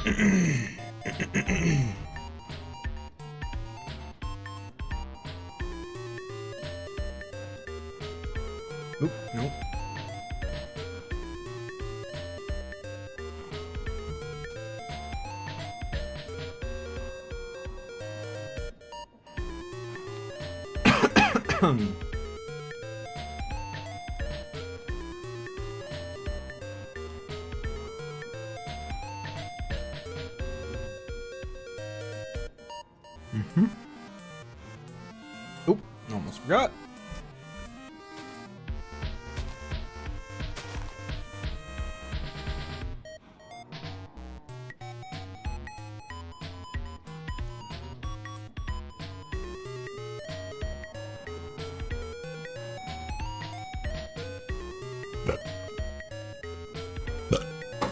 Oop, nope. Oop, almost forgot.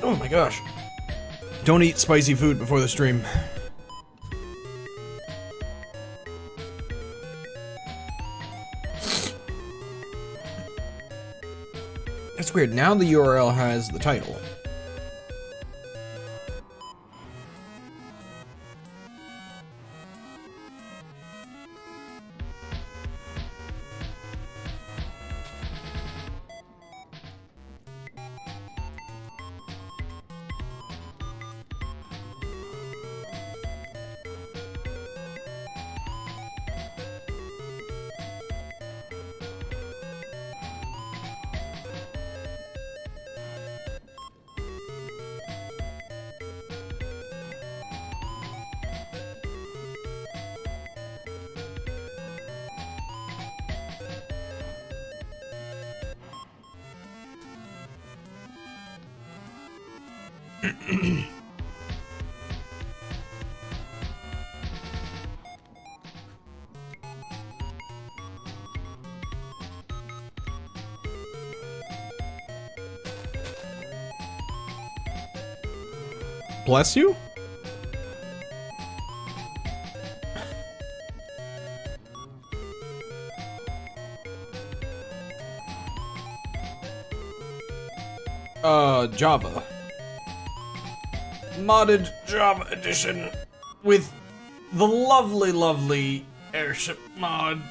Oh my gosh. Don't eat spicy food before the stream. That's weird. Now the URL has the title. Bless you? Java. Modded Java edition with the lovely, lovely Airship mod.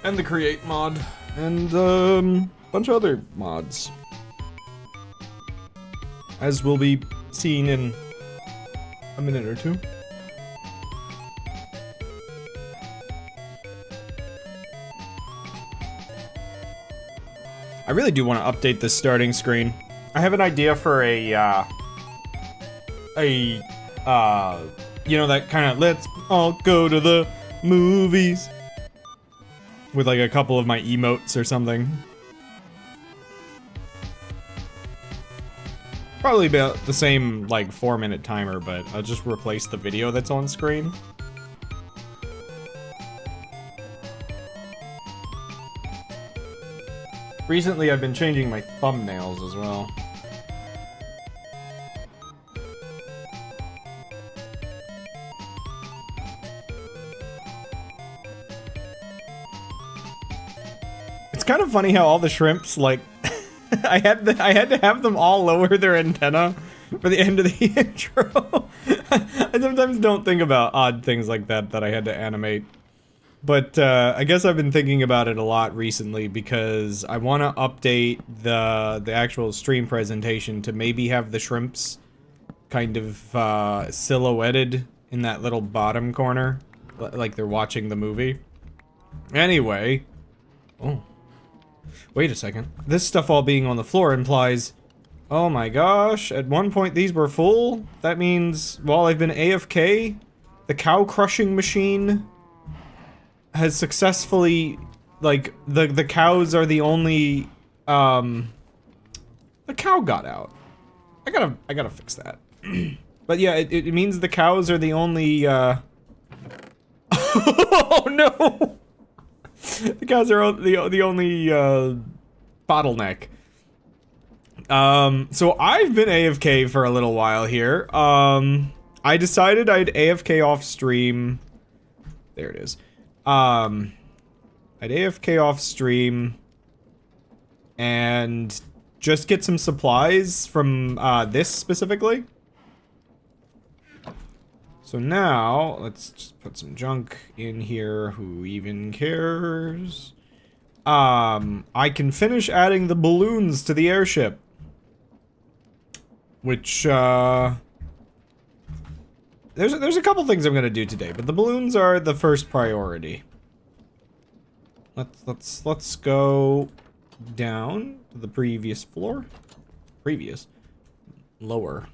And the Create mod. And, a bunch of other mods. As will be seen in a minute or two. I really do want to update this starting screen. I have an idea for a, you know, that kind of let's all go to the movies with like a couple of my emotes or something. Probably about the same, like, 4-minute timer, but I'll just replace the video that's on screen. Recently, I've been changing my thumbnails as well. It's kind of funny how all the shrimps, like, I had to have them all lower their antenna for the end of the intro. I sometimes don't think about odd things like that I had to animate. But I guess I've been thinking about it a lot recently because I want to update the actual stream presentation to maybe have the shrimps kind of silhouetted in that little bottom corner, like they're watching the movie. Anyway, oh. Wait a second. This stuff all being on the floor implies... Oh my gosh, at one point these were full? That means, while I've been AFK, the cow crushing machine has successfully... Like, the cows are the only... The cow got out. I gotta fix that. But yeah, it means the cows are the only, Oh no! The cows are the only, bottleneck. So I've been AFK for a little while here. I decided I'd AFK off stream. There it is. I'd AFK off stream and just get some supplies from this specifically. So now, let's just put some junk in here. Who even cares? I can finish adding the balloons to the airship. Which, there's a couple things I'm gonna do today, but the balloons are the first priority. Let's go down to the previous floor. Previous? Lower.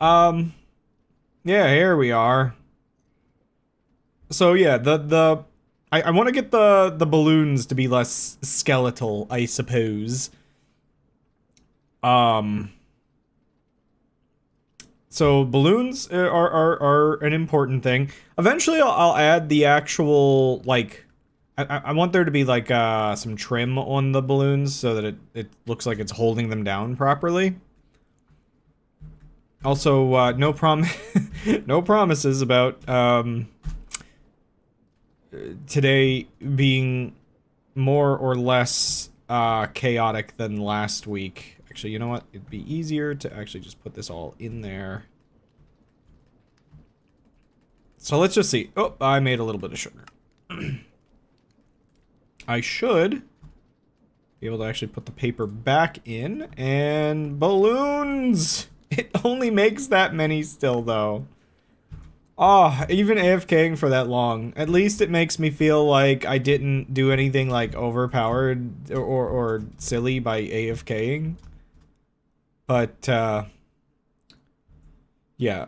Yeah, here we are. So yeah, I want to get the balloons to be less skeletal, I suppose. So balloons are an important thing. Eventually I'll add the actual, like, I want there to be like some trim on the balloons so that it looks like it's holding them down properly. Also, no promises about today being more or less chaotic than last week. Actually, you know what? It'd be easier to actually just put this all in there. So let's just see. Oh, I made a little bit of sugar. I should be able to actually put the paper back in, and balloons! It only makes that many still, though. Oh, even AFKing for that long. At least it makes me feel like I didn't do anything, like, overpowered or silly by AFKing. But, yeah.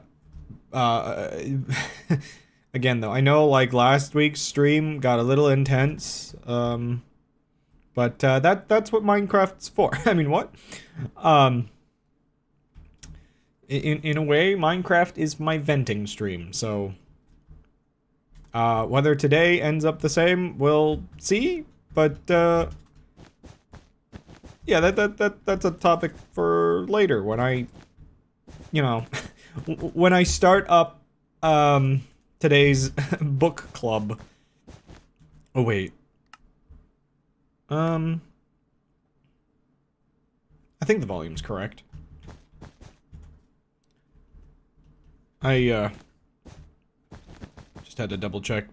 Again, though, I know, like, last week's stream got a little intense. But, that's what Minecraft's for. I mean, what? In a way, Minecraft is my venting stream, so whether today ends up the same, we'll see. But yeah, that's a topic for later when I, you know, when I start up today's book club. Oh wait, I think the volume's correct. I just had to double check.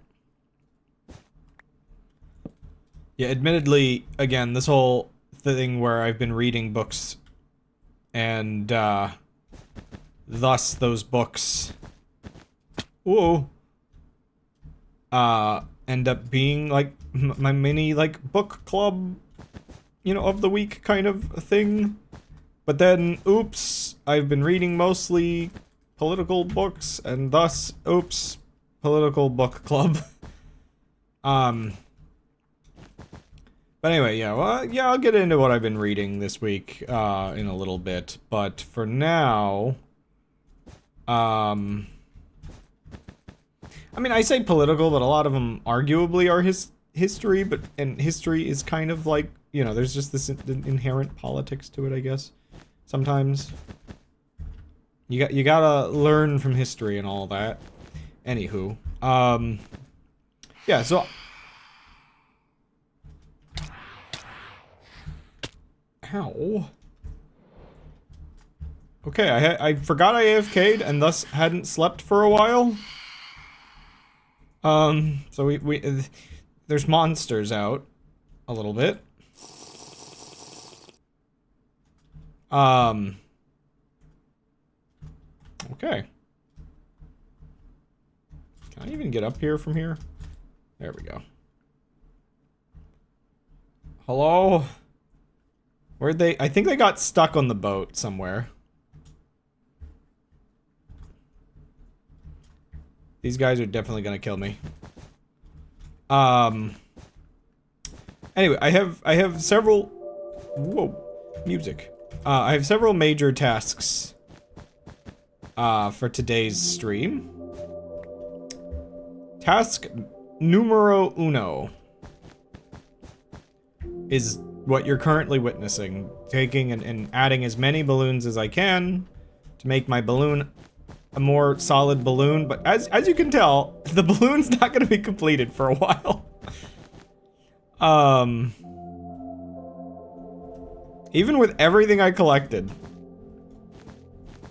Yeah, admittedly, again, this whole thing where I've been reading books and thus those books end up being like my mini like book club, you know, of the week kind of thing. But then, oops, I've been reading mostly political books, and thus, oops, political book club. But anyway, yeah, well, yeah, I'll get into what I've been reading this week, in a little bit, but for now, I mean, I say political, but a lot of them arguably are history, and history is kind of like, you know, there's just this inherent politics to it, I guess, sometimes. You gotta learn from history and all that. Anywho, yeah, so... Ow. Okay, I forgot I AFK'd and thus hadn't slept for a while. So there's monsters out a little bit. Okay. Can I even get up here from here? There we go. Hello? Where'd they... I think they got stuck on the boat somewhere. These guys are definitely gonna kill me. Anyway, I have several... Whoa. Music. I have several major tasks for today's stream. Task numero uno is what you're currently witnessing. Taking and adding as many balloons as I can to make my balloon a more solid balloon. But as you can tell, the balloon's not going to be completed for a while. Even with everything I collected,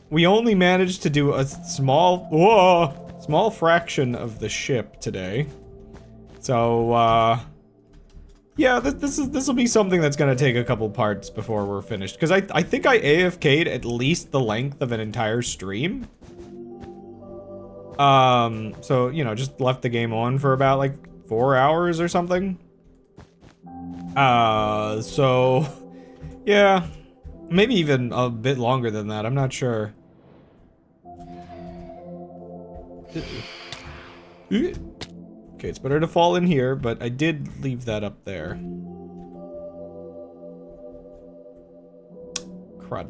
we only managed to do a small fraction of the ship today. So, yeah, this will be something that's gonna take a couple parts before we're finished. Because I think I AFK'd at least the length of an entire stream. So, you know, just left the game on for about, like, 4 hours or something. So, yeah. Maybe even a bit longer than that, I'm not sure. Okay, it's better to fall in here, but I did leave that up there. Crud.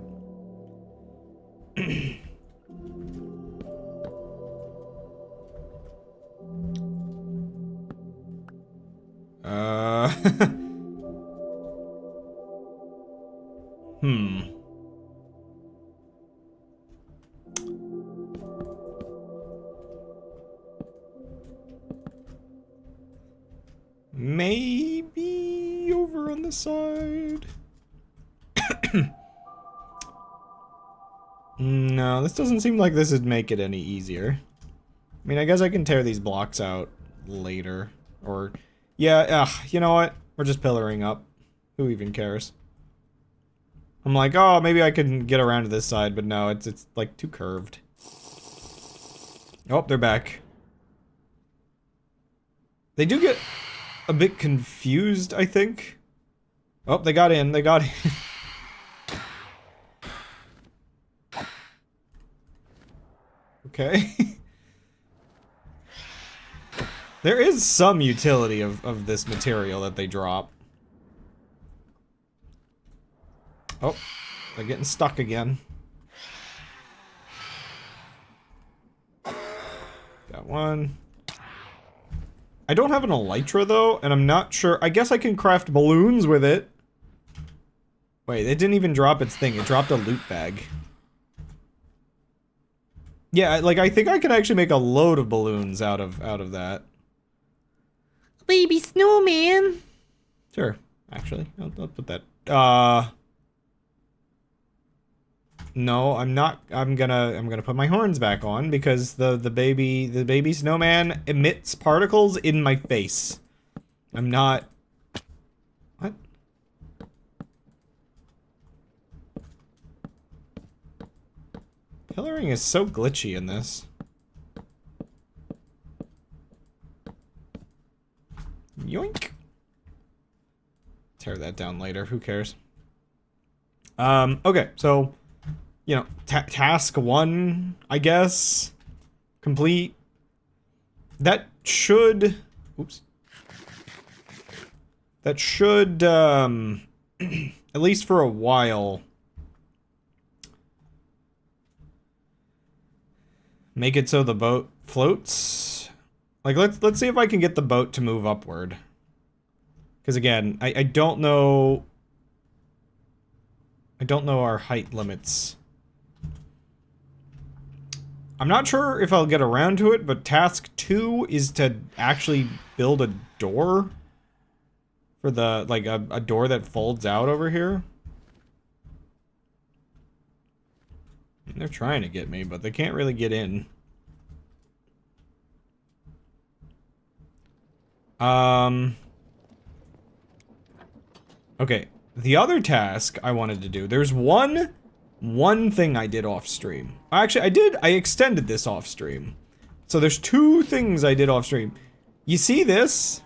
Maybe over on the side. No, this doesn't seem like this would make it any easier. I mean, I guess I can tear these blocks out later. Or, yeah, you know what? We're just pillaring up. Who even cares? I'm like, oh, maybe I can get around to this side, but no, it's like too curved. Oh, they're back. They do get a bit confused, I think. Oh, they got in, they got in. Okay. There is some utility of this material that they drop. Oh, they're getting stuck again. Got one. I don't have an elytra though, and I'm not sure. I guess I can craft balloons with it. Wait, it didn't even drop its thing. It dropped a loot bag. Yeah, like I think I can actually make a load of balloons out of that. Baby snowman. Sure, actually, I'll put that. No, I'm not. I'm gonna put my horns back on because the baby snowman emits particles in my face. I'm not. What? Pillaring is so glitchy in this. Yoink. Tear that down later. Who cares? Okay, so. You know, task 1, I guess, complete. That should, oops. That should, at least for a while, make it so the boat floats. Like, let's see if I can get the boat to move upward. Because again, I don't know our height limits. I'm not sure if I'll get around to it, but task 2 is to actually build a door for the, like, a door that folds out over here. They're trying to get me, but they can't really get in. Okay, the other task I wanted to do, there's one thing I did off stream. Actually, I extended this off stream. So there's 2 things I did off stream. You see this?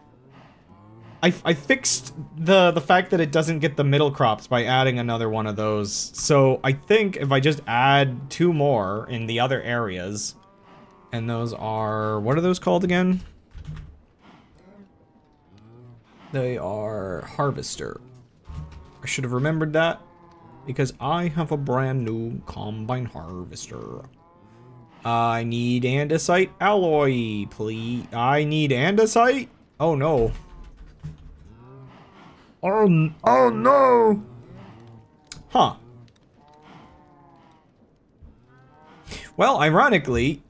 I fixed the fact that it doesn't get the middle crops by adding another one of those. So I think if I just add 2 more in the other areas, and those are, what are those called again? They are harvester. I should have remembered that. Because I have a brand new combine harvester. I need andesite alloy, please. I need andesite? Oh no. Oh no! Huh. Well, ironically,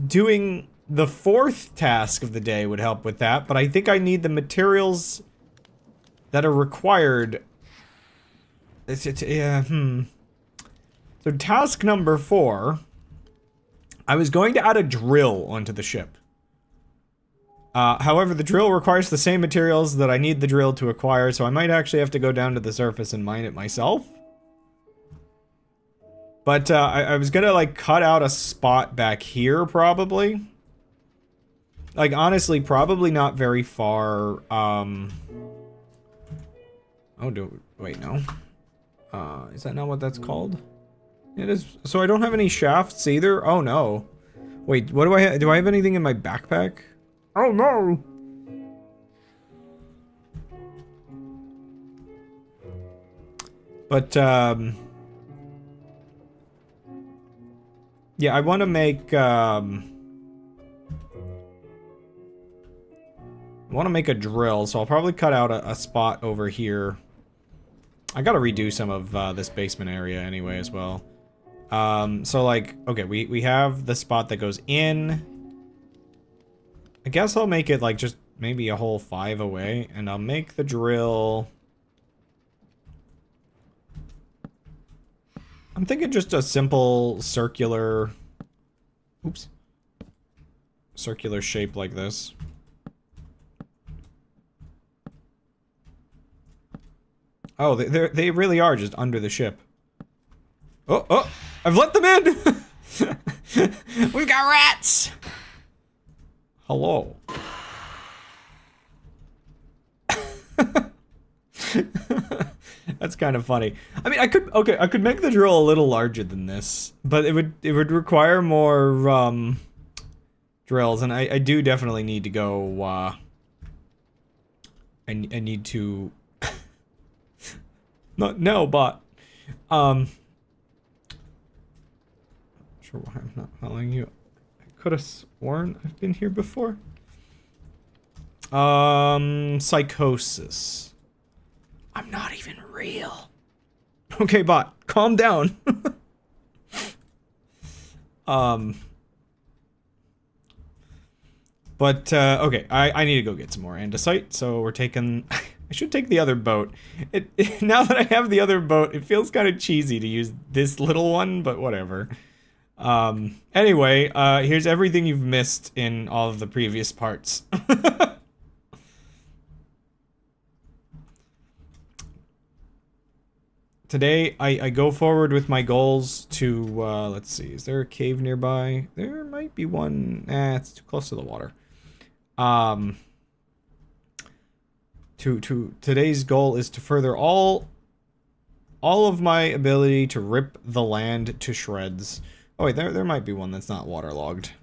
doing the 4th task of the day would help with that, but I think I need the materials that are required Yeah, So task number 4, I was going to add a drill onto the ship. However, the drill requires the same materials that I need the drill to acquire, so I might actually have to go down to the surface and mine it myself. But I was gonna like cut out a spot back here, probably. Like, honestly, probably not very far. Oh, wait, no. Is that not what that's called? It is. So I don't have any shafts either? Oh, no. Wait, what do I have? Do I have anything in my backpack? Oh, no! But, yeah, I want to make, I want to make a drill, so I'll probably cut out a spot over here. I gotta redo some of this basement area anyway as well. So like, okay, we have the spot that goes in. I guess I'll make it like just maybe a whole 5 away, and I'll make the drill. I'm thinking just a simple circular, oops, circular shape like this. Oh, they really are just under the ship. Oh, I've let them in! We've got rats! Hello. That's kind of funny. I mean, I could make the drill a little larger than this, but it would require more, drills, and I do definitely need to go, I need to... No, but, sure why I'm not following you. I could have sworn I've been here before. Psychosis. I'm not even real. Okay, bot, calm down. But, okay, I need to go get some more andesite, so we're taking... I should take the other boat. Now that I have the other boat, it feels kind of cheesy to use this little one, but whatever. Anyway, here's everything you've missed in all of the previous parts. Today, I go forward with my goals to, let's see, is there a cave nearby? There might be one. It's too close to the water. Today's goal is to further all of my ability to rip the land to shreds. Oh wait, there might be one that's not waterlogged.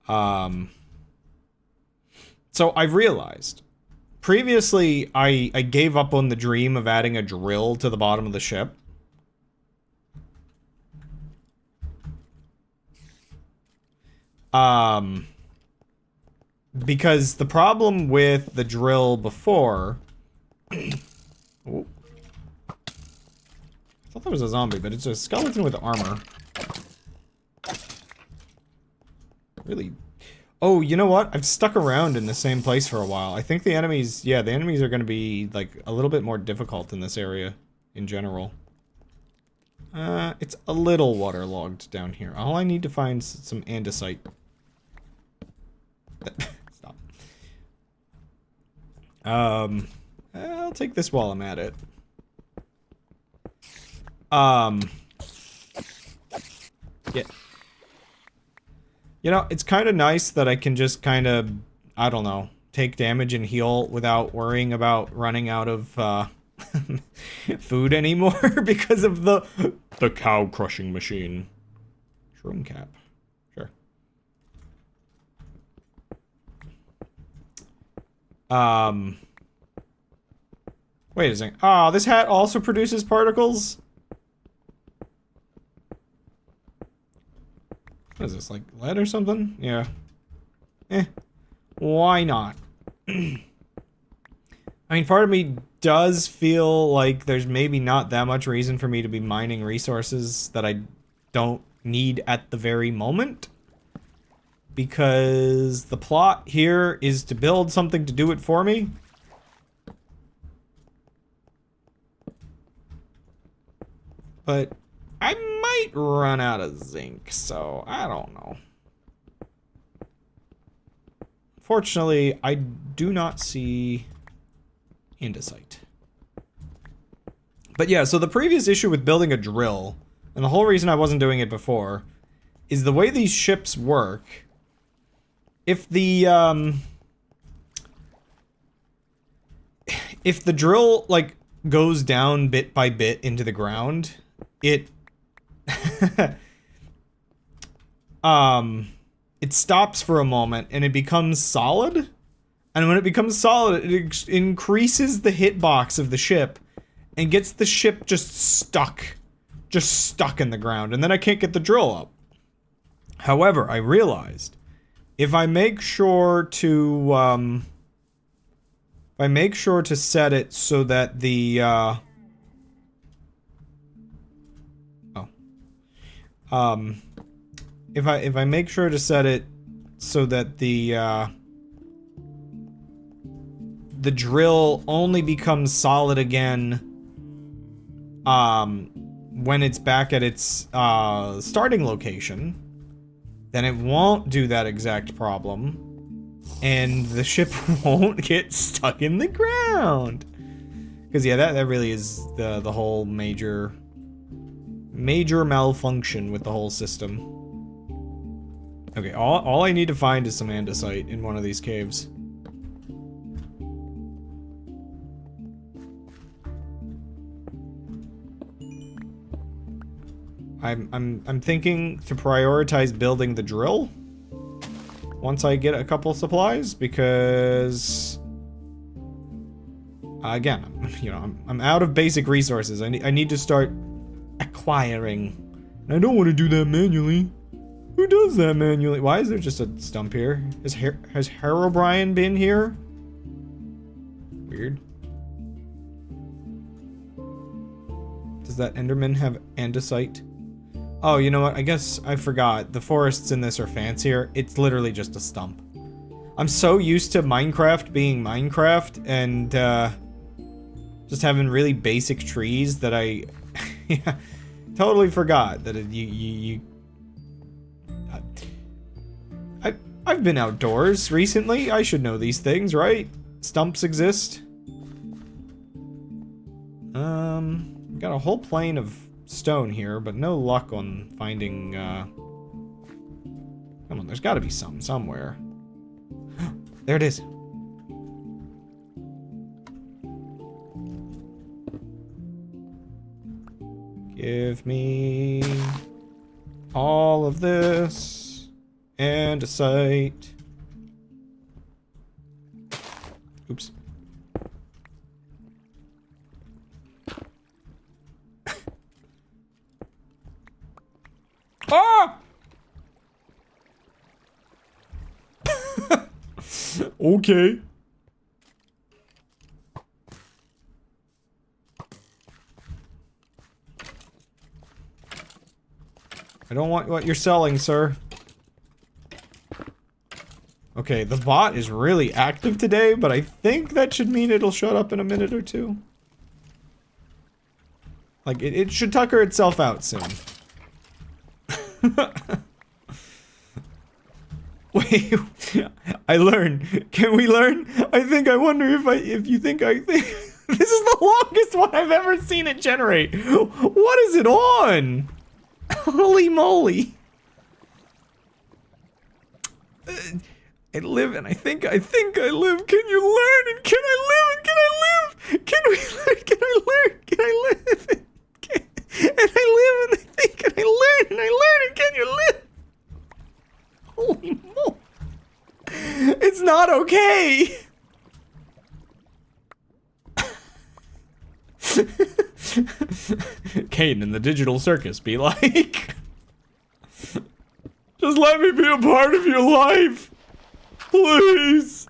So I've realized previously I gave up on the dream of adding a drill to the bottom of the ship. Because the problem with the drill before... Oh. I thought that was a zombie, but it's a skeleton with armor. Really? Oh, you know what? I've stuck around in the same place for a while. I think the enemies... Yeah, the enemies are going to be, like, a little bit more difficult in this area in general. It's a little waterlogged down here. All I need to find is some andesite. Stop. I'll take this while I'm at it. Yeah. You know, it's kind of nice that I can just kind of, I don't know, take damage and heal without worrying about running out of, food anymore because of the cow crushing machine. Shroom cap. Sure. Wait a second. Oh, this hat also produces particles? What is this, like lead or something? Yeah. Why not? I mean, part of me does feel like there's maybe not that much reason for me to be mining resources that I don't need at the very moment. because the plot here is to build something to do it for me. But I might run out of zinc, so I don't know. Fortunately, I do not see andesite. But yeah, so the previous issue with building a drill, and the whole reason I wasn't doing it before, is the way these ships work. If the drill, like, goes down bit by bit into the ground, it it stops for a moment and it becomes solid. And when it becomes solid, it increases the hitbox of the ship and gets the ship just stuck in the ground, and then I can't get the drill up. However, I realized if I make sure to set it so that the if I make sure to set it so that the drill only becomes solid again when it's back at its starting location, then it won't do that exact problem, and the ship won't get stuck in the ground. Because yeah, that really is the whole major malfunction with the whole system. Okay, all I need to find is some andesite in one of these caves. I'm thinking to prioritize building the drill once I get a couple supplies, because again, you know, I'm out of basic resources. I need to start acquiring. And I don't want to do that manually. Who does that manually? Why is there just a stump here? Has Herobrine been here? Weird. Does that Enderman have andesite? Oh, you know what? I guess I forgot. The forests in this are fancier. It's literally just a stump. I'm so used to Minecraft being Minecraft and just having really basic trees that I yeah, totally forgot that I've been outdoors recently. I should know these things, right? Stumps exist. Got a whole plane of stone here, but no luck on finding, come on, there's gotta be some somewhere. There it is. Give me all of this andesite. Oops. Ah! Okay. I don't want what you're selling, sir. Okay, the bot is really active today, but I think that should mean it'll shut up in a minute or two. Like, it should tucker itself out soon. Wait, I learned. Can we learn? I wonder if you think this is the longest one I've ever seen it generate. What is it on? Holy moly. I live and I think I live. Can you learn? And can I live? And can I live? Can we learn? Can I learn? Can I live? And I live and I think and I learn and I learn and can you live? Holy moly. It's not okay. Caden in the digital circus be like, just let me be a part of your life, please.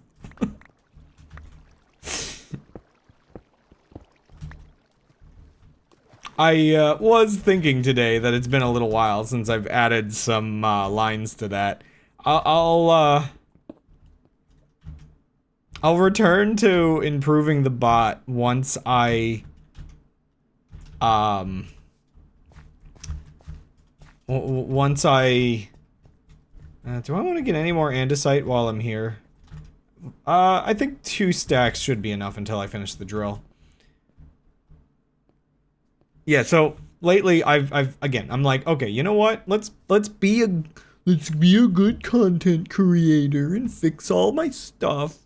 I was thinking today that it's been a little while since I've added some lines to that. I'll return to improving the bot once I once I do I want to get any more andesite while I'm here? I think 2 stacks should be enough until I finish the drill. Yeah, so lately I'm like, okay, you know what? Let's be a good content creator and fix all my stuff.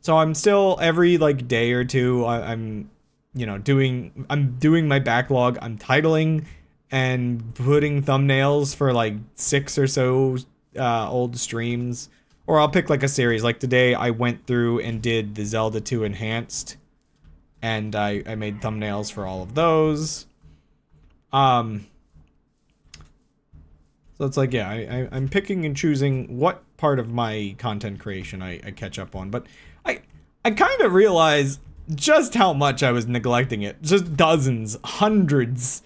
So I'm still every like day or two I'm you know doing my backlog. I'm titling and putting thumbnails for like 6 or so old streams, or I'll pick like a series. Like today I went through and did the Zelda 2 Enhanced, and I made thumbnails for all of those. So it's like, yeah, I'm picking and choosing what part of my content creation I catch up on, but I kind of realize just how much I was neglecting it. Just dozens, hundreds.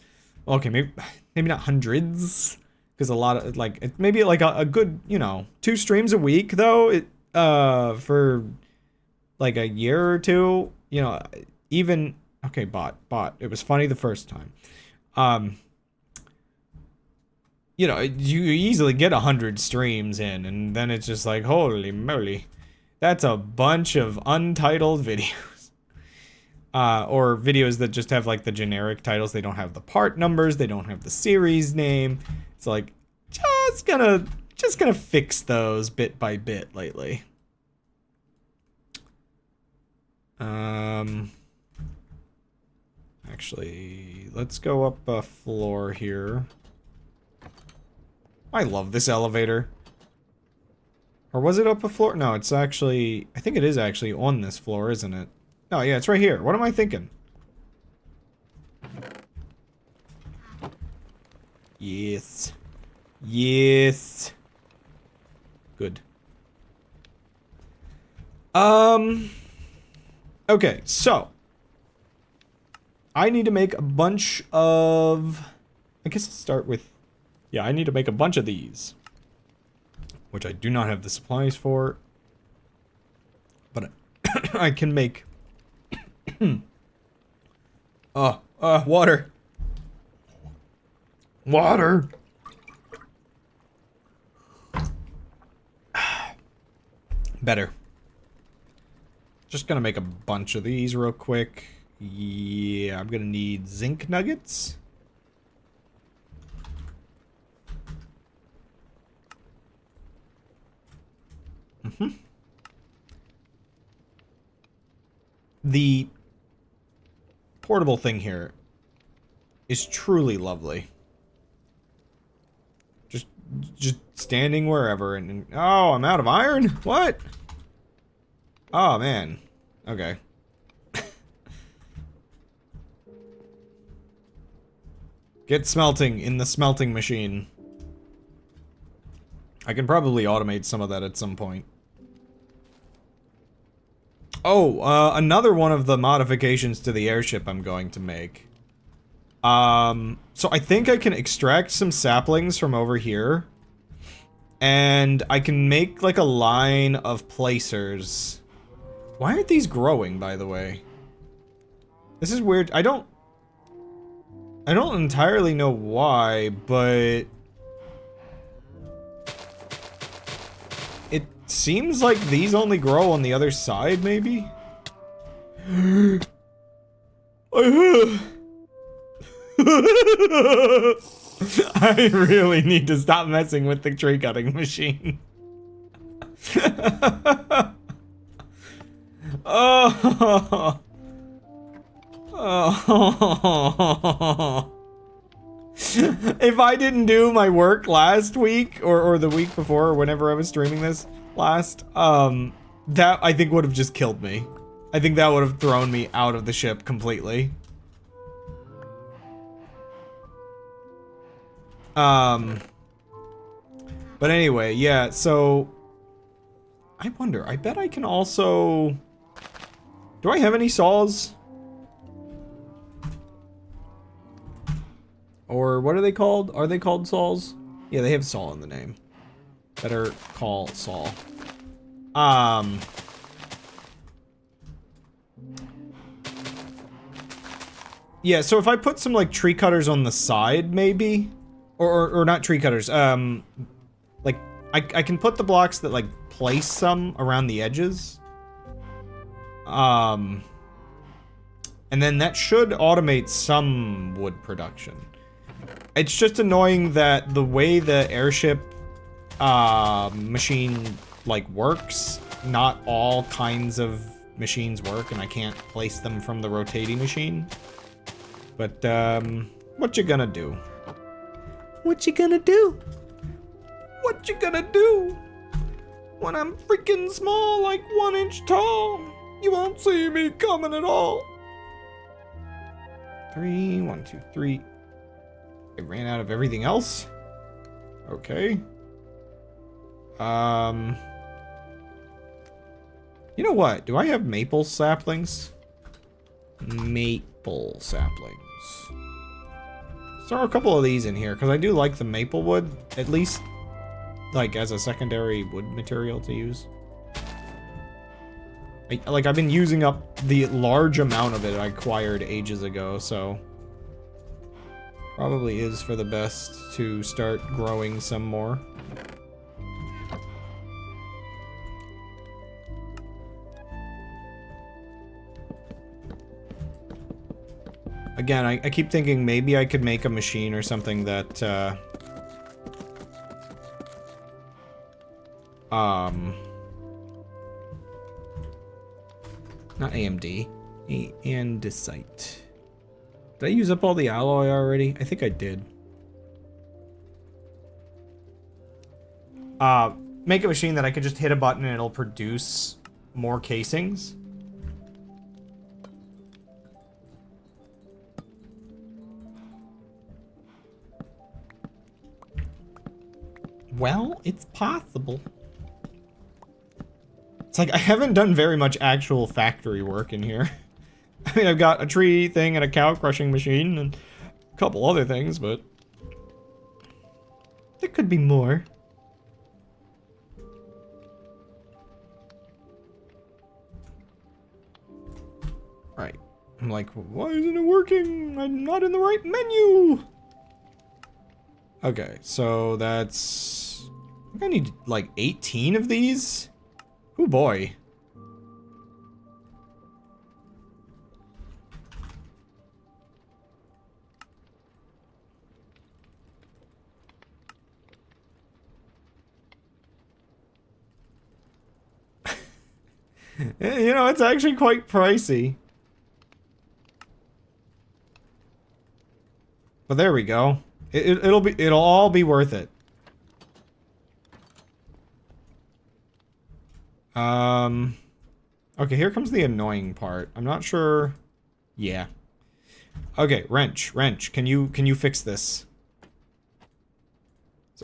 Okay, maybe not hundreds, because a lot of like maybe like a good, you know, 2 streams a week though. It for like a year or two, you know, even okay, bot. It was funny the first time. You know, you easily get 100 streams in, and then it's just like, holy moly. That's a bunch of untitled videos. Or videos that just have like the generic titles. They don't have the part numbers. They don't have the series name. It's like, just gonna fix those bit by bit lately. Actually, let's go up a floor here. I love this elevator. Or was it up a floor? No, it's actually... I think it is actually on this floor, isn't it? No, yeah, it's right here. What am I thinking? Yes. Yes. Good. Okay, so. I need to make a bunch of... I guess I'll start with... Yeah, I need to make a bunch of these. Which I do not have the supplies for. But I can make... water. Water! Better. Just gonna make a bunch of these real quick. Yeah, I'm gonna need zinc nuggets. The portable thing here is truly lovely. Just standing wherever and oh, I'm out of iron? What? Oh, man. Okay. Get smelting in the smelting machine. I can probably automate some of that at some point. Oh, another one of the modifications to the airship I'm going to make. So I think I can extract some saplings from over here. And I can make like a line of placers. Why aren't these growing, by the way? This is weird. I don't entirely know why, but it seems like these only grow on the other side, maybe? I really need to stop messing with the tree cutting machine. Oh. Oh. If I didn't do my work last week or the week before or whenever I was streaming this last, that I think would have just killed me. I think that would have thrown me out of the ship completely. But anyway, yeah, so I wonder, I bet I can also... Do I have any saws? Or what are they called? Are they called saws? Yeah, they have saw in the name. Better call Saul. Yeah, so if I put some, like, tree cutters on the side, maybe? Or not tree cutters, like, I can put the blocks that, like, place some around the edges. And then that should automate some wood production. It's just annoying that the way the airship, machine, like, works, not all kinds of machines work, and I can't place them from the rotating machine. But, what you gonna do? What you gonna do? What you gonna do? When I'm freaking small, like 1 inch tall, you won't see me coming at all. 3, 1, 2, 3. I ran out of everything else? Okay. You know what? Do I have maple saplings? Maple saplings. Throw a couple of these in here, because I do like the maple wood, at least, like, as a secondary wood material to use. I've been using up the large amount of it I acquired ages ago, so... Probably is for the best to start growing some more. Again, I keep thinking maybe I could make a machine or something that, not AMD. Andesite. Did I use up all the alloy already? I think I did. Make a machine that I could just hit a button and it'll produce more casings. Well, it's possible. It's like I haven't done very much actual factory work in here. I mean, I've got a tree thing and a cow crushing machine and a couple other things, but there could be more. Right. I'm like, why isn't it working? I'm not in the right menu. Okay, so that's... I think I need, like, 18 of these? Oh boy. You know, it's actually quite pricey. But there we go. It'll all be worth it. Okay, here comes the annoying part. I'm not sure. Yeah. Okay, wrench, can you fix this?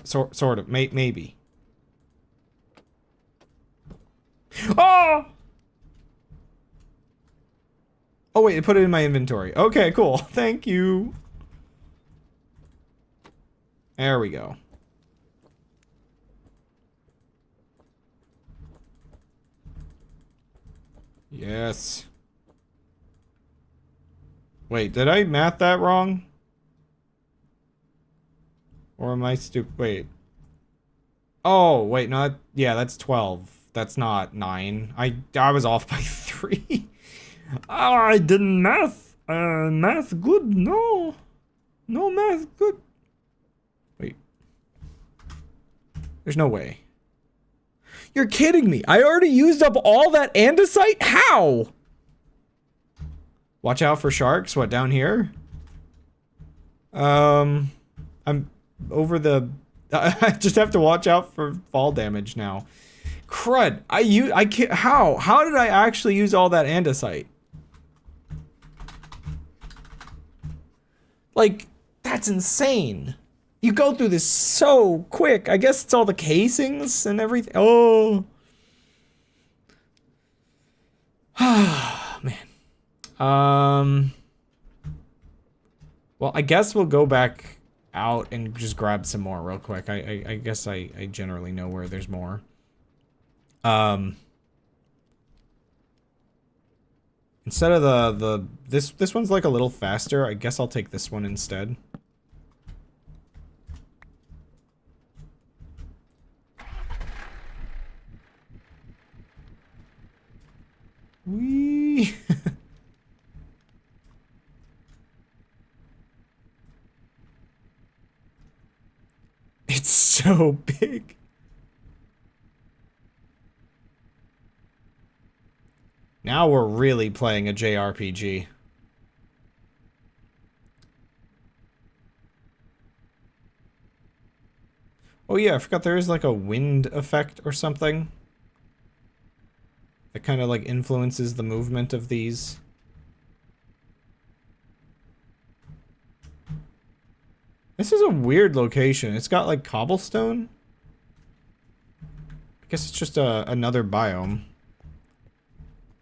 Sort of, maybe. Oh! Oh wait, put it in my inventory. Okay, cool. Thank you. There we go. Yes. Wait, did I math that wrong? Or am I stupid? Wait. Oh, wait, no, yeah, that's 12. That's not 9. I was off by 3. Oh, I didn't math. Math good, no. No math good. Wait. There's no way. You're kidding me. I already used up all that andesite? How? Watch out for sharks. What, down here? I'm over the... I just have to watch out for fall damage now. Crud. I can't... How? How did I actually use all that andesite? Like, that's insane. You go through this so quick. I guess it's all the casings and everything. Oh. Man. Well, I guess we'll go back out and just grab some more real quick. I guess I generally know where there's more. Instead of this one's like a little faster. I guess I'll take this one instead. Whee! It's so big. Now we're really playing a JRPG. Oh yeah, I forgot there is like a wind effect or something that kind of like influences the movement of these. This is a weird location. It's got like cobblestone. I guess it's just another biome.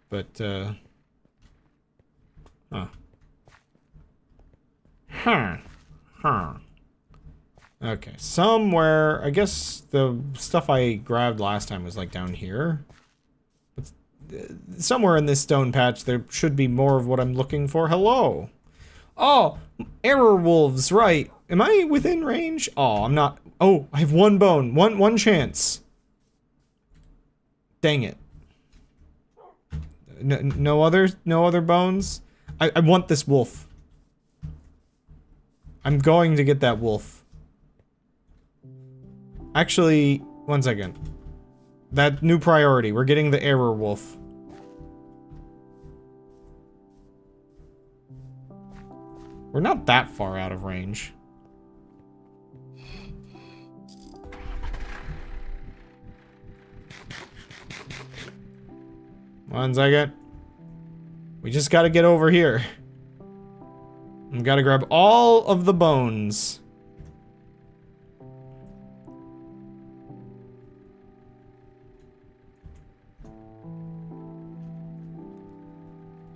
But, huh. Huh. Okay, somewhere, I guess the stuff I grabbed last time was like down here. But somewhere in this stone patch there should be more of what I'm looking for. Hello! Oh, error wolves, right. Am I within range? Oh, I'm not. Oh, I have one bone. One chance. Dang it. No other bones? I want this wolf. I'm going to get that wolf. Actually, one second. That new priority. We're getting the error wolf. We're not that far out of range. One second. We just gotta get over here. We gotta grab all of the bones.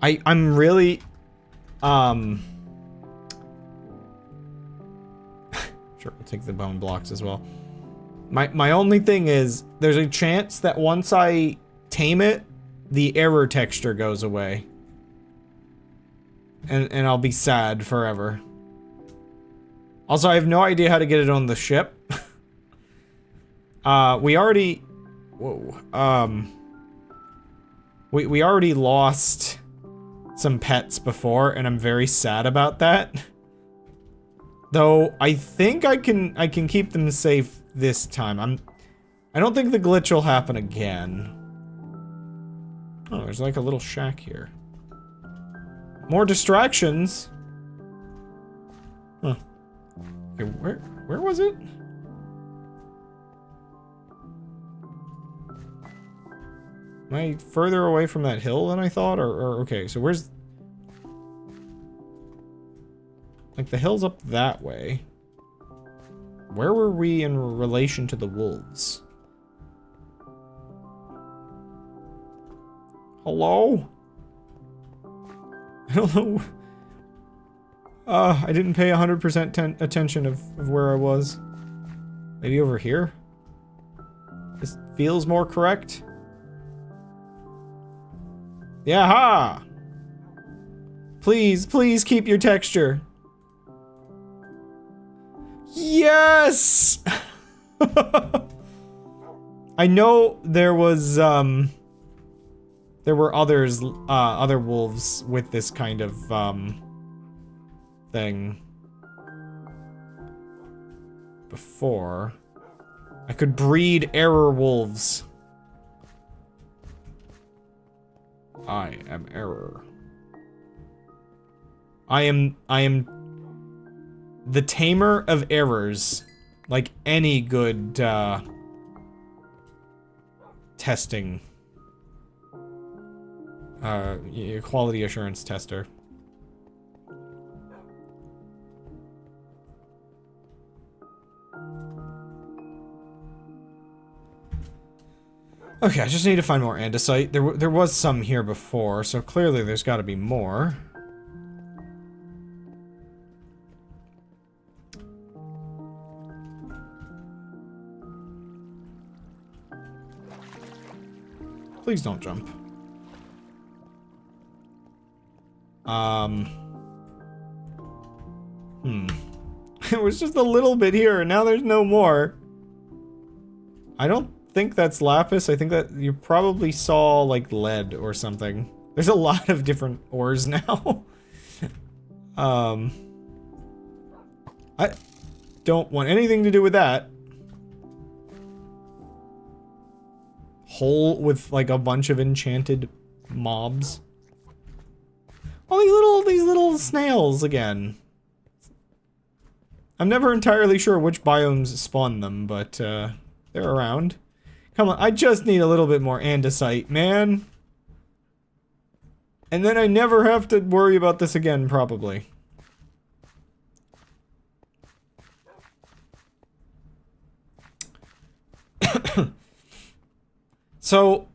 I'm really, sure, I'll take the bone blocks as well. My only thing is, there's a chance that once I tame it, the error texture goes away. And I'll be sad forever. Also, I have no idea how to get it on the ship. We already... Whoa. We already lost some pets before, and I'm very sad about that. Though, I think I can keep them safe this time. I don't think the glitch will happen again. Oh, there's like a little shack here. More distractions. Huh. Okay, where was it? Am I further away from that hill than I thought? Or okay, so where's... Like, the hill's up that way. Where were we in relation to the wolves? Hello? I don't know. I didn't pay 100% attention of where I was. Maybe over here? This feels more correct? Yaha! Please, please keep your texture. Yes! I know there was, there were others, other wolves with this kind of, thing. Before. I could breed error wolves. I am error. I am the tamer of errors. Like any good, testing. Quality assurance tester. Okay, I just need to find more andesite. There was some here before, so clearly there's got to be more. Please don't jump. It was just a little bit here, and now there's no more. I don't think that's lapis. I think that you probably saw, like, lead or something. There's a lot of different ores now. I don't want anything to do with that. Hole with, like, a bunch of enchanted mobs. Oh, these little snails again. I'm never entirely sure which biomes spawn them, but, they're around. Come on, I just need a little bit more andesite, man. And then I never have to worry about this again, probably. So,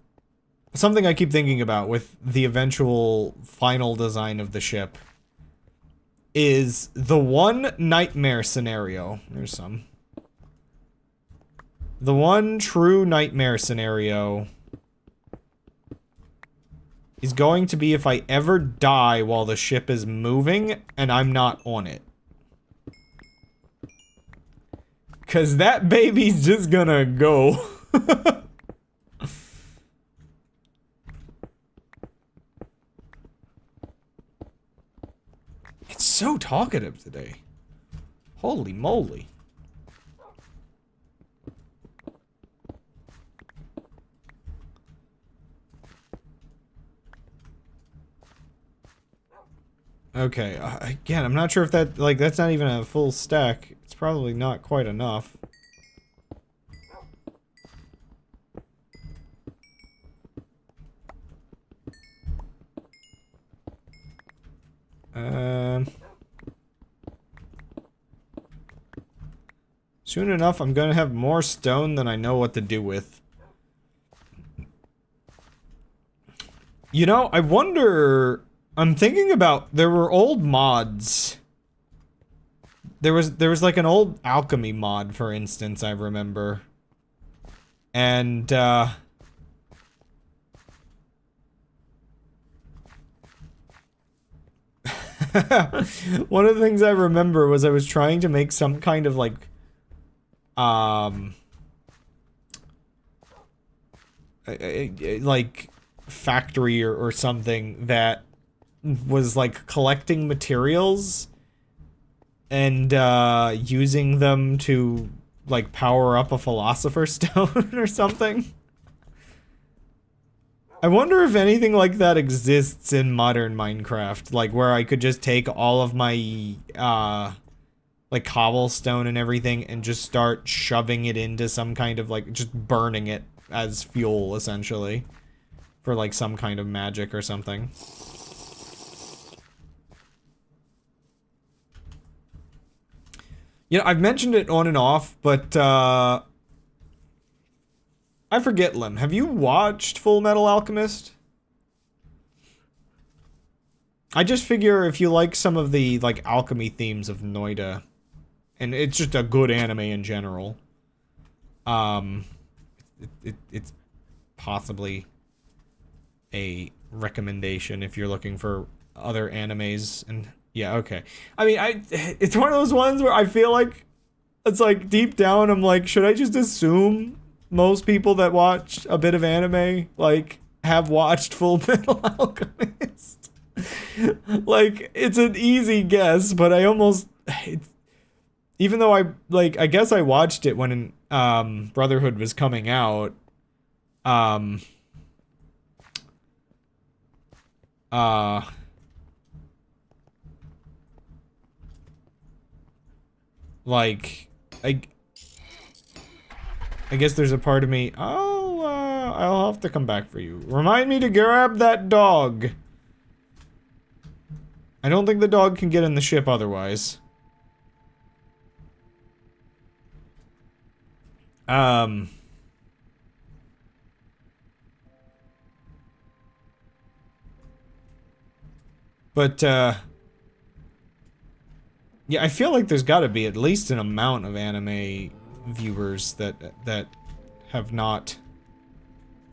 something I keep thinking about with the eventual final design of the ship is the one nightmare scenario. There's some. The one true nightmare scenario is going to be if I ever die while the ship is moving and I'm not on it. 'Cause that baby's just gonna go. It's so talkative today. Holy moly. Okay, again, I'm not sure if that, like, that's not even a full stack. It's probably not quite enough. Soon enough, I'm gonna have more stone than I know what to do with. You know, I wonder... I'm thinking about... There were old mods. There was like an old alchemy mod, for instance, I remember. And, one of the things I remember was I was trying to make some kind of, like, like, factory or something that was, like, collecting materials and, using them to, like, power up a philosopher's stone or something. I wonder if anything like that exists in modern Minecraft, like, where I could just take all of my, like, cobblestone and everything and just start shoving it into some kind of, like, just burning it as fuel, essentially. For, like, some kind of magic or something. You know, I've mentioned it on and off, but, I forget, Lim. Have you watched Full Metal Alchemist? I just figure if you like some of the, like, alchemy themes of Noida, and it's just a good anime in general, it's possibly a recommendation if you're looking for other animes, and yeah, okay. I mean, it's one of those ones where I feel like, it's like, deep down, I'm like, should I just assume most people that watch a bit of anime, like, have watched Full Metal Alchemist? Like, it's an easy guess, but I almost, even though I guess I watched it when, Brotherhood was coming out, like, I guess there's a part of me, I'll have to come back for you. Remind me to grab that dog. I don't think the dog can get in the ship otherwise. But, yeah, I feel like there's gotta be at least an amount of anime viewers that have not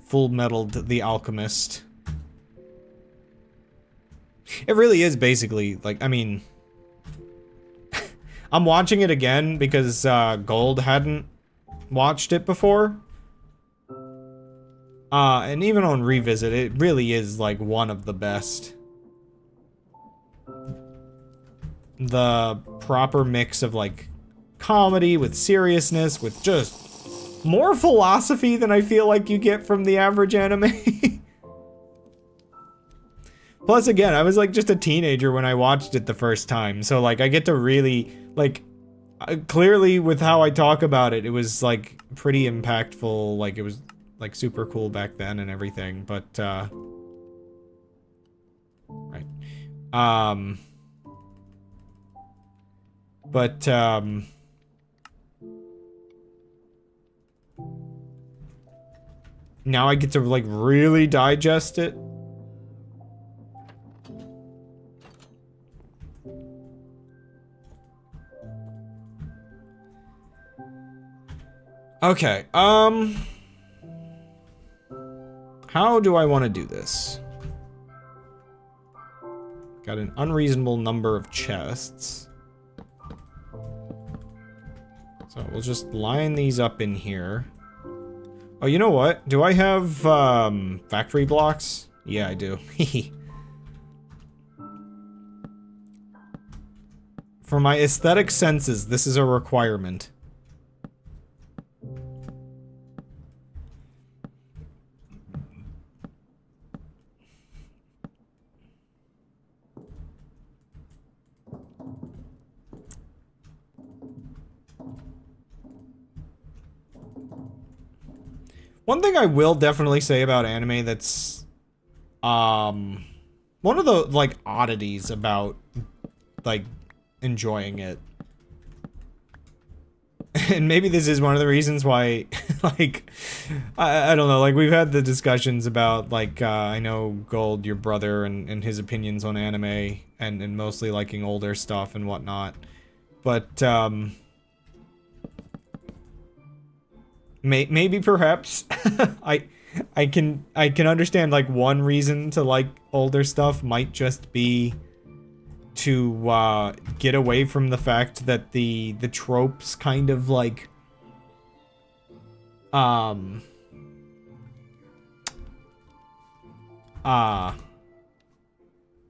Full Metaled the Alchemist. It really is basically, like, I mean... I'm watching it again because Gold hadn't watched it before. And even on Revisit, it really is, like, one of the best. The proper mix of, like, comedy with seriousness, with just more philosophy than I feel like you get from the average anime. Plus, again, I was, like, just a teenager when I watched it the first time, so, like, I get to really, like, clearly with how I talk about it, it was, like, pretty impactful, like, it was, like, super cool back then and everything, but, right. Now I get to, like, really digest it. Okay, how do I want to do this? Got an unreasonable number of chests. So we'll just line these up in here. Oh, you know what? Do I have, factory blocks? Yeah, I do. For my aesthetic senses, this is a requirement. One thing I will definitely say about anime that's, one of the, like, oddities about, like, enjoying it. And maybe this is one of the reasons why, like, I don't know, like, we've had the discussions about, like, I know Gold, your brother, and his opinions on anime, and mostly liking older stuff and whatnot. But, maybe perhaps I can understand, like, one reason to like older stuff might just be to get away from the fact that the tropes kind of, like,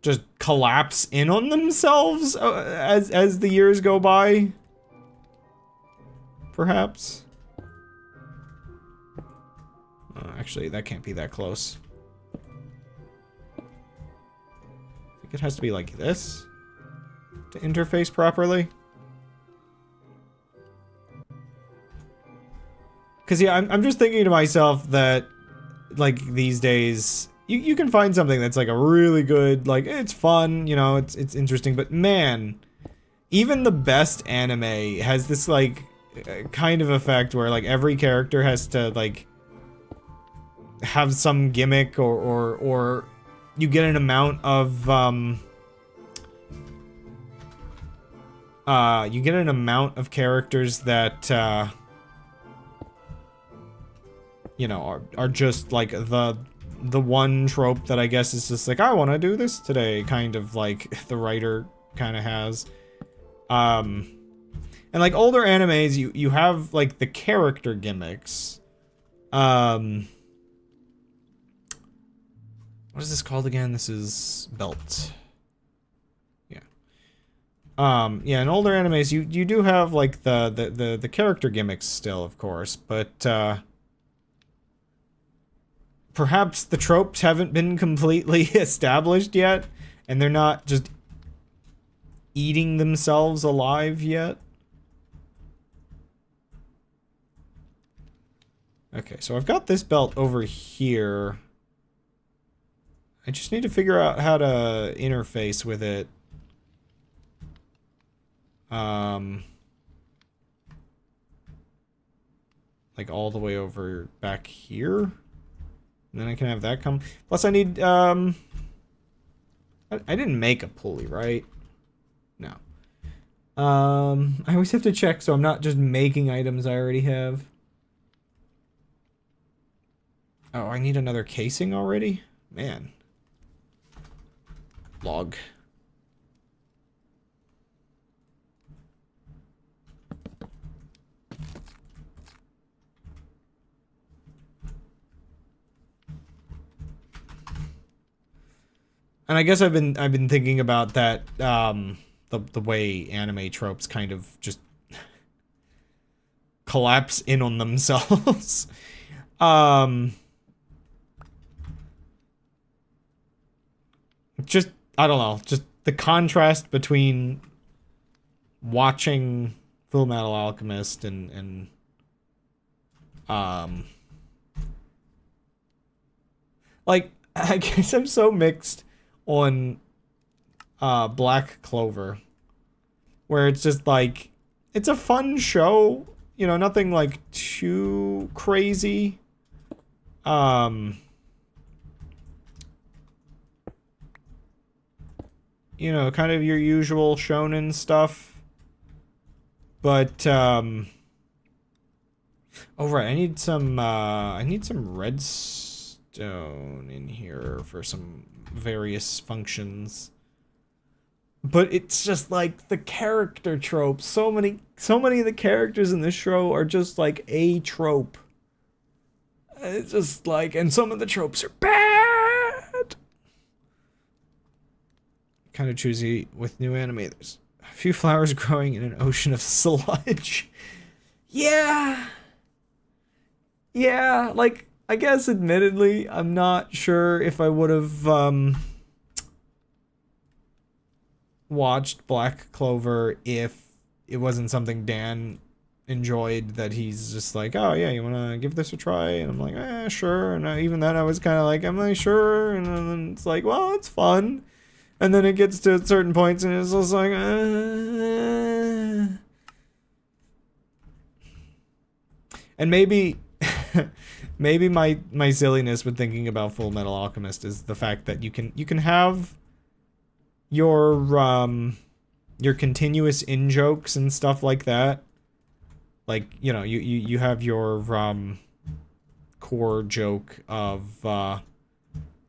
just collapse in on themselves as the years go by, perhaps. Actually, that can't be that close. I think it has to be like this to interface properly. Because, yeah, I'm just thinking to myself that, like, these days, you can find something that's, like, a really good, like, it's fun, you know, it's interesting, but man, even the best anime has this, like, kind of effect where, like, every character has to, like, have some gimmick, or you get an amount of, you get an amount of characters that, you know, are just, like, the one trope that I guess is just, like, I want to do this today, kind of, like, the writer kind of has. And, like, older animes, you have, like, the character gimmicks. What is this called again? This is Belt. Yeah. Yeah, in older animes, you do have, like, the character gimmicks still, of course, but, perhaps the tropes haven't been completely established yet, and they're not just eating themselves alive yet. Okay, so I've got this belt over here. I just need to figure out how to interface with it. Like, all the way over back here. And then I can have that come. Plus I need, I didn't make a pulley, right? No. I always have to check so I'm not just making items I already have. Oh, I need another casing already? Man. Log. And I guess I've been thinking about that, the way anime tropes kind of just collapse in on themselves. Just, I don't know, just the contrast between watching Full Metal Alchemist and like, I guess I'm so mixed on Black Clover, where it's just like, it's a fun show, you know, nothing like too crazy. You know, kind of your usual shonen stuff. But oh right, I need some redstone in here for some various functions. But it's just like the character tropes. So many of the characters in this show are just like a trope. It's just like, and some of the tropes are bad. Kind of choosy with new anime. There's a few flowers growing in an ocean of sludge. Yeah. Yeah, like, I guess admittedly, I'm not sure if I would have watched Black Clover if it wasn't something Dan enjoyed, that he's just like, oh yeah, you want to give this a try? And I'm like, sure. And even then I was kind of like, am I sure? And then it's like, well, it's fun. And then it gets to certain points and it's just like, And maybe maybe my silliness with thinking about Full Metal Alchemist is the fact that you can have your continuous in jokes and stuff like that. Like, you know, you have your core joke of the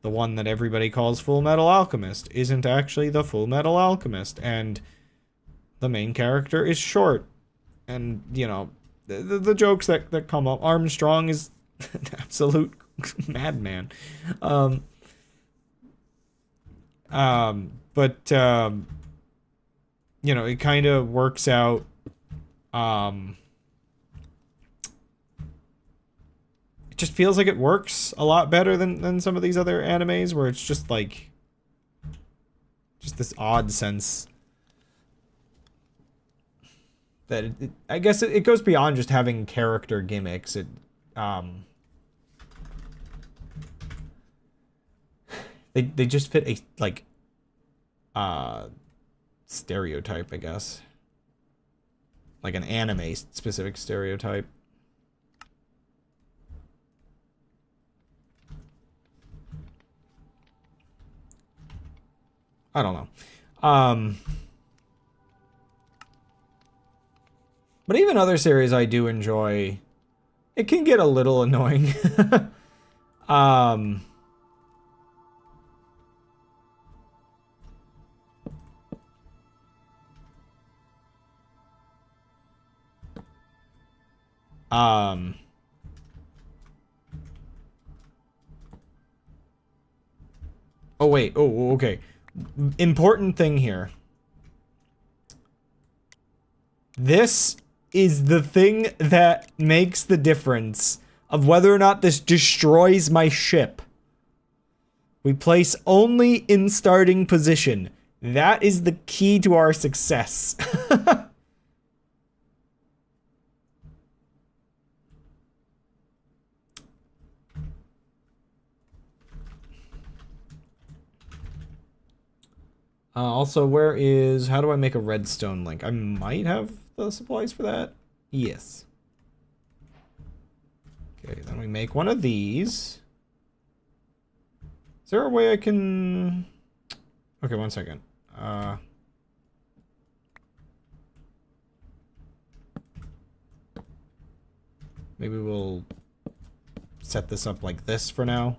one that everybody calls Full Metal Alchemist isn't actually the Full Metal Alchemist, and the main character is short. And, you know, the jokes that come up. Armstrong is an absolute madman. But you know, it kind of works out. It just feels like it works a lot better than some of these other animes, where it's just like, just this odd sense that I guess it goes beyond just having character gimmicks. It they just fit a like stereotype, I guess. Like an anime specific stereotype. I don't know. But even other series I do enjoy, it can get a little annoying. Oh wait, oh, okay. Important thing here. This is the thing that makes the difference of whether or not this destroys my ship. We place only in starting position. That is the key to our success. Also, how do I make a redstone link? I might have the supplies for that. Yes. Okay, then we make one of these. Is there a way I can... Okay, one second. Maybe we'll set this up like this for now.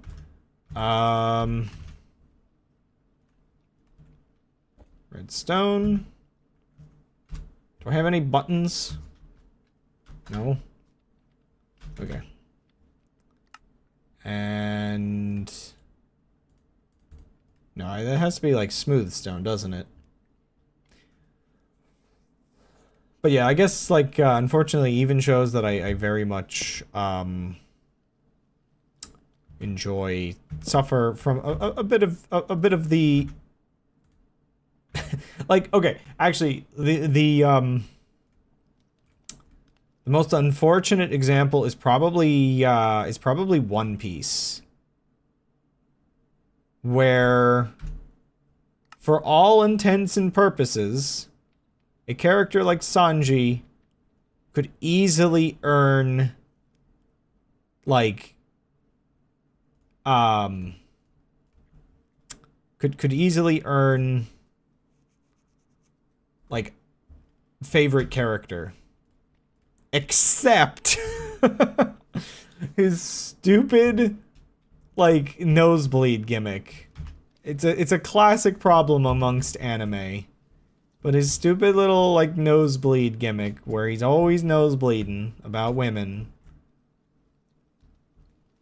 Redstone. Do I have any buttons? No. Okay. And... no, that has to be like smooth stone, doesn't it? But yeah, I guess like unfortunately even shows that I very much enjoy suffer from a bit of the like, okay, actually the most unfortunate example is probably One Piece, where for all intents and purposes a character like Sanji could easily earn like could easily earn like favorite character, except his stupid like nosebleed gimmick. It's a classic problem amongst anime. But his stupid little, like, nosebleed gimmick, where he's always nosebleeding about women,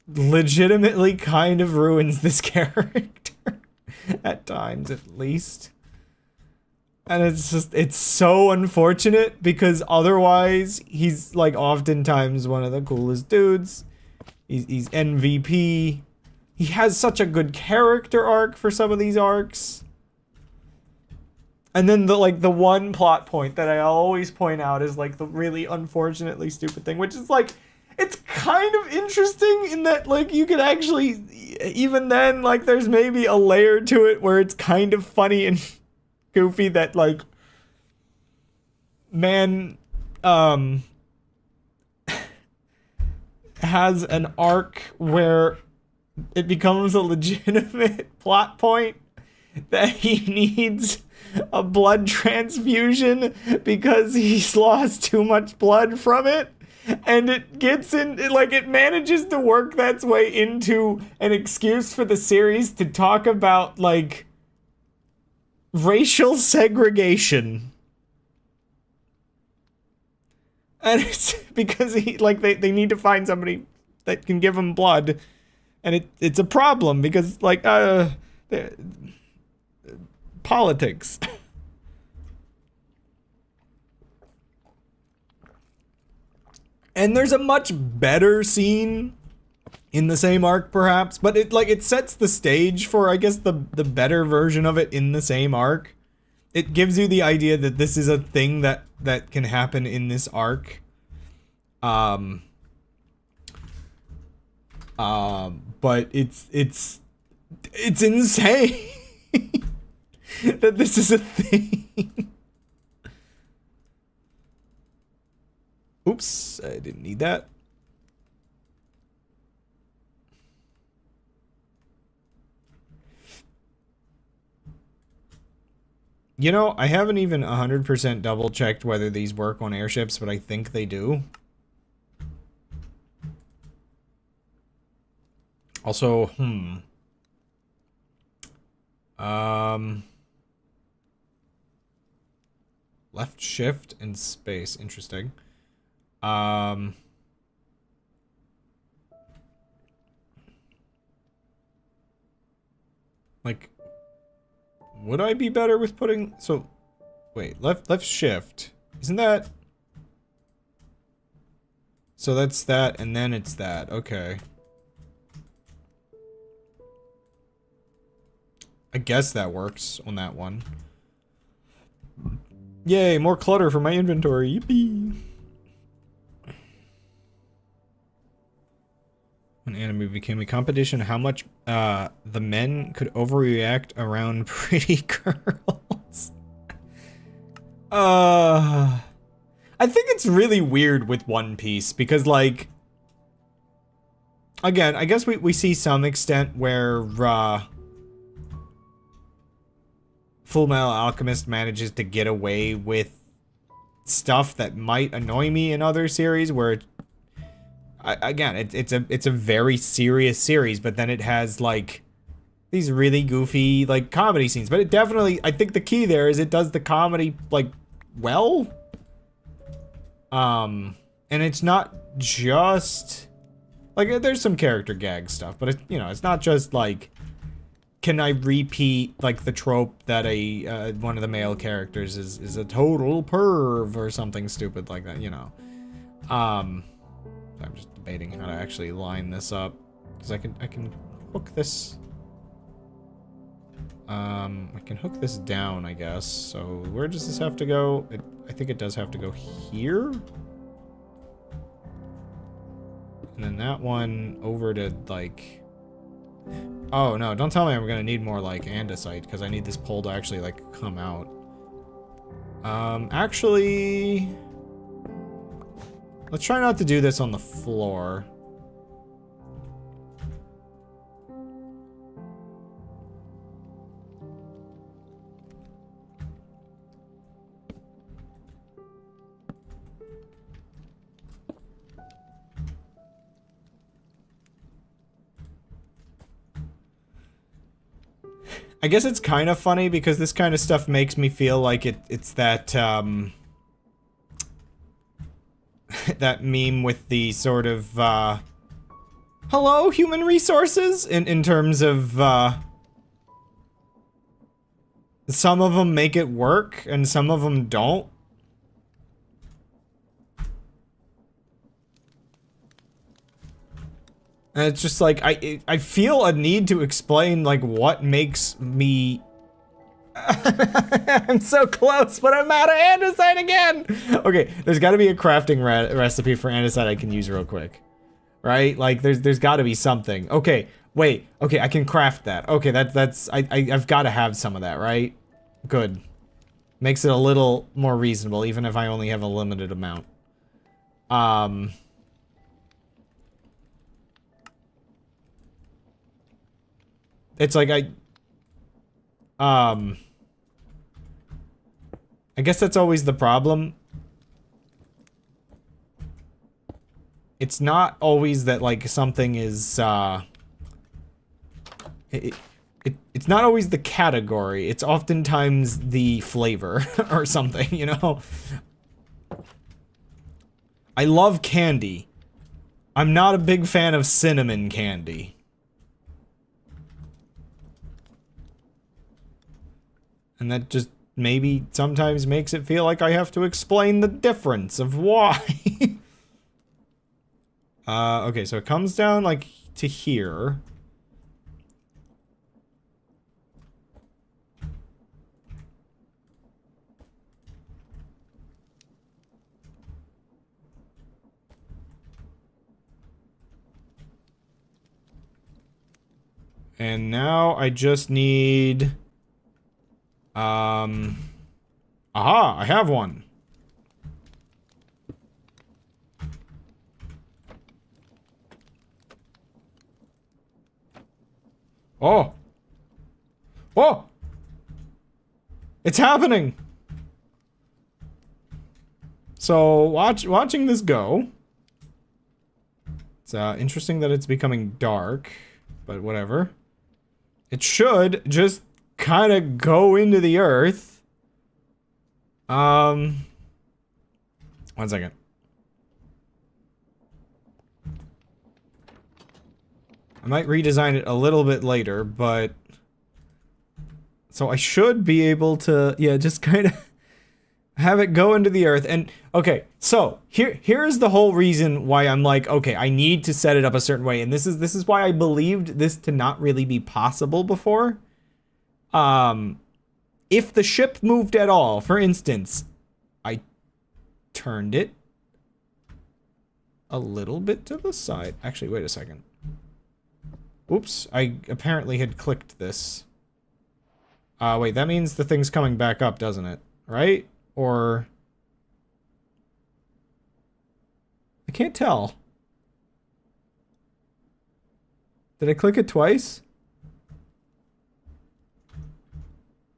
legitimately kind of ruins this character. At times, at least. And it's so unfortunate, because otherwise, he's, like, oftentimes one of the coolest dudes. He's MVP. He has such a good character arc for some of these arcs. And then the one plot point that I always point out is like the really unfortunately stupid thing, which is like, it's kind of interesting in that like you could actually, even then, like there's maybe a layer to it where it's kind of funny and goofy that like, man, has an arc where it becomes a legitimate plot point that he needs a blood transfusion because he's lost too much blood from it, and it gets in, like, it manages to work that's way into an excuse for the series to talk about like racial segregation. And it's because he like they need to find somebody that can give him blood, and it's a problem because like politics. And there's a much better scene in the same arc, perhaps, but it sets the stage for, I guess, the better version of it in the same arc. It gives you the idea that this is a thing that can happen in this arc. But it's insane. That this is a thing. Oops, I didn't need that. You know, I haven't even 100% double checked whether these work on airships, but I think they do. Also, left shift and space. Interesting. Like, would I be better with putting, so, wait, left shift. Isn't that? So that's that, and then it's that. Okay. I guess that works on that one. Yay, more clutter for my inventory. Yippee. When anime became a competition, how much the men could overreact around pretty girls. I think it's really weird with One Piece because, like, again, I guess we see some extent where Full Metal Alchemist manages to get away with stuff that might annoy me in other series where again, it's a very serious series, but then it has like these really goofy like comedy scenes. But it definitely, I think the key there is it does the comedy like well. And it's not just like there's some character gag stuff, but it, you know, it's not just like, can I repeat like the trope that a one of the male characters is a total perv or something stupid like that, you know. I'm just debating how to actually line this up because I can hook this. I can hook this down, I guess. So where does this have to go? I think it does have to go here. And then that one over to like... Oh no, don't tell me I'm gonna need more like andesite because I need this pole to actually like come out. Actually... Let's try not to do this on the floor. I guess it's kind of funny because this kind of stuff makes me feel like it's that, that meme with the sort of, hello, human resources? In terms of, some of them make it work and some of them don't. And it's just like, I feel a need to explain, like, what makes me... I'm so close, but I'm out of andesite again! Okay, there's gotta be a crafting recipe for andesite I can use real quick. Right? Like, there's gotta be something. Okay, wait. Okay, I can craft that. Okay, I've gotta have some of that, right? Good. Makes it a little more reasonable, even if I only have a limited amount. It's like I guess that's always the problem. It's not always that like something is it's not always the category. It's oftentimes the flavor or something, you know? I love candy. I'm not a big fan of cinnamon candy. And that just maybe sometimes makes it feel like I have to explain the difference of why. Okay, so it comes down like to here. And now I just need... Aha, I have one. Oh. Oh! It's happening! So, watching this go. It's, interesting that it's becoming dark, but whatever. It should just kind of go into the earth. 1 second. I might redesign it a little bit later, but... So I should be able to, yeah, just kind of have it go into the earth. And, okay, so, here's the whole reason why I'm like, okay, I need to set it up a certain way. And this is why I believed this to not really be possible before. If the ship moved at all, for instance, I turned it a little bit to the side. Actually, wait a second. Oops, I apparently had clicked this. Wait, that means the thing's coming back up, doesn't it? Right? Or... I can't tell. Did I click it twice?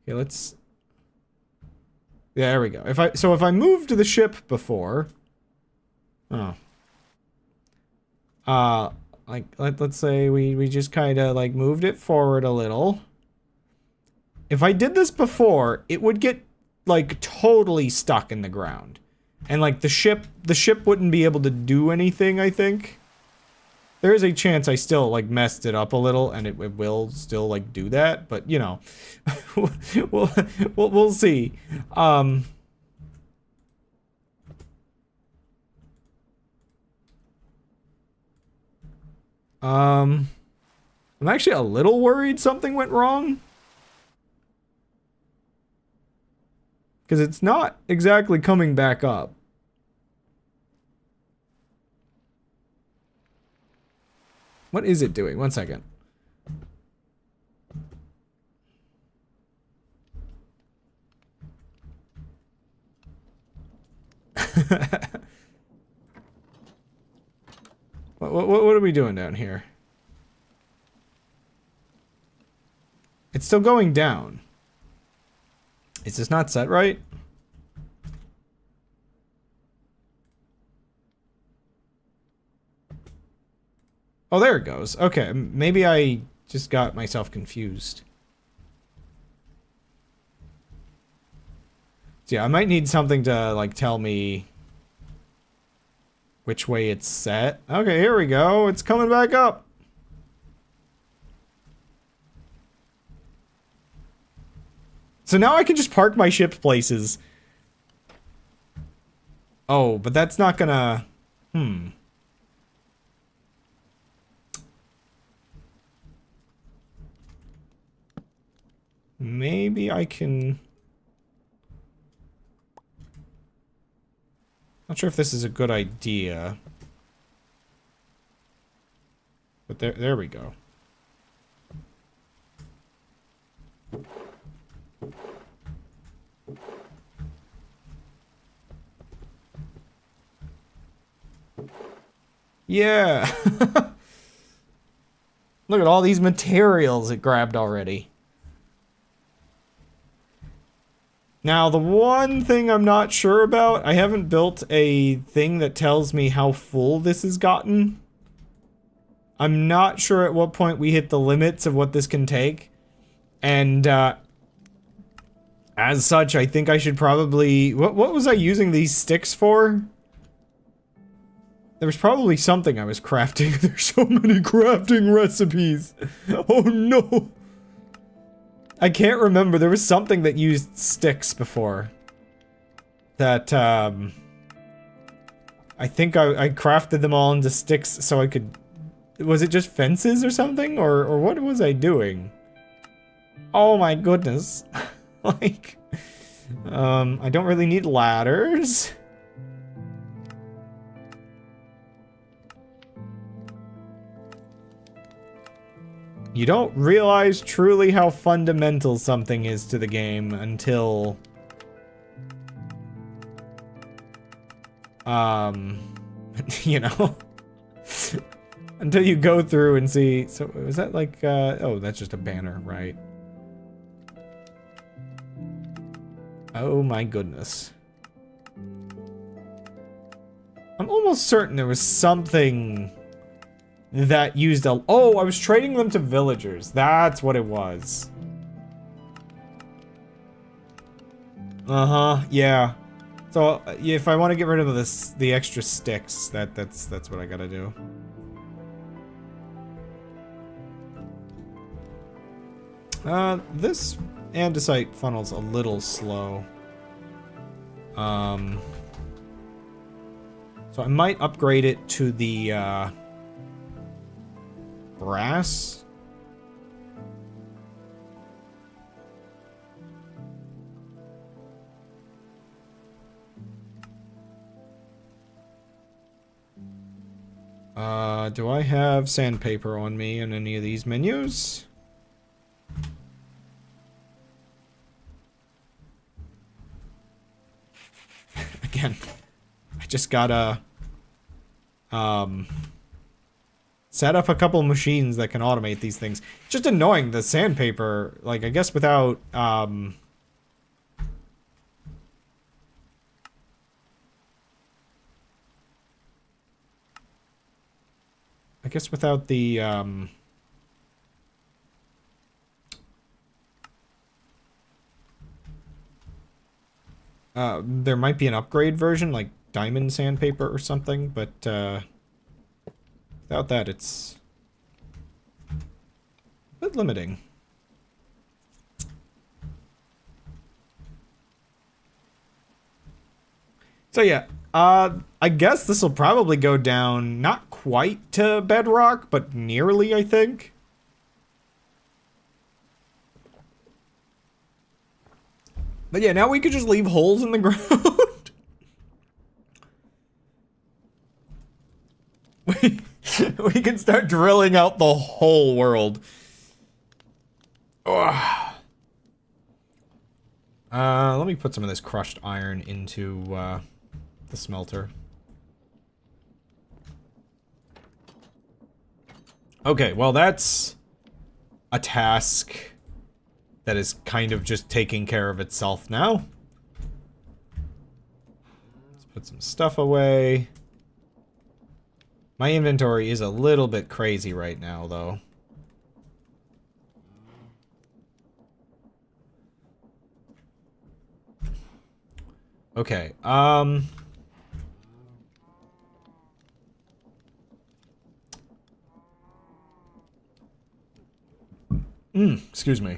Okay, let's... Yeah, there we go. So if I moved the ship before... Oh. Like, let's say we just kind of, like, moved it forward a little. If I did this before, it would get, like, totally stuck in the ground. And, like, the ship wouldn't be able to do anything, I think. There is a chance I still, like, messed it up a little, and it will still, like, do that. But, you know, we'll see. I'm actually a little worried something went wrong. Because it's not exactly coming back up. What is it doing? 1 second. What are we doing down here? It's still going down. Is this not set right? Oh, there it goes. Okay, maybe I just got myself confused. So yeah, I might need something to, like, tell me which way it's set. Okay, here we go. It's coming back up. So now I can just park my ship places. Oh, but that's not gonna... Maybe I can... Not sure if this is a good idea. But there we go. Yeah. Look at all these materials it grabbed already. Now, the one thing I'm not sure about, I haven't built a thing that tells me how full this has gotten. I'm not sure at what point we hit the limits of what this can take. And, as such, I think I should probably... What was I using these sticks for? There was probably something I was crafting. There's so many crafting recipes. Oh no. I can't remember. There was something that used sticks before. That, I think I crafted them all into sticks so I could... Was it just fences or something? Or what was I doing? Oh my goodness. Like... I don't really need ladders. You don't realize truly how fundamental something is to the game until... you know? Until you go through and see... So, is that like, oh, that's just a banner, right? Oh my goodness. I'm almost certain there was something... that used a... Oh, I was trading them to villagers. That's what it was. Uh-huh, yeah. So, if I want to get rid of this, the extra sticks, that's what I gotta do. This andesite funnel's a little slow. So I might upgrade it to the, brass? Do I have sandpaper on me in any of these menus? Again, I just gotta, set up a couple machines that can automate these things. It's just annoying, the sandpaper, like, I guess without, guess without the, there might be an upgrade version, like diamond sandpaper or something, but, without that, it's a bit limiting. So yeah, I guess this will probably go down, not quite to bedrock, but nearly, I think. But yeah, now we could just leave holes in the ground. we can start drilling out the whole world. Ugh. Let me put some of this crushed iron into, the smelter. Okay, well that's a task that is kind of just taking care of itself now. Let's put some stuff away. My inventory is a little bit crazy right now, though. Okay, excuse me.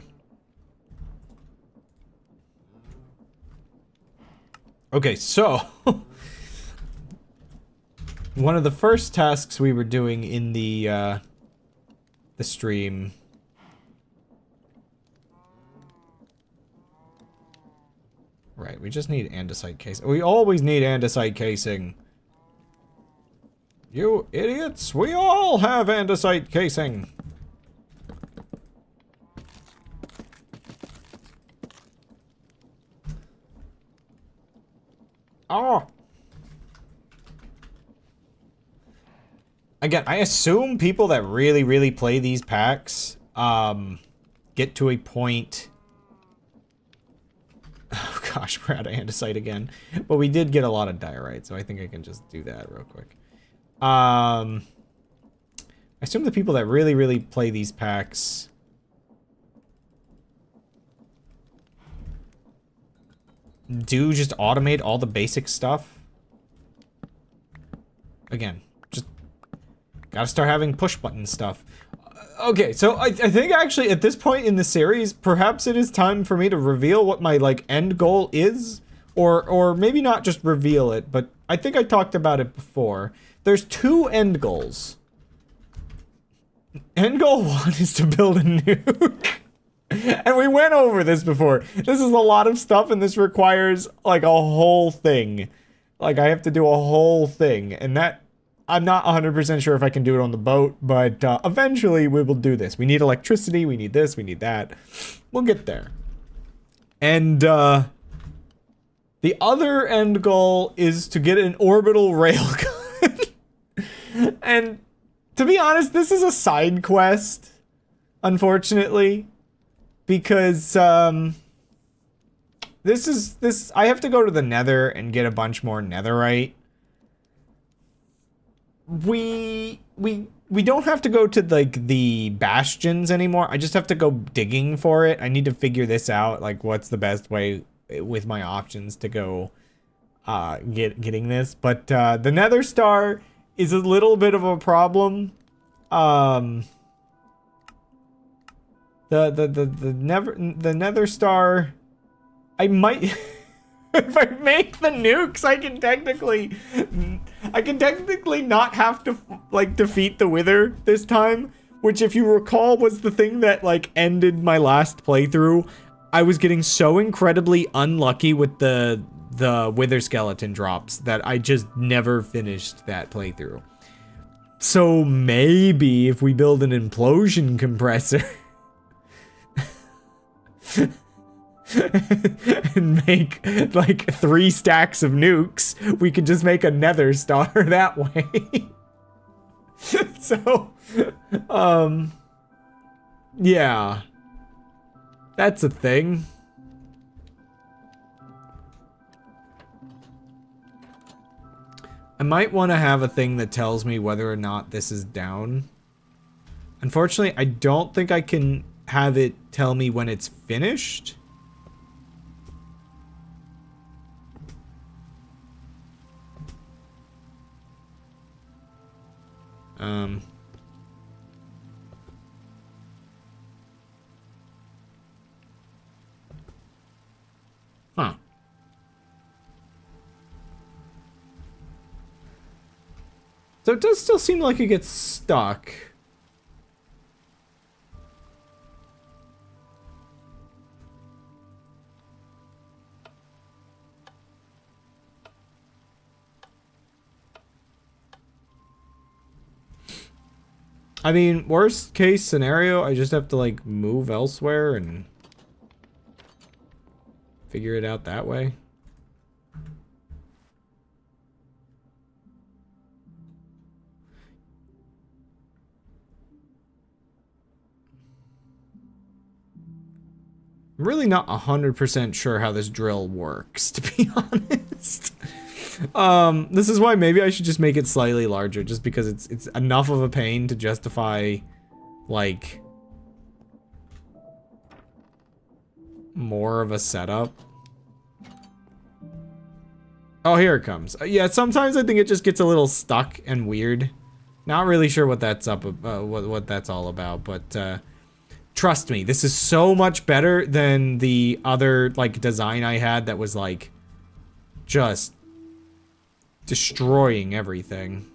Okay, so one of the first tasks we were doing in the stream. Right, we just need andesite casing. We always need andesite casing. You idiots, we all have andesite casing. Oh. Again, I assume people that really, really play these packs, get to a point... Oh gosh, we're out of andesite again. But we did get a lot of diorite, so I think I can just do that real quick. I assume the people that really, really play these packs... do just automate all the basic stuff. Again, just gotta start having push button stuff. Okay, so I think actually at this point in the series, perhaps it is time for me to reveal what my like end goal is, or maybe not just reveal it, but I think I talked about it before. There's two end goals. End goal one is to build a nuke. And we went over this before. This is a lot of stuff, and this requires, like, a whole thing. Like, I have to do a whole thing. And that... I'm not 100% sure if I can do it on the boat, but eventually we will do this. We need electricity, we need this, we need that. We'll get there. And, the other end goal is to get an orbital railgun. And, to be honest, this is a side quest, unfortunately. Because, I have to go to the Nether and get a bunch more netherite. We don't have to go to, like, the bastions anymore. I just have to go digging for it. I need to figure this out, like, what's the best way with my options to go, getting this. But, the Nether Star is a little bit of a problem. The Nether Star, I might, if I make the nukes, I can technically not have to, like, defeat the Wither this time, which, if you recall, was the thing that, like, ended my last playthrough. I was getting so incredibly unlucky with the Wither skeleton drops that I just never finished that playthrough. So maybe if we build an implosion compressor and make like 3 stacks of nukes, we could just make a Nether Star that way. So, yeah, that's a thing. I might want to have a thing that tells me whether or not this is down. Unfortunately, I don't think I can have it tell me when it's finished. Huh. So it does still seem like it gets stuck. I mean, worst case scenario, I just have to like move elsewhere and figure it out that way. I'm really not 100% sure how this drill works, to be honest. This is why maybe I should just make it slightly larger, just because it's enough of a pain to justify, like, more of a setup. Oh, here it comes. Yeah, sometimes I think it just gets a little stuck and weird. Not really sure what that's what that's all about, but trust me, this is so much better than the other like design I had that was like just destroying everything.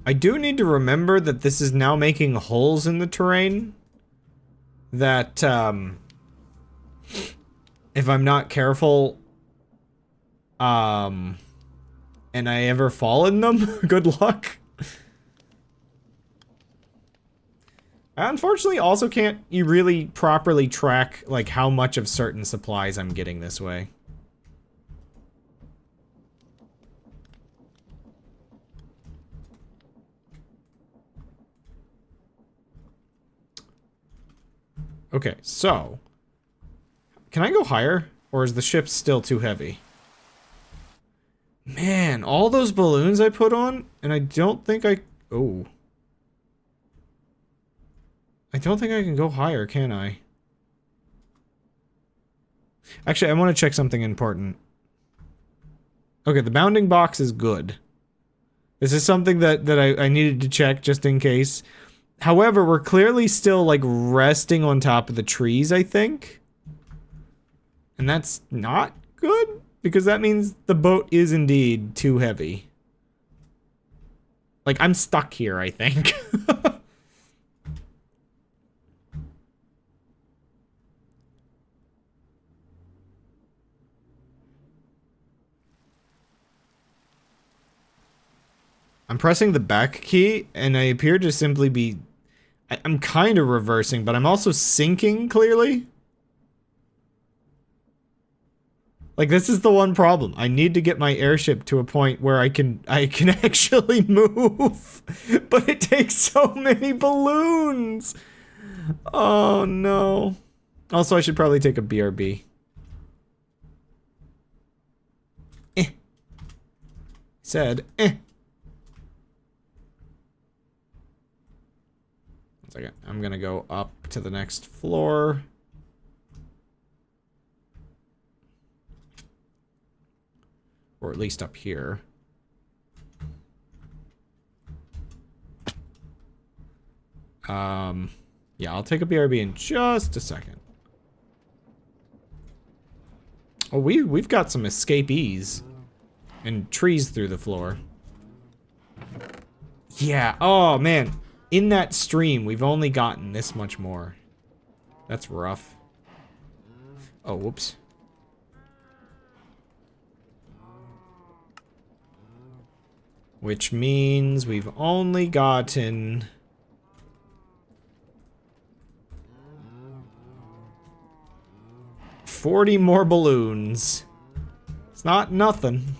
I do need to remember that this is now making holes in the terrain that if I'm not careful and I ever fall in them, good luck. I unfortunately also can't you really properly track like how much of certain supplies I'm getting this way. Okay, so can I go higher, or is the ship still too heavy? Man, all those balloons I put on, and I don't think I... Oh. I don't think I can go higher, can I? Actually, I want to check something important. Okay, the bounding box is good. This is something that I needed to check just in case. However, we're clearly still, like, resting on top of the trees, I think. And that's not good, because that means the boat is indeed too heavy. Like, I'm stuck here, I think. I'm pressing the back key, and I appear to simply be... I'm kind of reversing, but I'm also sinking, clearly. Like, this is the one problem. I need to get my airship to a point where I can actually move. But it takes so many balloons. Oh, no. Also, I should probably take a BRB. Said, Second. I'm gonna go up to the next floor. Or at least up here. Yeah, I'll take a BRB in just a second. Oh, we've got some escapees. And trees through the floor. Yeah, oh man. In that stream, we've only gotten this much more. That's rough. Oh, whoops. Which means we've only gotten... $40 more balloons. It's not nothing,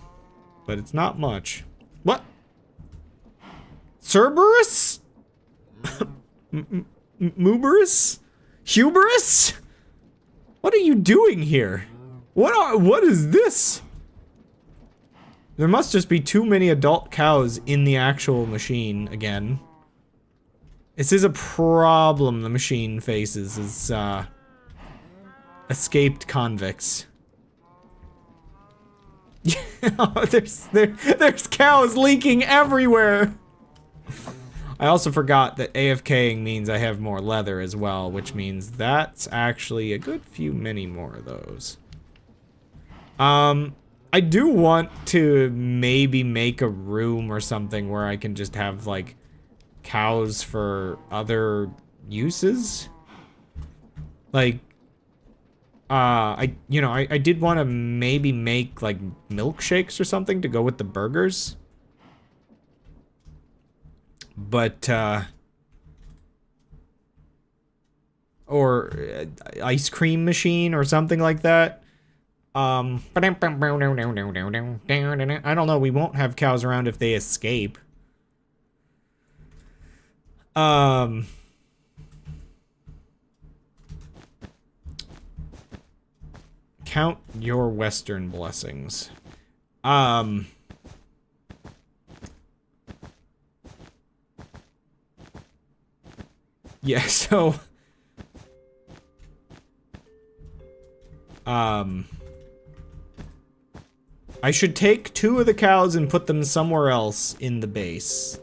but it's not much. What? Cerberus? Muberus? Hubris? What are you doing here? What is this? There must just be too many adult cows in the actual machine again. This is a problem the machine faces, is, escaped convicts. There's cows leaking everywhere! I also forgot that AFKing means I have more leather as well, which means that's actually a good few many more of those. I do want to maybe make a room or something where I can just have, like, cows for other uses. Like, I did want to maybe make, like, milkshakes or something to go with the burgers. But, or ice cream machine or something like that. I don't know, we won't have cows around if they escape. Count your Western blessings. Yeah, so I should take 2 of the cows and put them somewhere else in the base.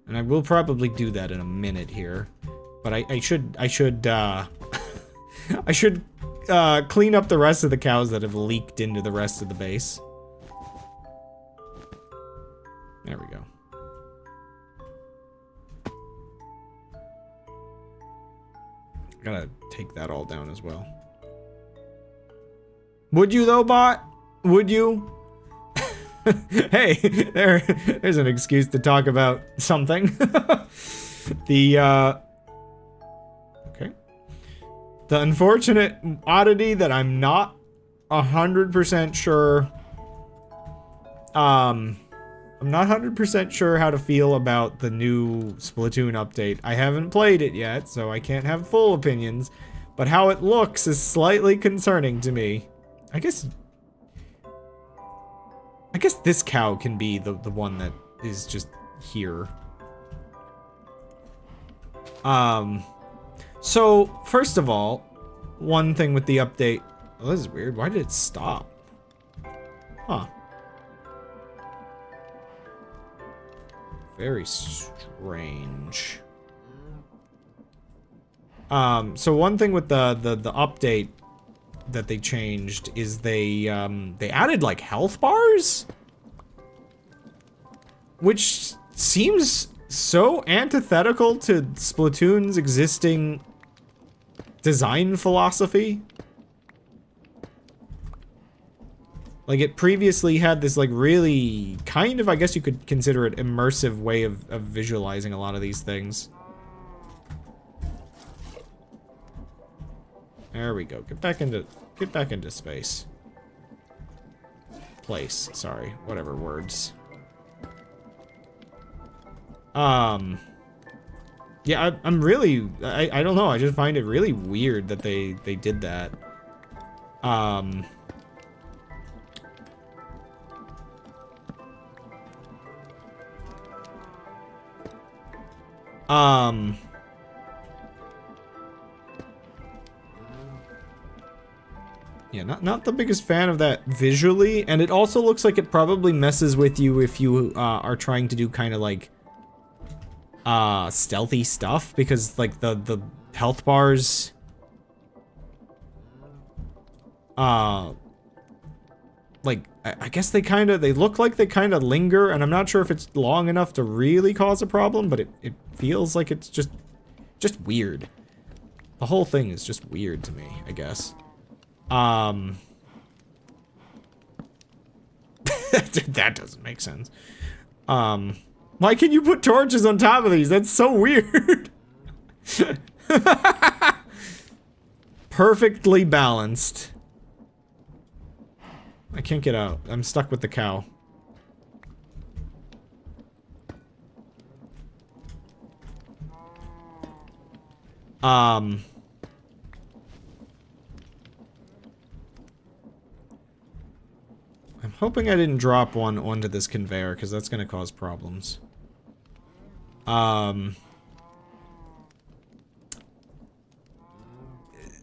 And I will probably do that in a minute here. But I should I should clean up the rest of the cows that have leaked into the rest of the base. There we go. Gotta take that all down as well. Would you though, bot? Would you? Hey, there's an excuse to talk about something. The unfortunate oddity that I'm not 100% sure. I'm not 100% sure how to feel about the new Splatoon update. I haven't played it yet, so I can't have full opinions. But how it looks is slightly concerning to me. I guess this cow can be the one that is just here. So, first of all, one thing with the update... Oh, this is weird. Why did it stop? Huh. Very strange. So one thing with the update that they changed is they added, like, health bars? Which seems so antithetical to Splatoon's existing design philosophy. Like, it previously had this, like, really kind of, I guess you could consider it, immersive way of visualizing a lot of these things. There we go. Get back into space. Place, sorry. Whatever words. Yeah, I'm really, I don't know, I just find it really weird that they did that. Yeah, not the biggest fan of that visually, and it also looks like it probably messes with you if you are trying to do kind of like stealthy stuff, because like the health bars like I guess they look like they kind of linger, and I'm not sure if it's long enough to really cause a problem, but it feels like it's just weird. The whole thing is just weird to me, I guess. That doesn't make sense. Why can you put torches on top of these? That's so weird. Perfectly balanced. I can't get out. I'm stuck with the cow. I'm hoping I didn't drop one onto this conveyor, because that's going to cause problems.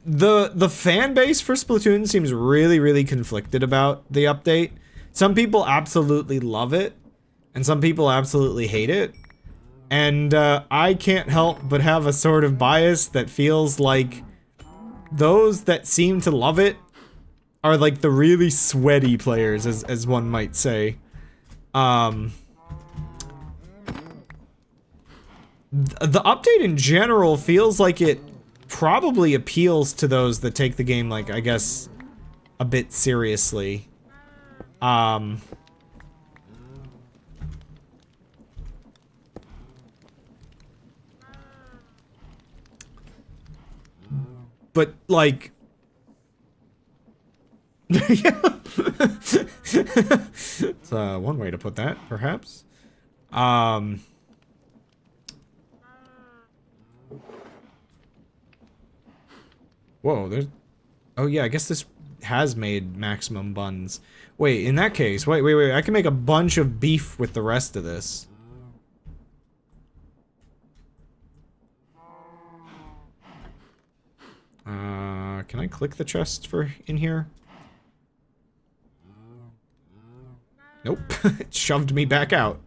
The fan base for Splatoon seems really, really conflicted about the update. Some people absolutely love it, and some people absolutely hate it. And I can't help but have a sort of bias that feels like those that seem to love it are like the really sweaty players, as one might say. The update in general feels like it probably appeals to those that take the game, like, I guess, a bit seriously. But, like... yeah. It's one way to put that, perhaps. Whoa, there's... Oh yeah, I guess this has made maximum buns. Wait, in that case, wait, I can make a bunch of beef with the rest of this. Can I click the chest for in here? Nope, it shoved me back out.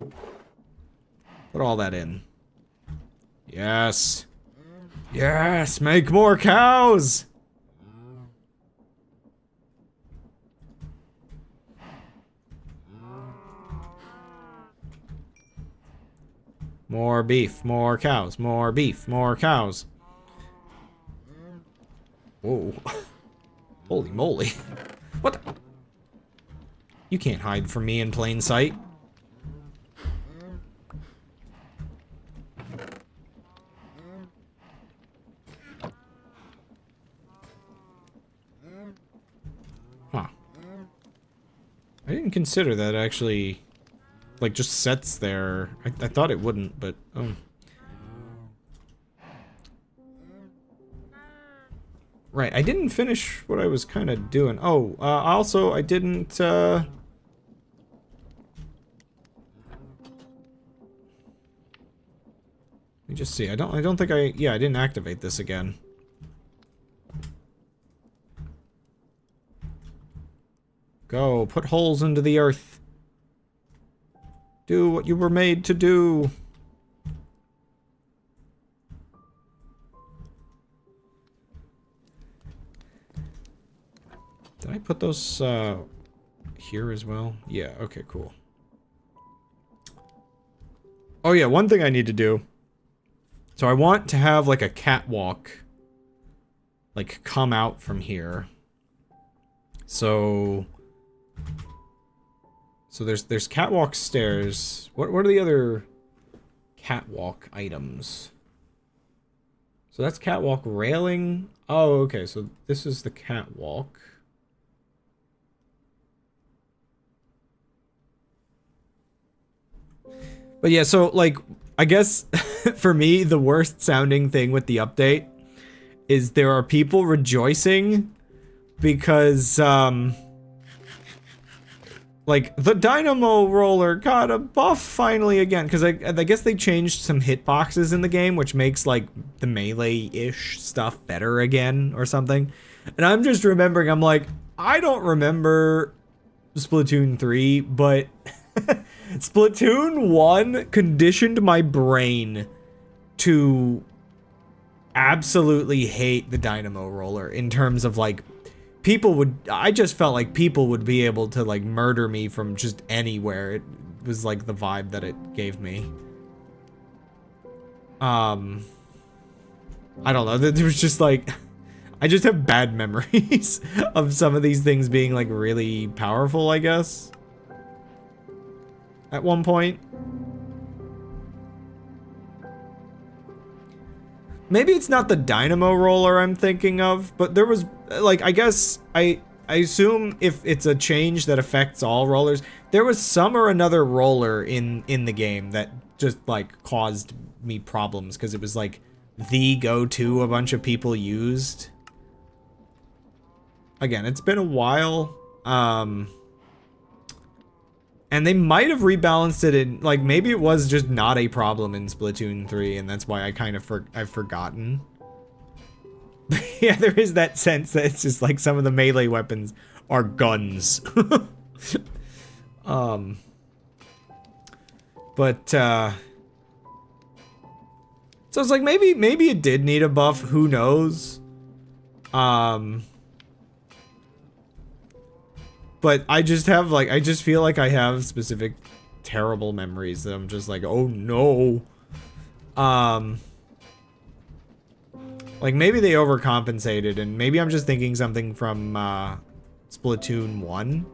Put all that in. Yes. Yes, make more cows! More beef, more cows, more beef, more cows. Whoa. Holy moly. What the? You can't hide from me in plain sight. Huh. I didn't consider that actually, like, just sets there. I thought it wouldn't, but, Right, I didn't finish what I was kind of doing. Oh, also, I didn't, Let me just see. I don't think I didn't activate this again. Go, put holes into the earth. Do what you were made to do. Did I put those, here as well? Yeah, okay, cool. Oh yeah, one thing I need to do. So I want to have, like, a catwalk, like, come out from here. So there's catwalk stairs. What are the other catwalk items? So that's catwalk railing. Oh, okay, so this is the catwalk. But yeah, so, like, I guess, for me, the worst sounding thing with the update is there are people rejoicing because, like, the dynamo roller got a buff finally again, because I guess they changed some hitboxes in the game, which makes, like, the melee-ish stuff better again, or something. And I'm just remembering, I'm like, I don't remember Splatoon 3, but... Splatoon 1 conditioned my brain to absolutely hate the dynamo roller in terms of, like, I just felt like people would be able to, like, murder me from just anywhere. It was, like, the vibe that it gave me. I don't know, there was just, like, I just have bad memories of some of these things being, like, really powerful, I guess. At one point. Maybe it's not the dynamo roller I'm thinking of, but there was, like, I guess, I assume if it's a change that affects all rollers, there was some or another roller in the game that just, like, caused me problems, because it was, like, the go-to a bunch of people used. Again, it's been a while, And they might have rebalanced it in, like, maybe it was just not a problem in Splatoon 3, and that's why I kind of I've forgotten. Yeah, there is that sense that it's just like some of the melee weapons are guns. But, so it's like, maybe it did need a buff, who knows? But I just have, like, I just feel like I have specific terrible memories that I'm just like, oh no. Like, maybe they overcompensated, and maybe I'm just thinking something from, Splatoon 1.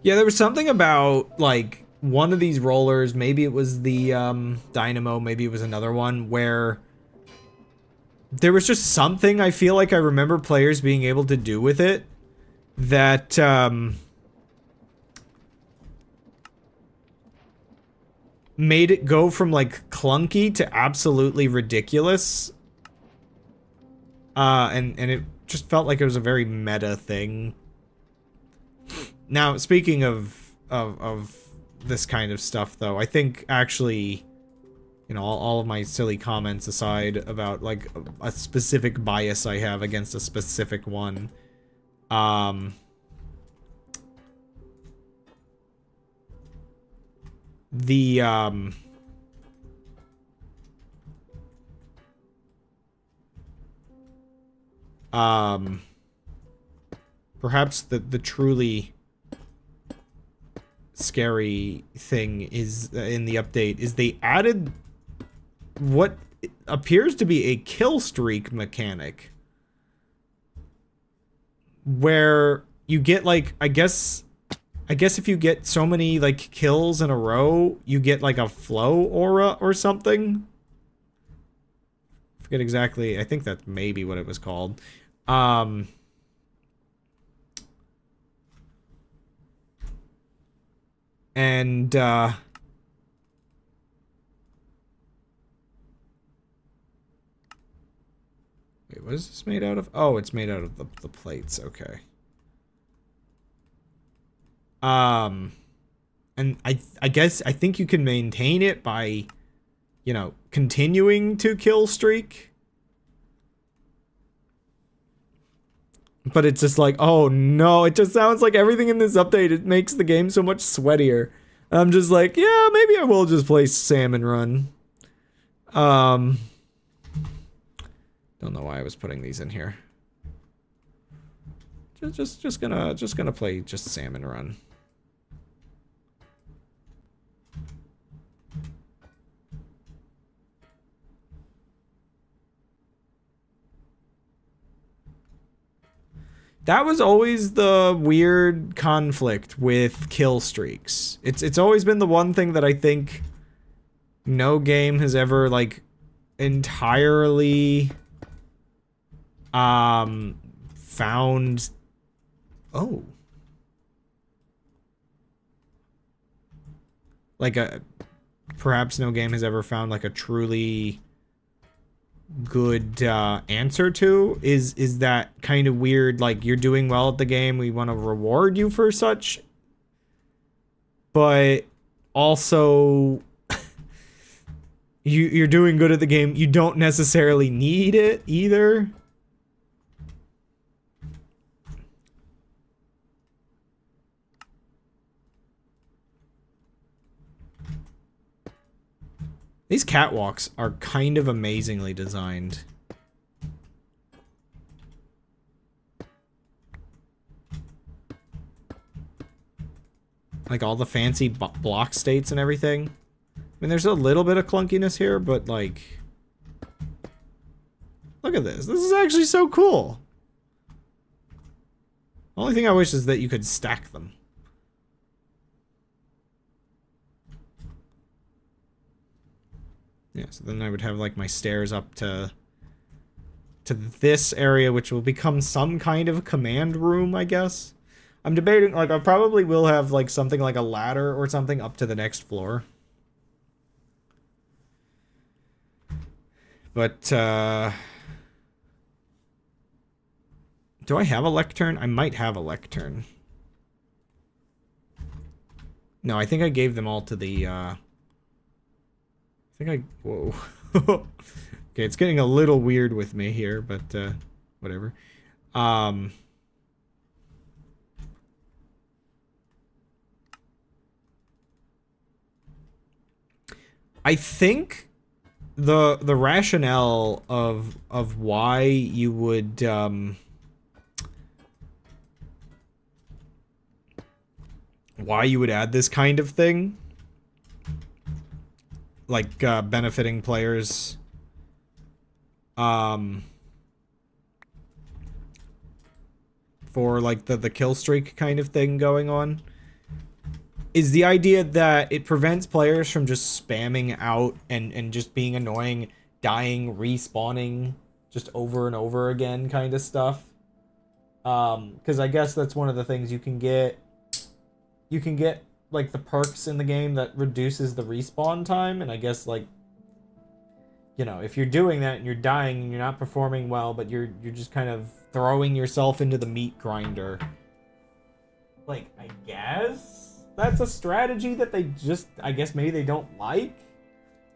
Yeah, there was something about, like, one of these rollers, maybe it was the, Dynamo, maybe it was another one, where there was just something I feel like I remember players being able to do with it that, made it go from, like, clunky to absolutely ridiculous. And it just felt like it was a very meta thing. Now, speaking of this kind of stuff, though, I think actually, you know, all of my silly comments aside about, like, a specific bias I have against a specific one, perhaps the truly scary thing is in the update is they added what appears to be a kill streak mechanic where you get, like, I guess if you get so many, like, kills in a row, you get, like, a flow aura or something. I forget exactly. I think that's maybe what it was called. And, wait, what is this made out of? Oh, it's made out of the plates, okay. And I guess, I think you can maintain it by, you know, continuing to kill streak. But it's just like, oh no, it just sounds like everything in this update, it makes the game so much sweatier. I'm just like, yeah, maybe I will just play Salmon Run. Don't know why I was putting these in here. Just gonna play just Salmon Run. That was always the weird conflict with kill streaks. It's always been the one thing that I think no game has ever, like, entirely found. Oh, like, perhaps no game has ever found, like, a truly good answer to is that kind of weird, like, you're doing well at the game, we want to reward you for such, but also you're doing good at the game, you don't necessarily need it either. These catwalks are kind of amazingly designed. Like, all the fancy block states and everything. I mean, there's a little bit of clunkiness here, but, like, look at this. This is actually so cool. The only thing I wish is that you could stack them. Yeah, so then I would have, like, my stairs up to this area, which will become some kind of command room, I guess. I'm debating, like, I probably will have, like, something like a ladder or something up to the next floor. But, Do I have a lectern? I might have a lectern. No, I think I gave them all to the, whoa. Okay, it's getting a little weird with me here, but, whatever. I think the rationale of why you would, why you would add this kind of thing, like benefiting players, for like the kill streak kind of thing going on, is the idea that it prevents players from just spamming out and just being annoying, dying, respawning just over and over again kind of stuff. Because I guess that's one of the things you can get. You can get, like, the perks in the game that reduces the respawn time, and I guess, like, you know, if you're doing that and you're dying and you're not performing well, but you're just kind of throwing yourself into the meat grinder, like, I guess that's a strategy that they just, I guess maybe they don't like,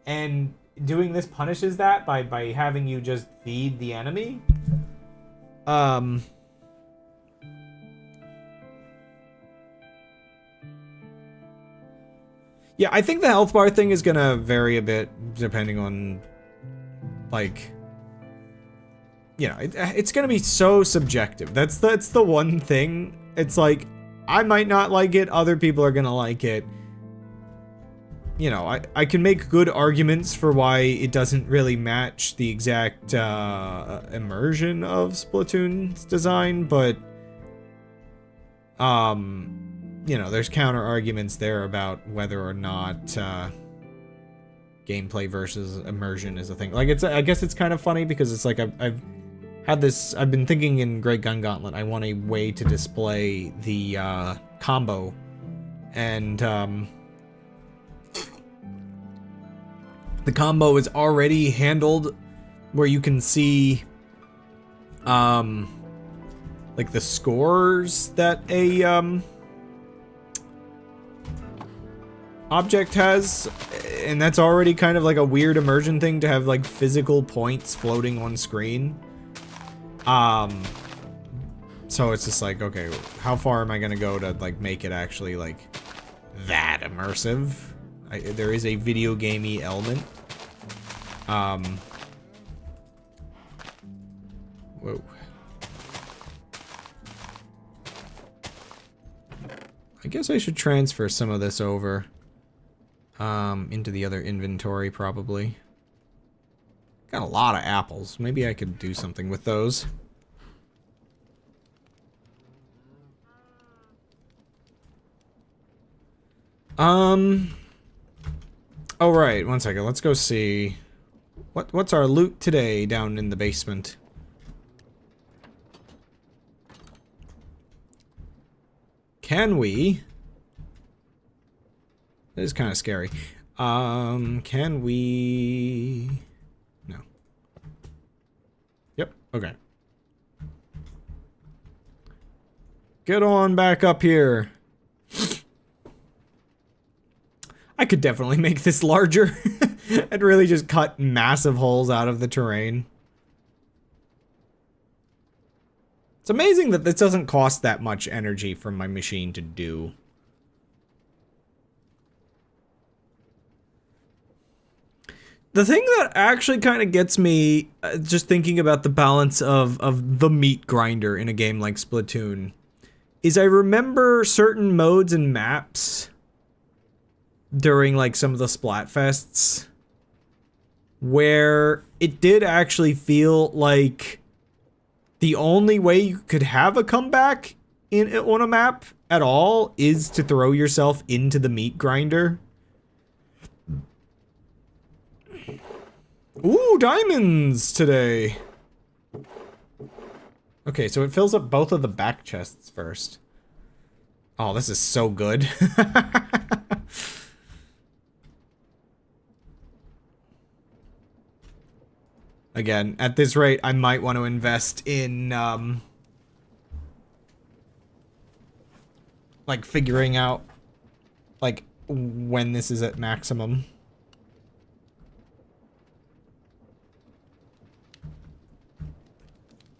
and doing this punishes that by having you just feed the enemy. Yeah, I think the health bar thing is gonna vary a bit depending on, like, you know, it's gonna be so subjective. That's the one thing. It's like, I might not like it, other people are gonna like it. You know, I can make good arguments for why it doesn't really match the exact immersion of Splatoon's design, but you know, there's counter arguments there about whether or not gameplay versus immersion is a thing. Like, I guess it's kind of funny because it's like I've been thinking in Great Gun Gauntlet, I want a way to display the combo, and the combo is already handled where you can see like the scores that a object has, and that's already kind of like a weird immersion thing to have, like, physical points floating on screen. So it's just like, okay, how far am I gonna go to, like, make it actually, like, that immersive? There is a video gamey element. Whoa. I guess I should transfer some of this over into the other inventory, probably. Got a lot of apples. Maybe I could do something with those. Oh, right. One second. Let's go see. What's our loot today down in the basement? Can we? It is kind of scary. Can we? No. Yep. Okay. Get on back up here. I could definitely make this larger. I'd really just cut massive holes out of the terrain. It's amazing that this doesn't cost that much energy for my machine to do. The thing that actually kind of gets me, just thinking about the balance of the meat grinder in a game like Splatoon, is I remember certain modes and maps during, like, some of the Splatfests where it did actually feel like the only way you could have a comeback on a map at all is to throw yourself into the meat grinder. Ooh, diamonds today. Okay, so it fills up both of the back chests first. Oh, this is so good. Again, at this rate, I might want to invest in like, figuring out, like, when this is at maximum.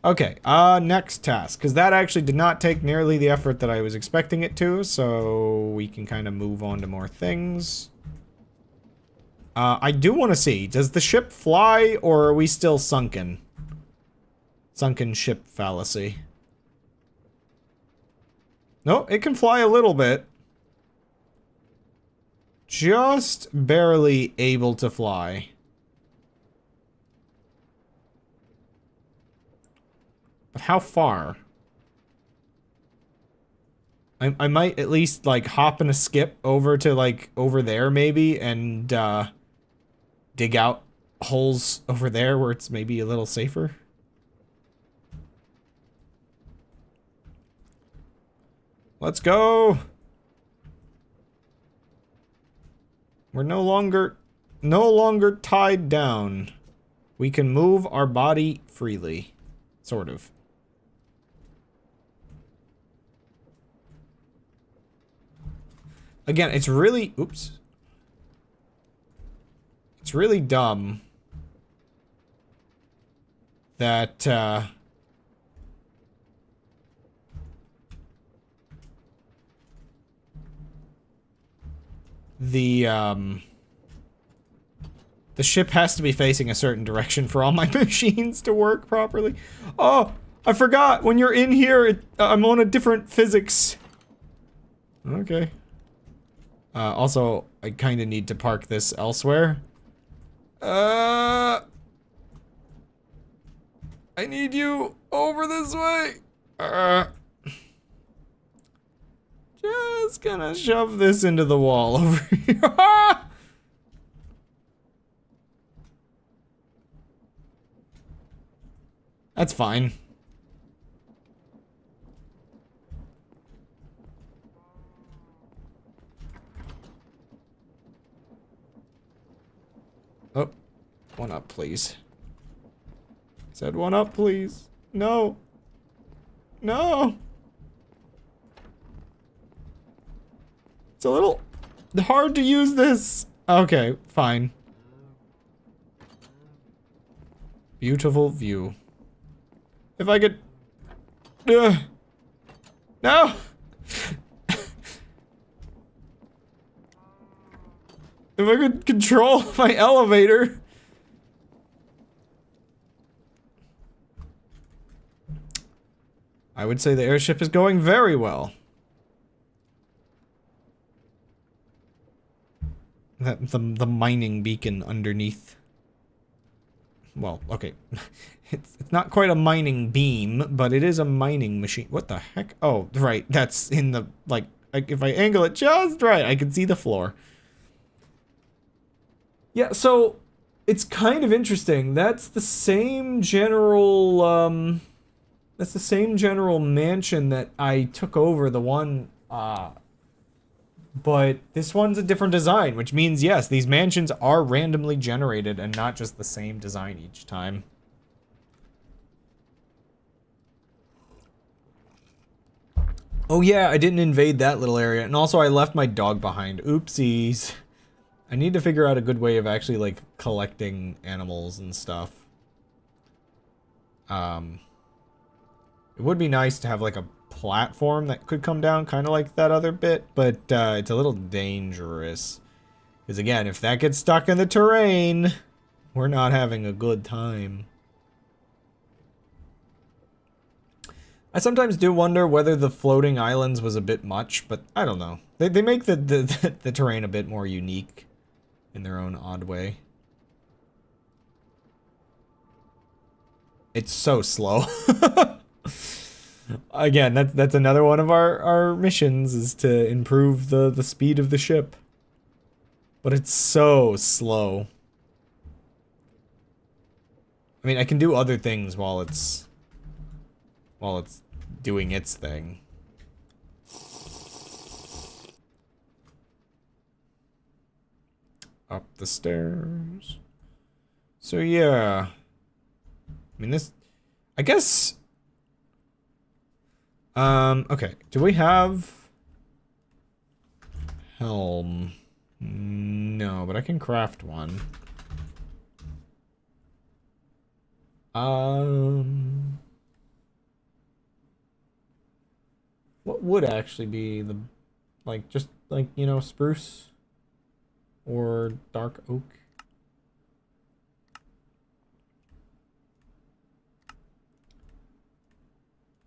Okay, next task, because that actually did not take nearly the effort that I was expecting it to, so we can kind of move on to more things. I do want to see, does the ship fly, or are we still sunken? Sunken ship fallacy. No, it can fly a little bit. Just barely able to fly. But how far? I might at least, like, hop and a skip over to, like, over there, maybe, and, dig out holes over there where it's maybe a little safer. Let's go! We're no longer tied down. We can move our body freely. Sort of. Again, it's really... Oops. It's really dumb that, the ship has to be facing a certain direction for all my machines to work properly. Oh, I forgot. When you're in here, I'm on a different physics. Okay. Also, I kind of need to park this elsewhere. I need you over this way. Just gonna shove this into the wall over here. That's fine. Oh, one up, please. Said one up, please. No. No. It's a little hard to use this. Okay, fine. Beautiful view. If I could... No! If I could control my elevator. I would say the airship is going very well. The mining beacon underneath. Well, okay. It's not quite a mining beam, but it is a mining machine. What the heck? Oh, right. That's in the, like if I angle it just right, I can see the floor. Yeah, so it's kind of interesting. That's the same general, mansion that I took over, the one, but this one's a different design, which means, yes, these mansions are randomly generated and not just the same design each time. Oh yeah, I didn't invade that little area, and also I left my dog behind. Oopsies. I need to figure out a good way of actually, like, collecting animals and stuff. It would be nice to have, like, a platform that could come down, kind of like that other bit, but, it's a little dangerous. Because, again, if that gets stuck in the terrain, we're not having a good time. I sometimes do wonder whether the floating islands was a bit much, but I don't know. They make the terrain a bit more unique in their own odd way. It's so slow. Again, that's another one of our missions, is to improve the speed of the ship. But it's so slow. I mean, I can do other things while it's doing its thing. Up the stairs. So yeah. I mean, this, I guess, okay, do we have helm. No, but I can craft one. What would actually be the, like, just like, you know, spruce or dark oak?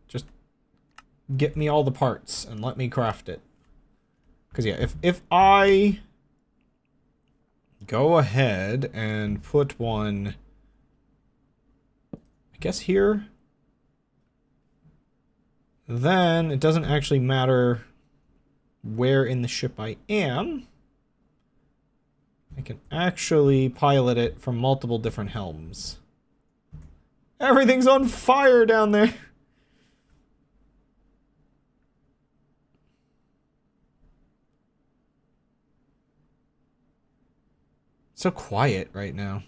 Just get me all the parts and let me craft it. Because yeah, if I go ahead and put one, I guess here, then it doesn't actually matter where in the ship I am. I can actually pilot it from multiple different helms. Everything's on fire down there. So quiet right now.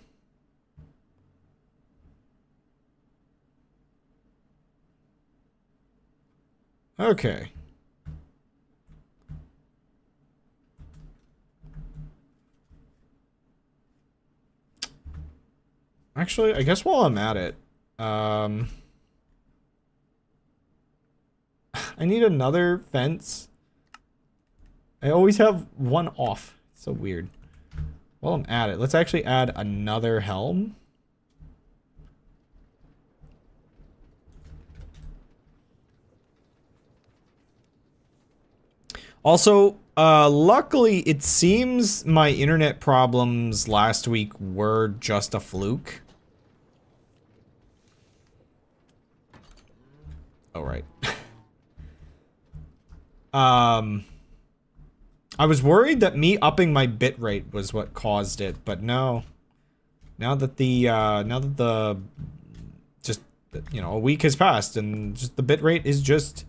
Okay. Actually, I guess while I'm at it, I need another fence. I always have one off. It's so weird. While I'm at it, let's actually add another helm. Also, luckily, it seems my internet problems last week were just a fluke. Oh, right. I was worried that me upping my bitrate was what caused it, but no. Now that the, just, you know, a week has passed and just the bitrate is just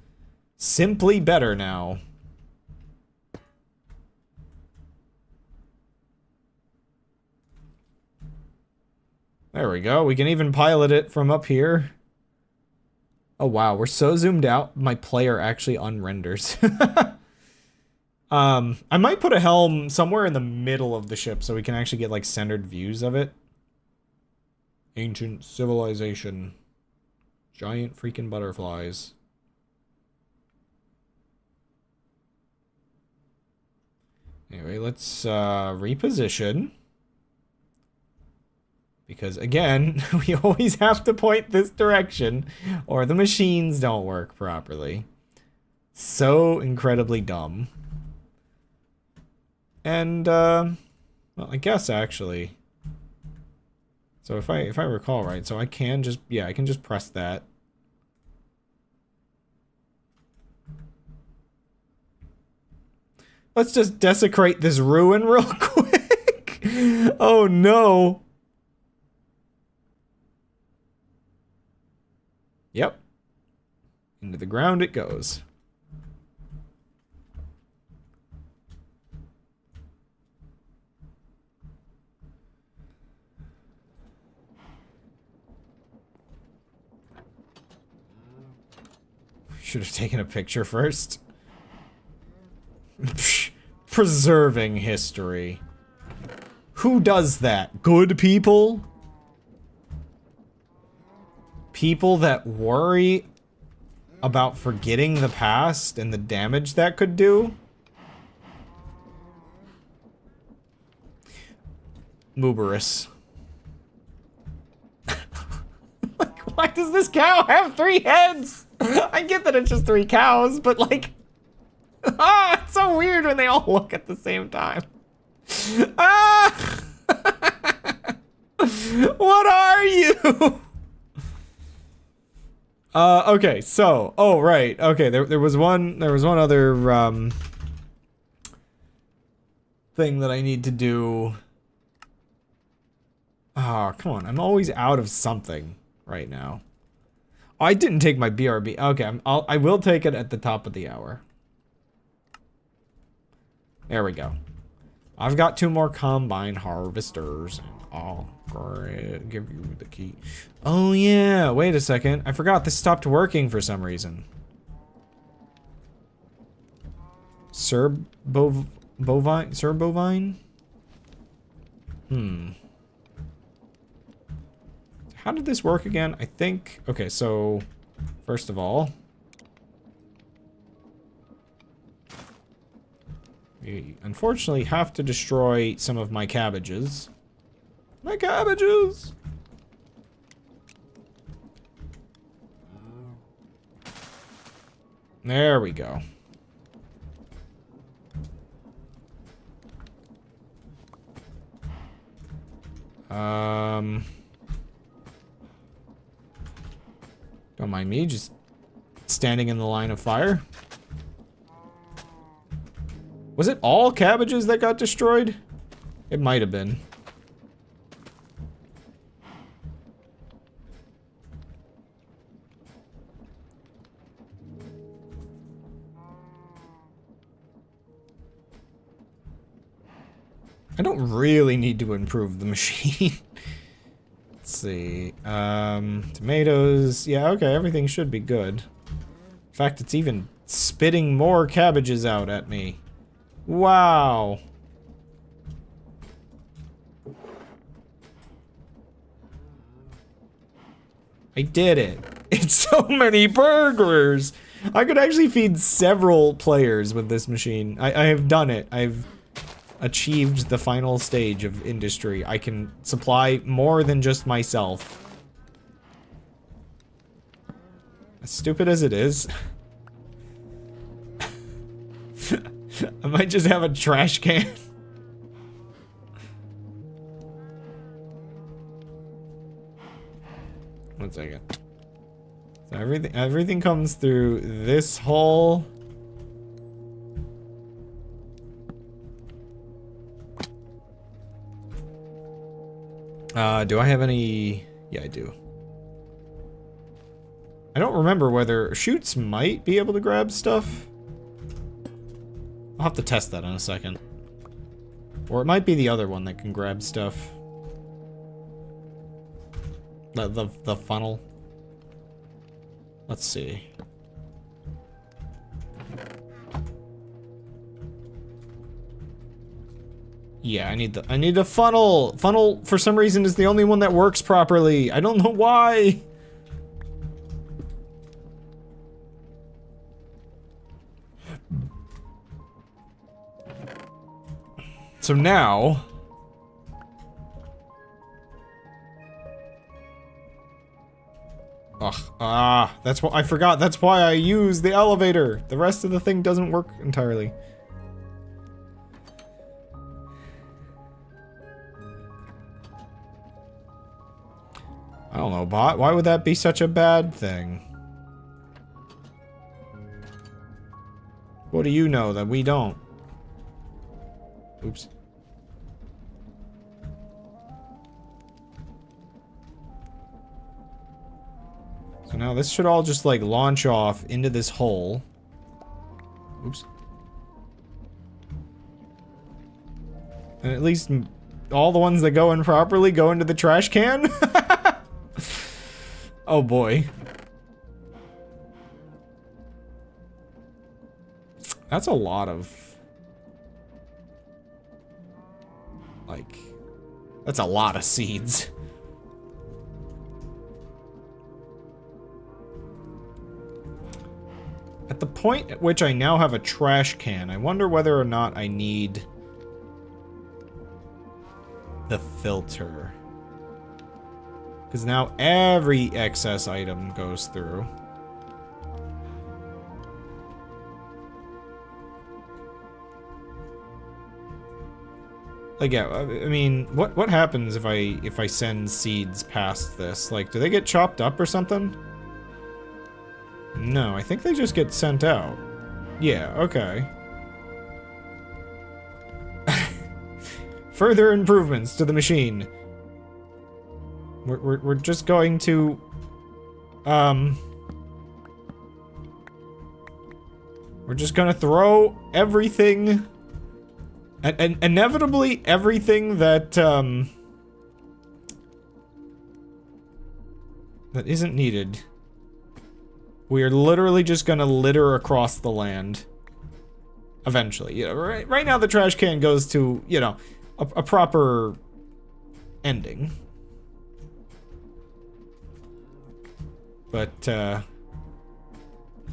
simply better now. There we go. We can even pilot it from up here. Oh wow, we're so zoomed out, my player actually unrenders. I might put a helm somewhere in the middle of the ship so we can actually get like centered views of it. Ancient civilization. Giant freaking butterflies. Anyway, let's reposition. Because again, we always have to point this direction or the machines don't work properly. So incredibly dumb. And well, I guess actually. So if I recall right, so I can just, yeah, I can just press that. Let's just desecrate this ruin real quick. Oh no. Yep. Into the ground it goes. Should have taken a picture first. Preserving history. Who does that? Good people? People that worry about forgetting the past and the damage that could do? Mooberous. Like, why does this cow have 3 heads? I get that it's just 3 cows, but like... Ah, it's so weird when they all look at the same time. Ah! What are you? Okay, so, oh, right, okay, there was one other, thing that I need to do. Oh, come on, I'm always out of something right now. Oh, I didn't take my BRB. Okay, I will take it at the top of the hour. There we go. I've got 2 more combine harvesters. I'll give you the key. Oh yeah, wait a second. I forgot this stopped working for some reason. Bovine? Sir Bovine? How did this work again? I think... Okay, so... First of all... We unfortunately have to destroy some of my cabbages. My cabbages! There we go. Don't mind me, just standing in the line of fire. Was it all cabbages that got destroyed? It might have been. I don't really need to improve the machine. Let's see. Tomatoes. Yeah, okay, everything should be good. In fact, it's even spitting more cabbages out at me. Wow. I did it. It's so many burglars. I could actually feed several players with this machine. I have done it. I've achieved the final stage of industry. I can supply more than just myself. As stupid as it is. I might just have a trash can. One second. So everything comes through this hole. Do I have any? Yeah, I do. I don't remember whether chutes might be able to grab stuff. I'll have to test that in a second. Or it might be the other one that can grab stuff. The funnel. Let's see. Yeah, I need the funnel. Funnel for some reason is the only one that works properly. I don't know why. So now that's what I forgot. That's why I use the elevator. The rest of the thing doesn't work entirely. I don't know, bot. Why would that be such a bad thing? What do you know that we don't? Oops. So now this should all just like launch off into this hole. Oops. And at least all the ones that go in properly go into the trash can? Oh boy. That's a lot of... like... that's a lot of seeds. At the point at which I now have a trash can, I wonder whether or not I need the filter. Because now every excess item goes through. Like, yeah, I mean, what happens if I send seeds past this? Like, do they get chopped up or something? No, I think they just get sent out. Yeah, okay. Further improvements to the machine. We're just going to, we're just gonna throw everything, and inevitably everything that, that isn't needed. We are literally just gonna litter across the land. Eventually, you know, right now the trash can goes to, you know, a proper ending. But,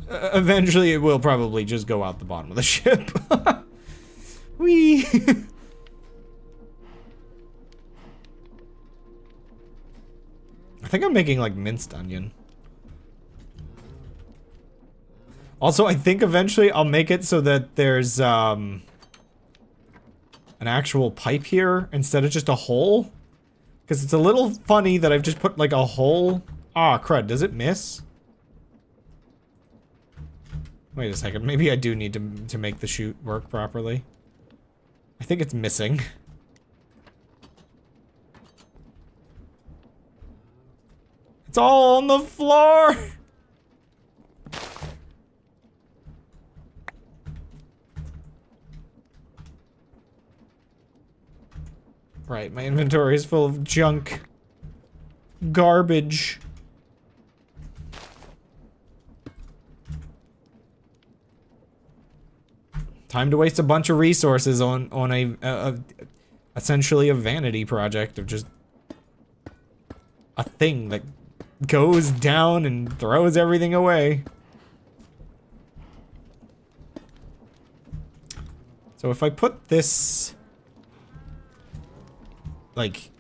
eventually it will probably just go out the bottom of the ship. Whee! I think I'm making, like, minced onion. Also, I think eventually I'll make it so that there's, an actual pipe here instead of just a hole. Because it's a little funny that I've just put, like, a hole. Ah, crud. Does it miss? Wait a second. Maybe I do need to make the chute work properly. I think it's missing. It's all on the floor! Right, my inventory is full of junk. Garbage. Time to waste a bunch of resources on a essentially a vanity project of just a thing that goes down and throws everything away. So if I put this, like,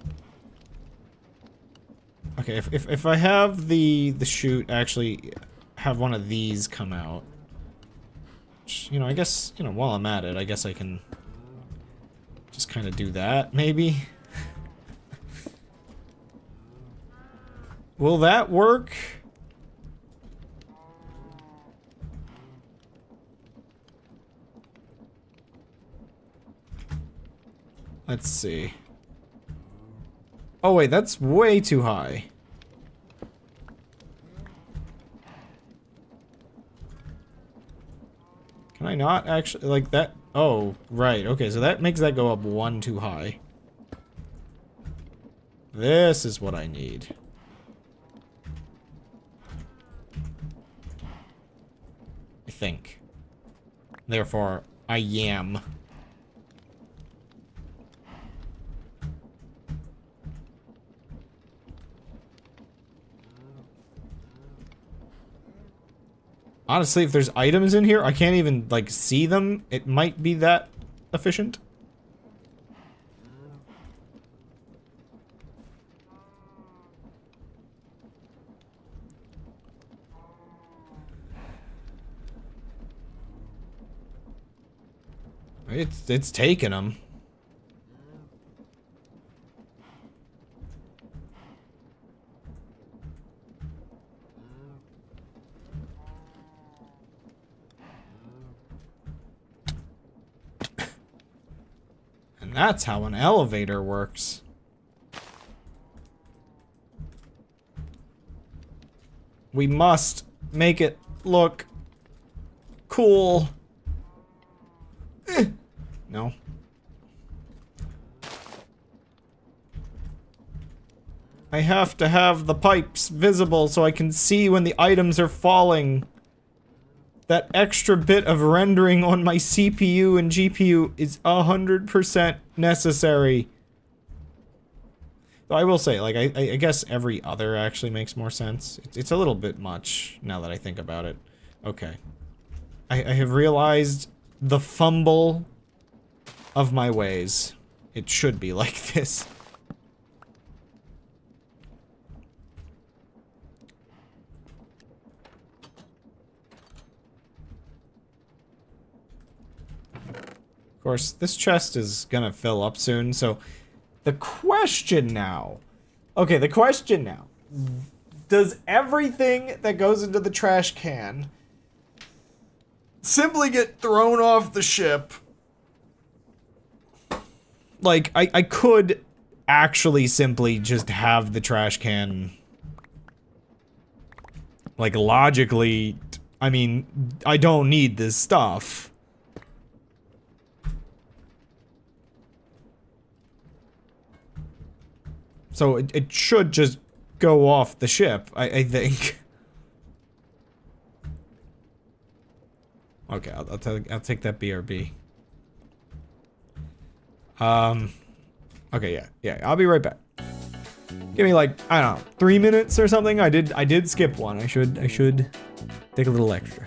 okay, if I have the chute actually have one of these come out, which, you know, I guess, you know, while I'm at it, I guess I can just kind of do that, maybe. Will that work? Let's see. Oh wait, that's way too high. Can I not actually, like that? Oh, right, okay, so that makes that go up one too high. This is what I need. I think. Therefore, I am. Honestly, if there's items in here, I can't even, like, see them. It might be that efficient. It's taking them. And that's how an elevator works. We must make it look cool. No. I have to have the pipes visible so I can see when the items are falling. That extra bit of rendering on my CPU and GPU is 100% necessary. Though I will say, like, I guess every other actually makes more sense. It's a little bit much, now that I think about it. Okay. I have realized the fumble of my ways. It should be like this. Of course, this chest is gonna fill up soon, so the question now... Okay, the question now. Does everything that goes into the trash can simply get thrown off the ship? Like, I could actually simply just have the trash can... Like, logically... I mean, I don't need this stuff. So it should just go off the ship, I think. Okay, I'll take that BRB. Okay, yeah, I'll be right back. Give me like, I don't know, 3 minutes or something. I did skip one. I should take a little extra.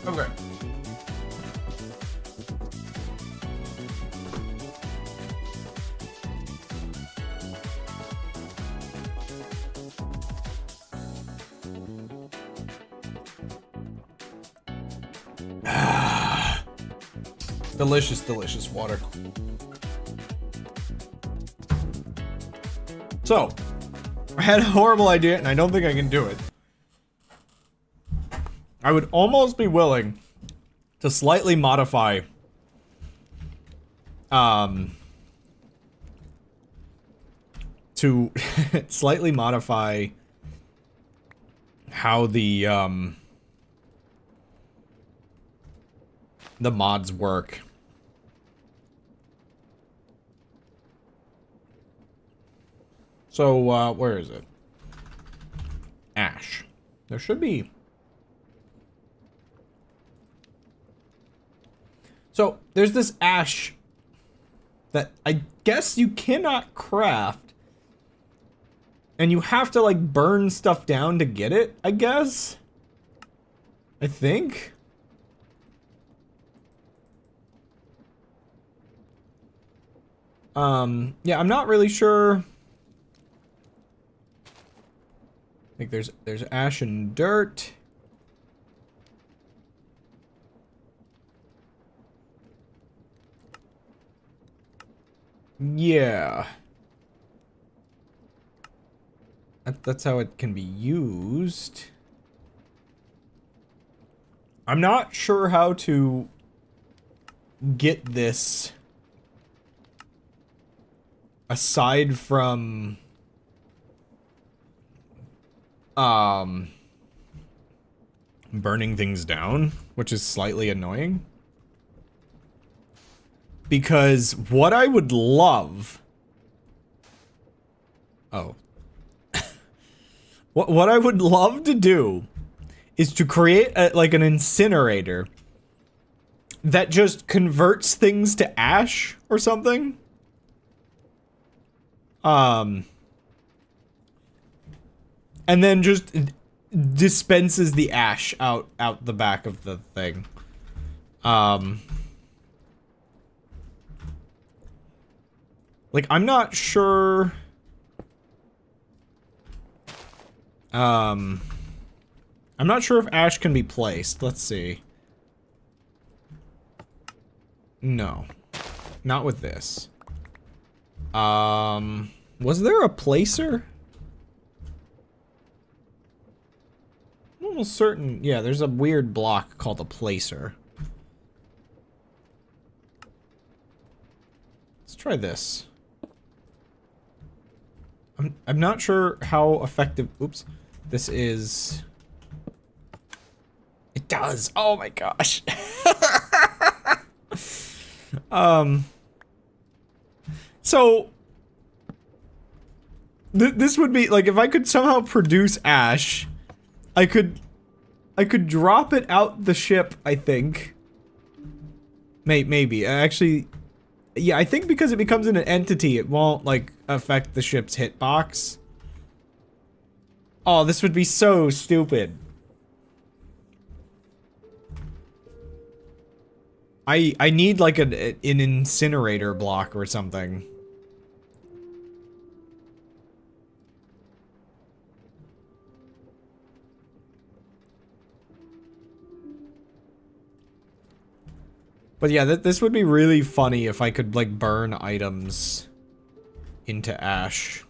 Okay. Delicious, delicious water. So, I had a horrible idea, and I don't think I can do it. I would almost be willing to slightly modify to slightly modify how the mods work. So, where is it? Ash. There should be... So, there's this ash that I guess you cannot craft. And you have to, like, burn stuff down to get it, I guess? I think? Yeah, I'm not really sure. I think there's ash and dirt. Yeah. That's how it can be used. I'm not sure how to get this aside from burning things down, which is slightly annoying. Because what I would love... Oh. What I would love to do is to create like an incinerator that just converts things to ash or something. And then just dispenses the ash out the back of the thing. Like, I'm not sure... I'm not sure if ash can be placed. Let's see. No. Not with this. Was there a placer? I'm almost certain. Yeah, there's a weird block called a placer. Let's try this. I'm not sure how effective. Oops. This is. It does. Oh my gosh. So this would be like if I could somehow produce ash, I could drop it out the ship, I think. Maybe. Actually, yeah, I think because it becomes an entity, it won't like affect the ship's hitbox. Oh, this would be so stupid. I need like an incinerator block or something. But yeah, this would be really funny if I could like burn items into ash.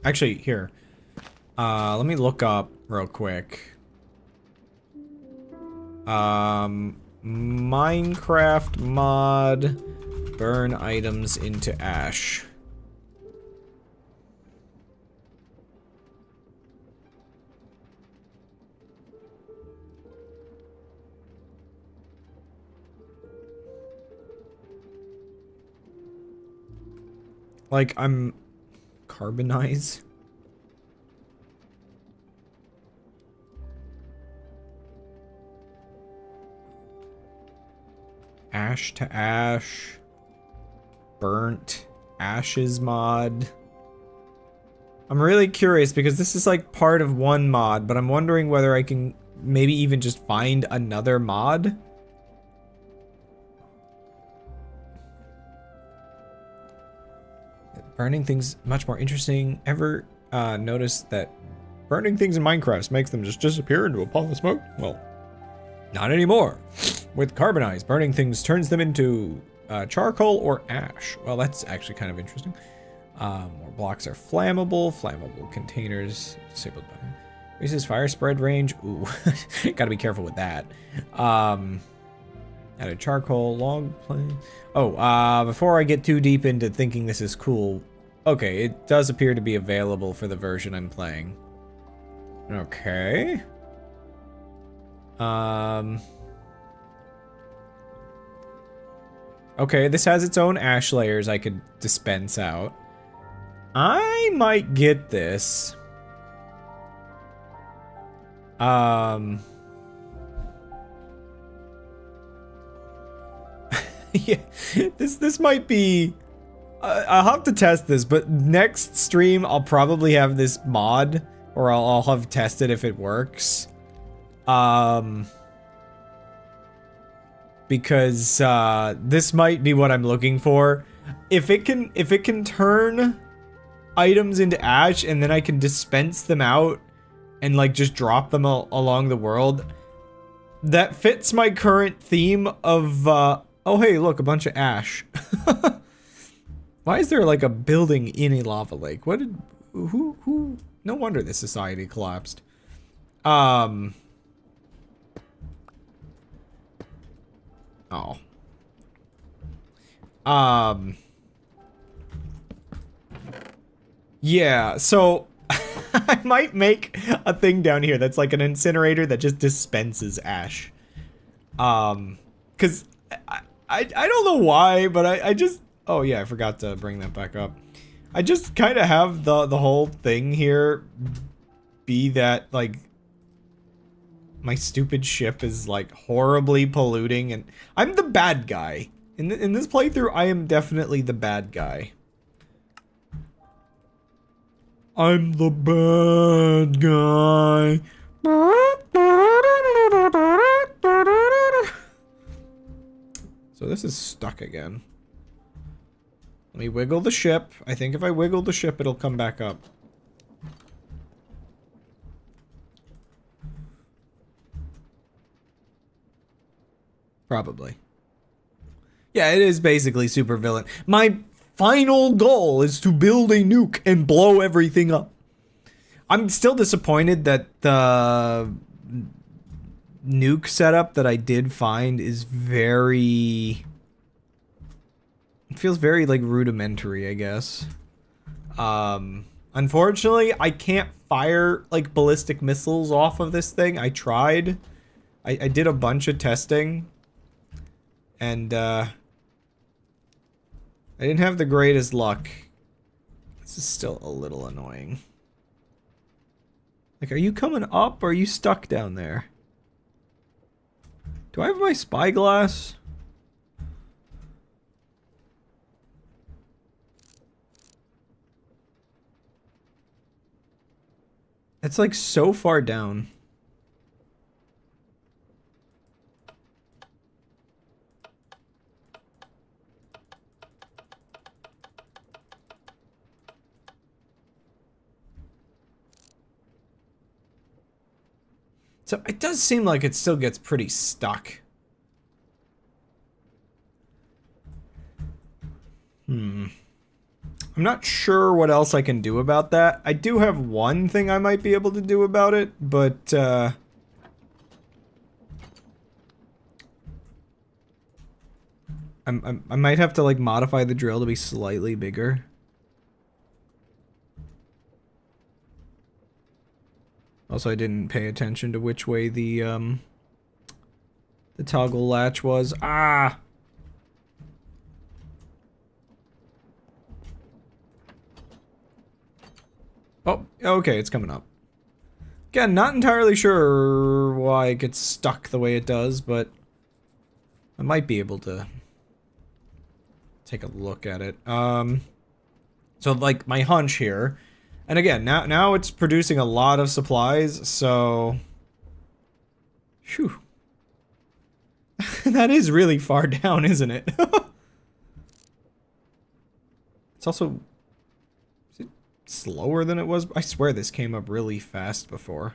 Actually, here. Let me look up real quick. Minecraft mod burn items into ash. Like, I'm... Carbonize? Ash to ash. Burnt ashes mod. I'm really curious because this is like part of one mod, but I'm wondering whether I can maybe even just find another mod. Burning things much more interesting. Ever notice that burning things in Minecraft makes them just disappear into a pall of smoke? Well, not anymore. With Carbonize, burning things turns them into charcoal or ash. Well, that's actually kind of interesting. More blocks are flammable. Flammable containers disabled by increases fire spread range. Ooh, gotta be careful with that. Added charcoal, log plane. Oh, before I get too deep into thinking this is cool, okay, it does appear to be available for the version I'm playing. Okay. Okay, this has its own ash layers I could dispense out. I might get this. Yeah, this might be... I'll have to test this, but next stream I'll probably have this mod, or I'll have tested if it works. Because this might be what I'm looking for. If it can turn items into ash and then I can dispense them out and like just drop them along the world, that fits my current theme of oh hey, look, a bunch of ash. Why is there like a building in a lava lake? What did who no wonder this society collapsed. Oh. Yeah, so I might make a thing down here that's like an incinerator that just dispenses ash. Cause I don't know why, but I just, oh yeah, I forgot to bring that back up. I just kind of have the whole thing here be that like my stupid ship is like horribly polluting, and I'm the bad guy. In this playthrough, I am definitely the bad guy. I'm the bad guy. So this is stuck again. Let me wiggle the ship. I think if I wiggle the ship, it'll come back up. Probably. Yeah, it is basically super villain. My final goal is to build a nuke and blow everything up. I'm still disappointed that the nuke setup that I did find is very... It feels very, like, rudimentary, I guess. Unfortunately, I can't fire, like, ballistic missiles off of this thing. I tried. I did a bunch of testing. And, I didn't have the greatest luck. This is still a little annoying. Like, are you coming up or are you stuck down there? Do I have my spyglass? It's like so far down. So it does seem like it still gets pretty stuck. I'm not sure what else I can do about that. I do have one thing I might be able to do about it, but I might have to like modify the drill to be slightly bigger. Also, I didn't pay attention to which way the toggle latch was. Ah! Oh, okay, it's coming up. Again, not entirely sure why it gets stuck the way it does, but I might be able to take a look at it. So like my hunch here, and again, now it's producing a lot of supplies, so phew. That is really far down, isn't it? It's also slower than it was. I swear this came up really fast before.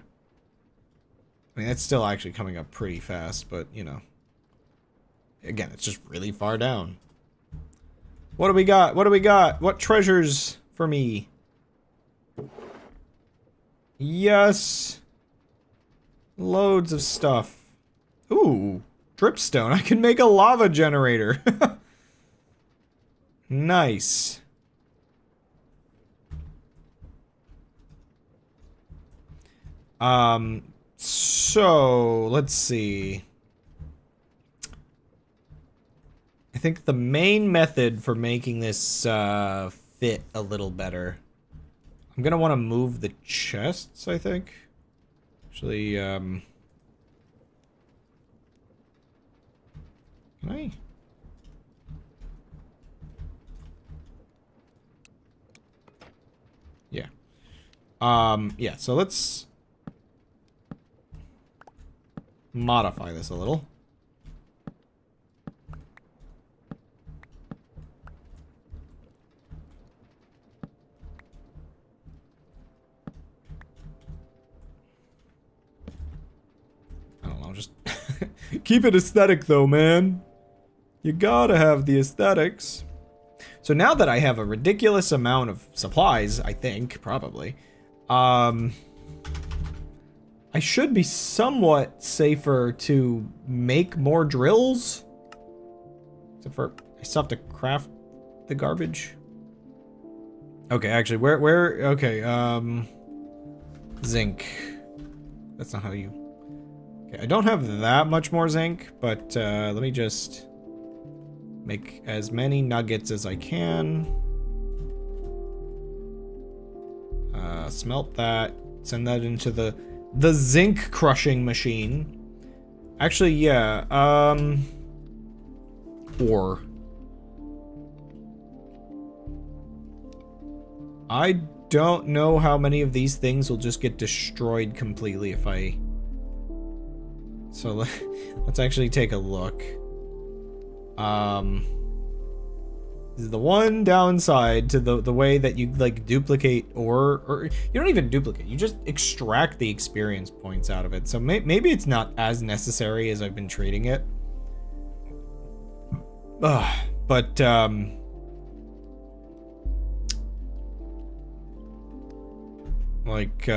I mean, it's still actually coming up pretty fast, but, you know. Again, it's just really far down. What do we got? What do we got? What treasures for me? Yes. Loads of stuff. Ooh, dripstone. I can make a lava generator. Nice. So let's see. I think the main method for making this fit a little better. I'm gonna want to move the chests, I think. Actually, can I? Yeah. Yeah, so let's modify this a little. I don't know, just keep it aesthetic though, man. You gotta have the aesthetics. So now that I have a ridiculous amount of supplies, I think, probably, I should be somewhat safer to make more drills. Except for, I still have to craft the garbage. Okay, actually, okay, zinc. That's not how you... Okay, I don't have that much more zinc, but, let me just make as many nuggets as I can. Smelt that, send that into the zinc crushing machine. Actually, yeah, ore. I don't know how many of these things will just get destroyed completely if I... So let's actually take a look. This is the one downside to the way that you like duplicate or you don't even duplicate, you just extract the experience points out of it. So maybe it's not as necessary as I've been treating it. But like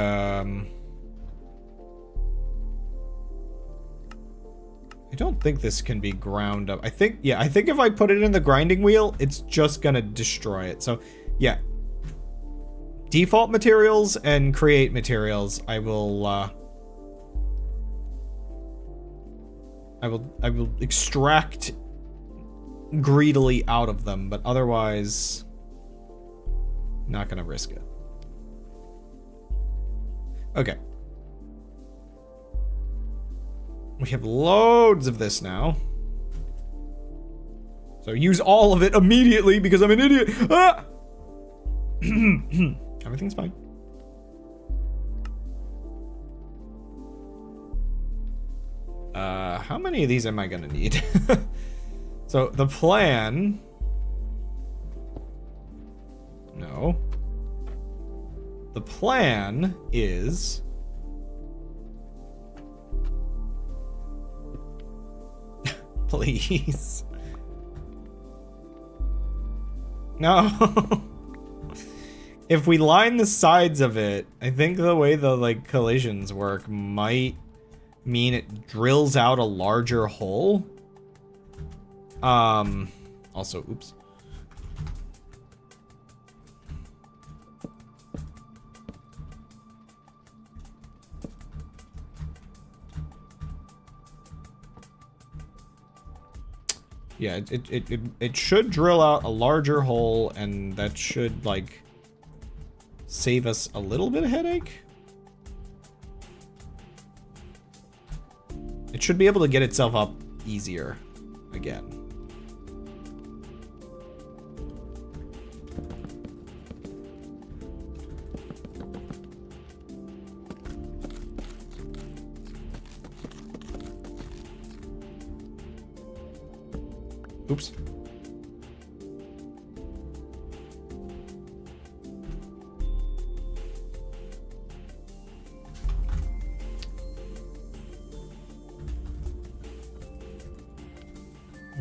I don't think this can be ground up. I think if I put it in the grinding wheel, it's just gonna destroy it. So, yeah. Default materials and create materials. I will extract greedily out of them, but otherwise, not gonna risk it. Okay. We have loads of this now. So use all of it immediately because I'm an idiot. Ah! Everything's fine. How many of these am I gonna need? So the plan... No. The plan is... Please. No. If we line the sides of it, I think the way the like collisions work might mean it drills out a larger hole. Also, oops. Yeah, it should drill out a larger hole, and that should, like, save us a little bit of headache. It should be able to get itself up easier again. Oops.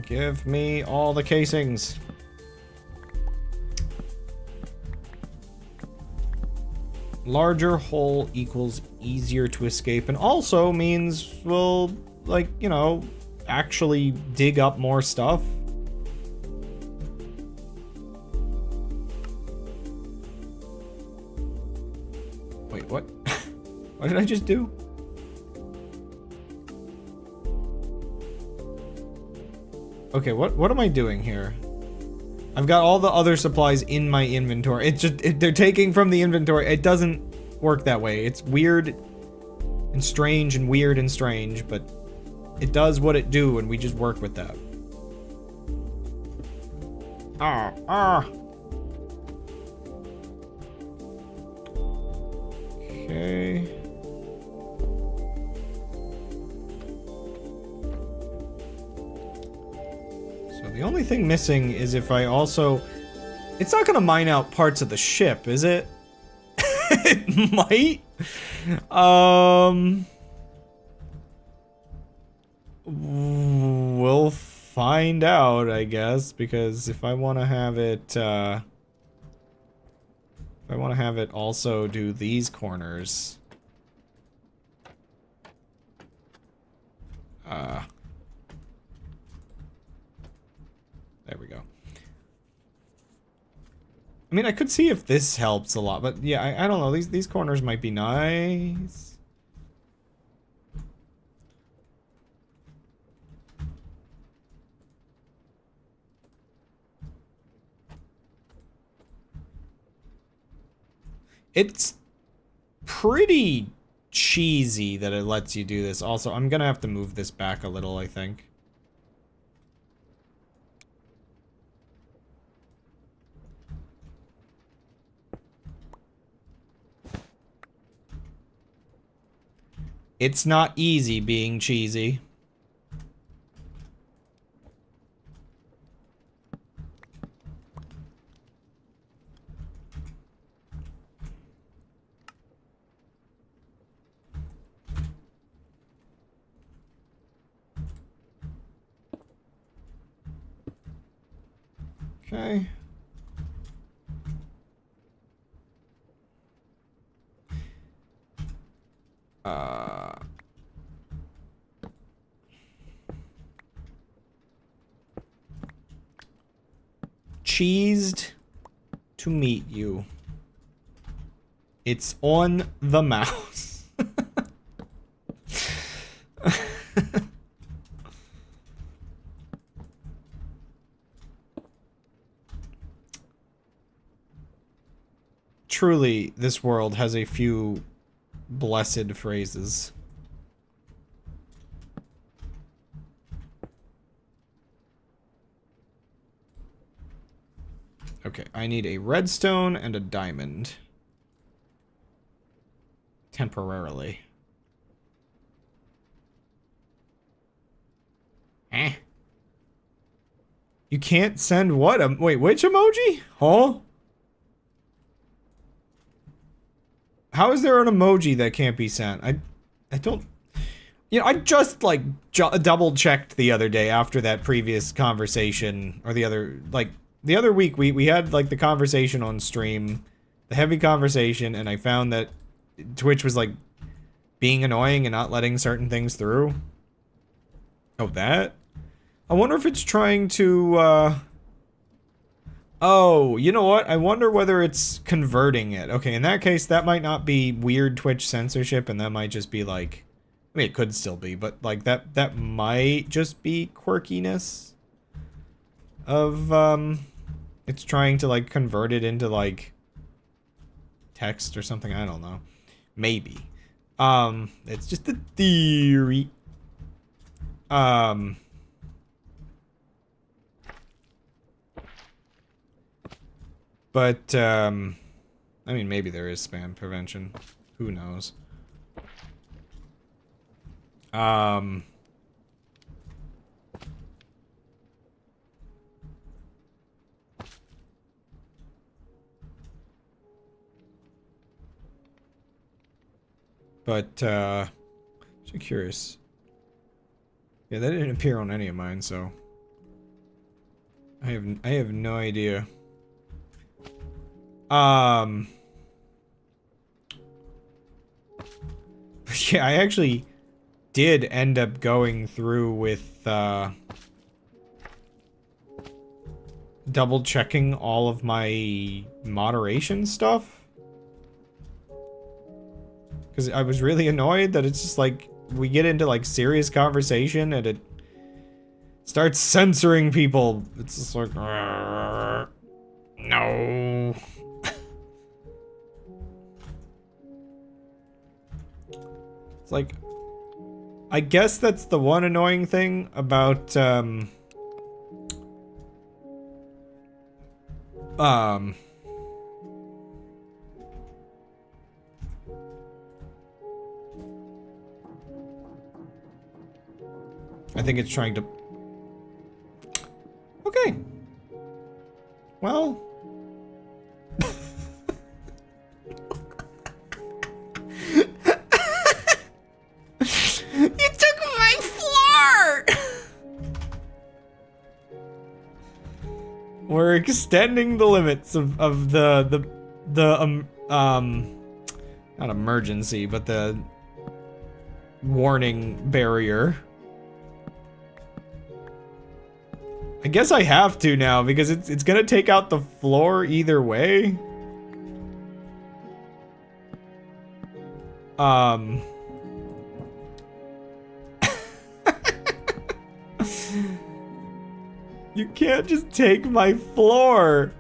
Give me all the casings. Larger hole equals easier to escape, and also means we'll, like, you know, actually dig up more stuff. Wait, what? What did I just do? Okay, what am I doing here? I've got all the other supplies in my inventory. It's just, they're taking from the inventory. It doesn't work that way. It's weird and strange and weird and strange, but it does what it do, and we just work with that. Okay. So the only thing missing is if I also... It's not gonna mine out parts of the ship, is it? It might? We'll find out, I guess, because if I want to have it, also do these corners. There we go. I mean, I could see if this helps a lot, but yeah, I don't know. These corners might be nice. It's pretty cheesy that it lets you do this. Also, I'm gonna have to move this back a little, I think. It's not easy being cheesy. Okay. Cheesed to meet you. It's on the mouse. Truly, this world has a few blessed phrases. Okay, I need a redstone and a diamond. Temporarily. You can't send what? Wait, which emoji? Huh? How is there an emoji that can't be sent? I don't... You know, I just, like, double-checked the other day after that previous conversation, or the other week, we had, like, the conversation on stream, the heavy conversation, and I found that Twitch was, like, being annoying and not letting certain things through. Oh, that? I wonder if it's trying to, Oh, you know what? I wonder whether it's converting it. Okay, in that case, that might not be weird Twitch censorship, and that might just be, like... I mean, it could still be, but, like, that might just be quirkiness of, it's trying to, like, convert it into, like, text or something. I don't know. Maybe. It's just a theory. But, I mean, maybe there is spam prevention. Who knows? But, just curious. Yeah, that didn't appear on any of mine, so... I have no idea. Yeah, I actually did end up going through with, double checking all of my moderation stuff. Because I was really annoyed that it's just like, we get into like serious conversation and it starts censoring people. It's just like, no. It's like, I guess that's the one annoying thing about, I think it's trying to... Okay. Well... You took my floor! We're extending the limits of the not emergency, but the warning barrier. I guess I have to now because it's gonna take out the floor either way. You can't just take my floor.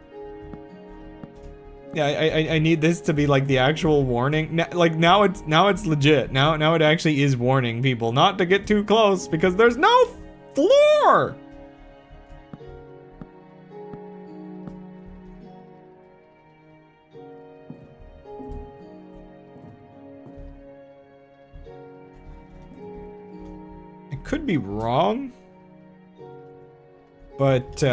Yeah, I need this to be like the actual warning. Like now it's legit. Now it actually is warning people not to get too close because there's no floor. I could be wrong, but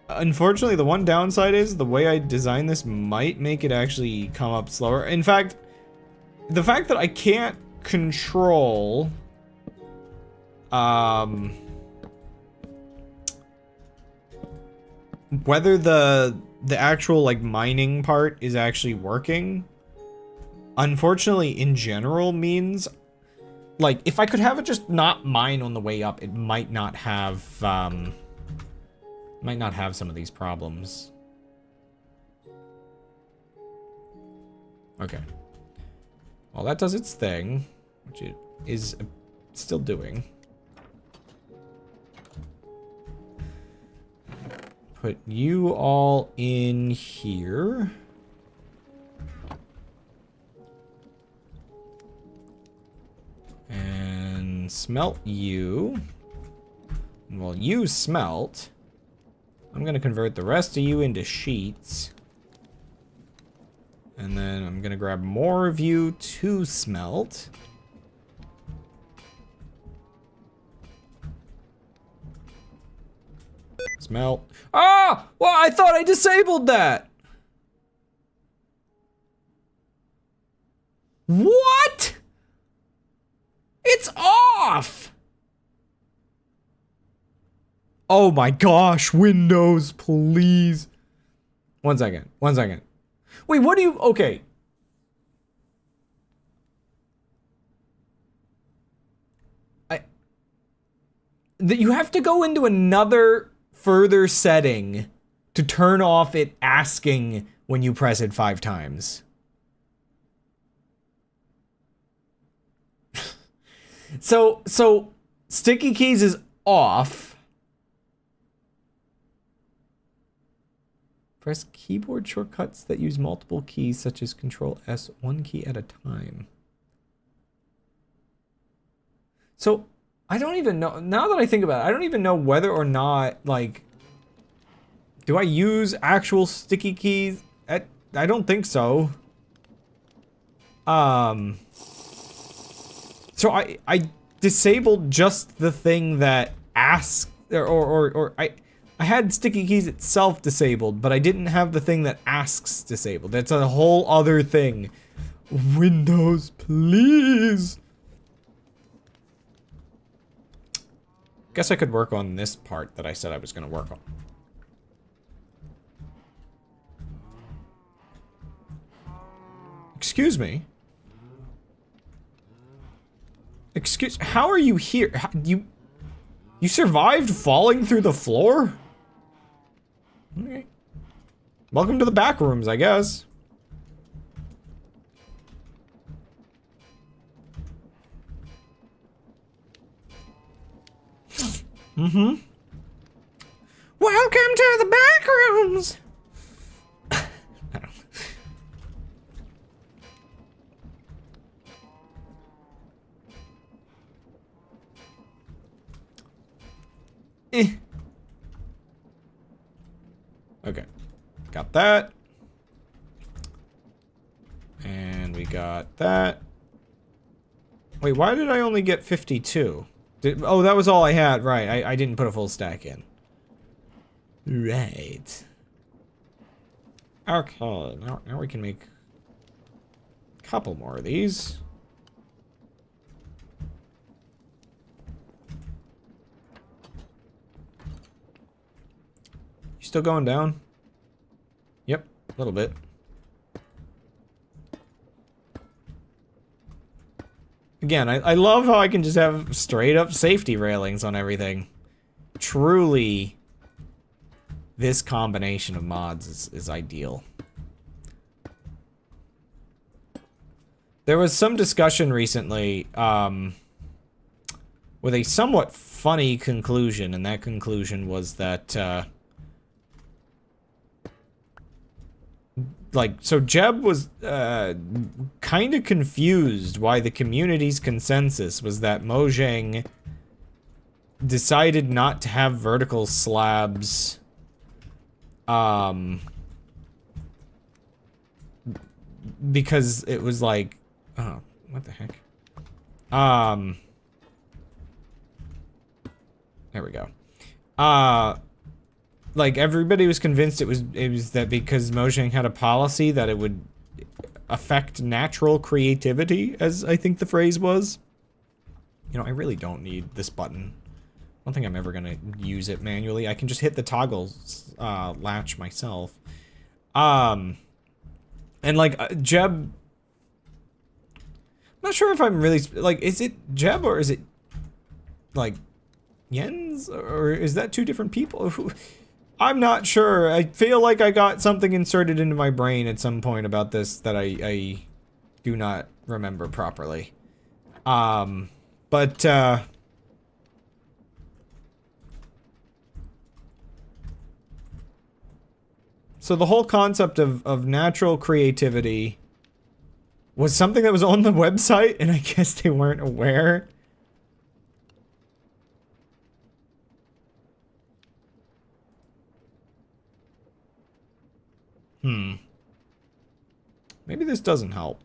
unfortunately, the one downside is the way I design this might make it actually come up slower. In fact, the fact that I can't control whether the actual like mining part is actually working, unfortunately in general means like if I could have it just not mine on the way up, it might not have some of these problems. Okay. Well, that does its thing, which it is still doing. Put you all in here. And smelt you. Well, you smelt. I'm gonna convert the rest of you into sheets. And then I'm gonna grab more of you to smelt. Smelt. Ah! Well, I thought I disabled that! What? It's off! Oh my gosh, Windows, please. One second. Wait, what do you, okay. You have to go into another further setting to turn off it asking when you press it 5 times. So sticky keys is off. Press keyboard shortcuts that use multiple keys, such as Control S, one key at a time. So I don't even know, now that I think about it, I don't even know whether or not, like, do I use actual sticky keys? I don't think so. So I disabled just the thing that asks, or I had sticky keys itself disabled, but I didn't have the thing that asks disabled. That's a whole other thing. Windows, please. Guess I could work on this part that I said I was gonna work on. Excuse me. How are you here? You survived falling through the floor? Okay. Welcome to the back rooms, I guess. Mm-hmm. Welcome to the back rooms. Okay, got that. And we got that. Wait, why did I only get 52? Oh, that was all I had, right. I didn't put a full stack in. Right. Okay, now we can make a couple more of these. You still going down? Yep, a little bit. Again, I love how I can just have straight up safety railings on everything. Truly, this combination of mods is ideal. There was some discussion recently, with a somewhat funny conclusion, and that conclusion was that, so Jeb was, kind of confused why the community's consensus was that Mojang decided not to have vertical slabs, because it was like, oh, what the heck? There we go. Like, everybody was convinced it was that because Mojang had a policy that it would affect natural creativity, as I think the phrase was. You know, I really don't need this button. I don't think I'm ever gonna use it manually. I can just hit the toggle latch myself. And like, Jeb... I'm not sure if I'm really... Like, is it Jeb or is it, like, Jens? Or is that two different people? I'm not sure. I feel like I got something inserted into my brain at some point about this that I do not remember properly. So the whole concept of natural creativity was something that was on the website, and I guess they weren't aware. Maybe this doesn't help.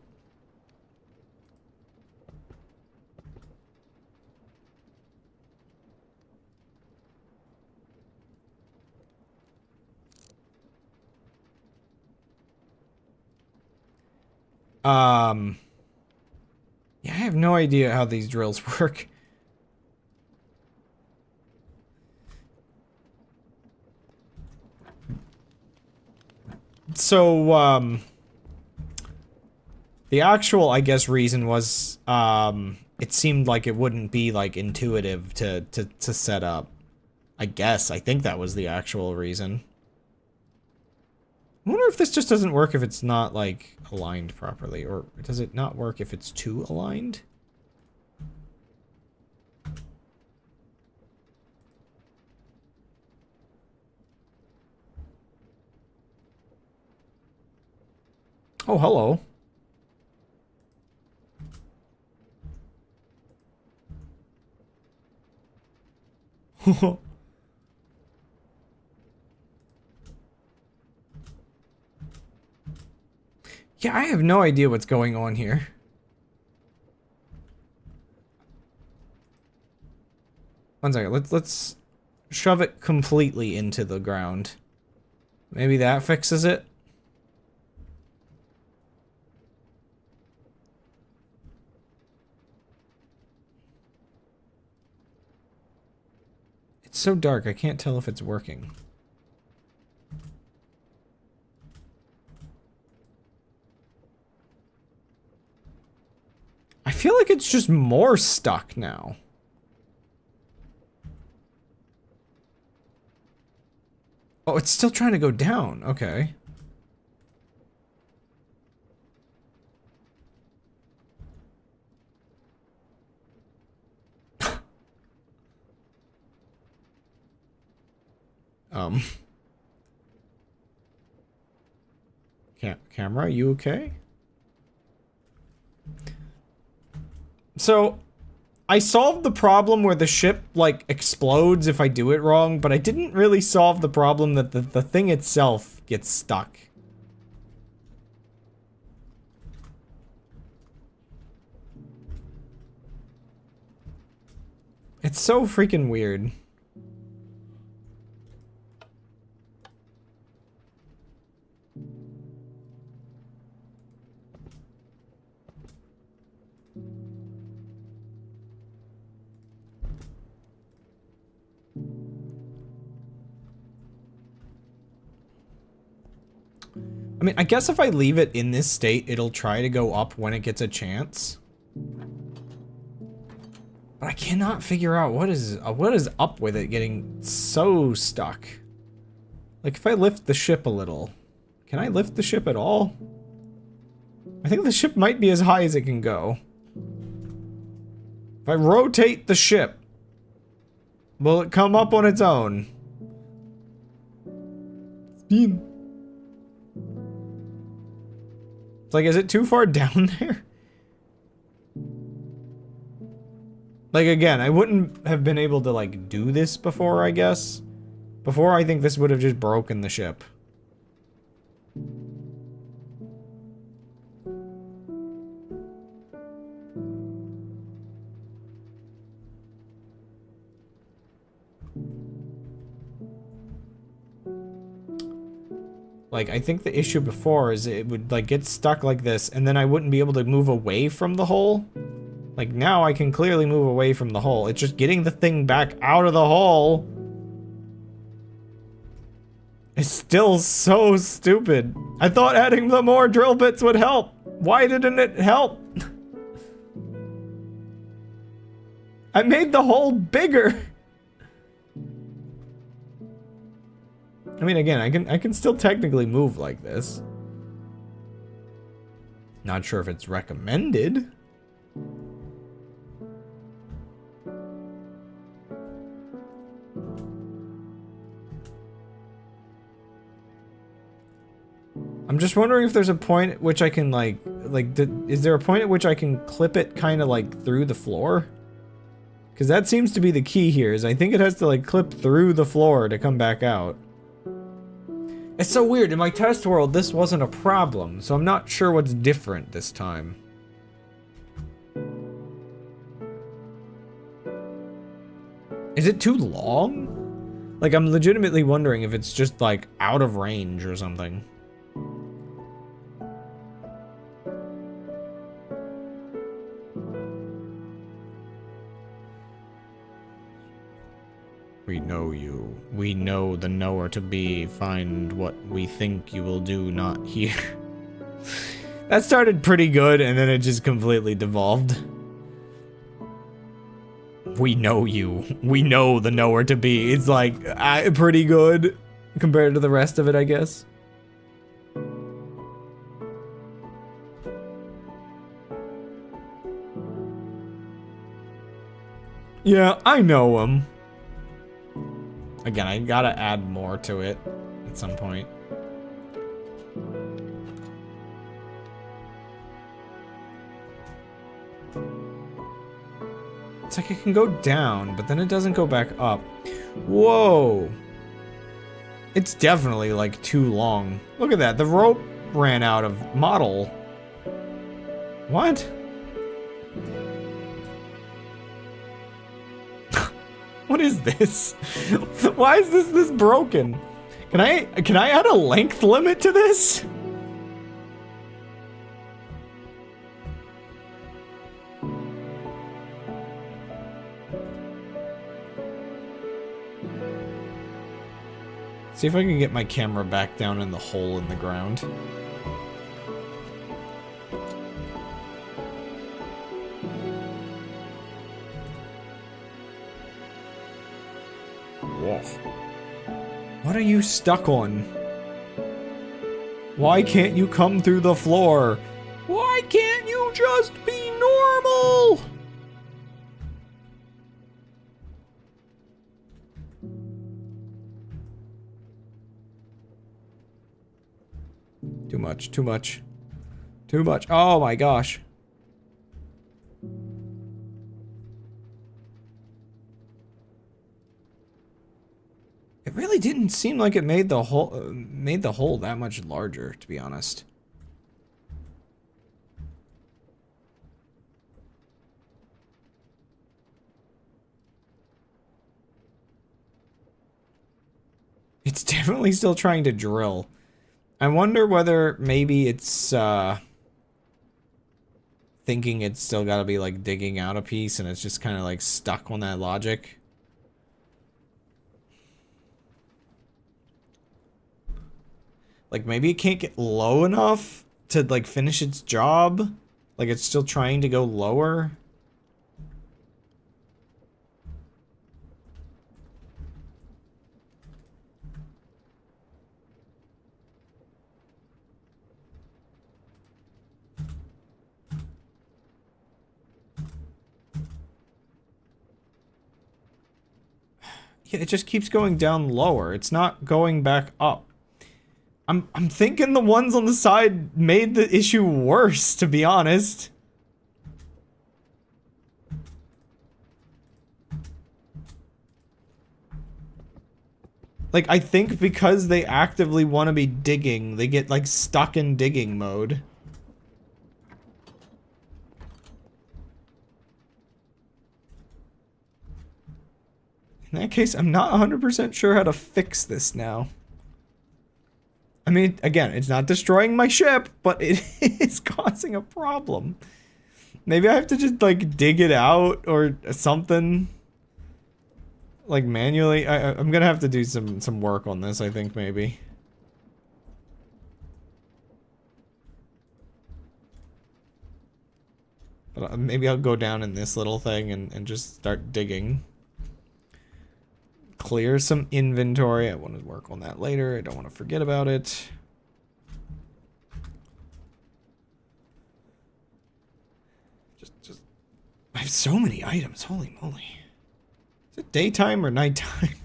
Yeah, I have no idea how these drills work. So, the actual, I guess, reason was, it seemed like it wouldn't be, like, intuitive to set up. I guess. I think that was the actual reason. I wonder if this just doesn't work if it's not, like, aligned properly, or does it not work if it's too aligned? Oh, hello. Yeah, I have no idea what's going on here. One second, let's shove it completely into the ground. Maybe that fixes it? It's so dark, I can't tell if it's working. I feel like it's just more stuck now. Oh, it's still trying to go down. Okay. Camera, you okay? So, I solved the problem where the ship, like, explodes if I do it wrong, but I didn't really solve the problem that the thing itself gets stuck. It's so freaking weird. I mean, I guess if I leave it in this state, it'll try to go up when it gets a chance. cannot figure out what is up with it getting so stuck. Like, if I lift the ship a little, can I lift the ship at all? I think the ship might be as high as it can go. If I rotate the ship, will it come up on its own? Spin. It's like, is it too far down there? Like, again, I wouldn't have been able to, like, do this before, I guess. Before, I think this would have just broken the ship. Like, I think the issue before is it would, like, get stuck like this, and then I wouldn't be able to move away from the hole. Like, now I can clearly move away from the hole. It's just getting the thing back out of the hole. It's still so stupid. I thought adding the more drill bits would help. Why didn't it help? I made the hole bigger. I mean, again, I can still technically move like this. Not sure if it's recommended. I'm just wondering if there's a point at which I can is there a point at which I can clip it kind of like through the floor? Because that seems to be the key here, is I think it has to like clip through the floor to come back out. It's so weird, in my test world this wasn't a problem, so I'm not sure what's different this time. Is it too long? Like, I'm legitimately wondering if it's just like out of range or something. We know you. We know the knower to be. Find what we think you will do, not here. That started pretty good, and then it just completely devolved. We know you. We know the knower to be. It's like, pretty good compared to the rest of it, I guess. Yeah, I know him. Again, I gotta add more to it at some point. It's like it can go down, but then it doesn't go back up. Whoa! It's definitely like too long. Look at that, the rope ran out of model. What? What is this? Why is this broken? Can I add a length limit to this? See if I can get my camera back down in the hole in the ground. Whoa. What are you stuck on? Why can't you come through the floor? Why can't you just be normal? Too much, too much. Too much. Oh my gosh. It really didn't seem like it made the hole that much larger, to be honest. It's definitely still trying to drill. I wonder whether maybe it's thinking it's still gotta be like digging out a piece and it's just kind of like stuck on that logic. Like, maybe it can't get low enough to, like, finish its job? Like, it's still trying to go lower? Yeah, it just keeps going down lower. It's not going back up. I'm thinking the ones on the side made the issue worse, to be honest. Like, I think because they actively want to be digging, they get, like, stuck in digging mode. In that case, I'm not 100% sure how to fix this now. I mean, again, it's not destroying my ship, but it is causing a problem. Maybe I have to just, like, dig it out or something. Like, manually. I'm gonna have to do some work on this, I think, maybe. But maybe I'll go down in this little thing and just start digging. Clear some inventory. I want to work on that later. I don't want to forget about it. Just I have so many items. Holy moly. Is it daytime or nighttime?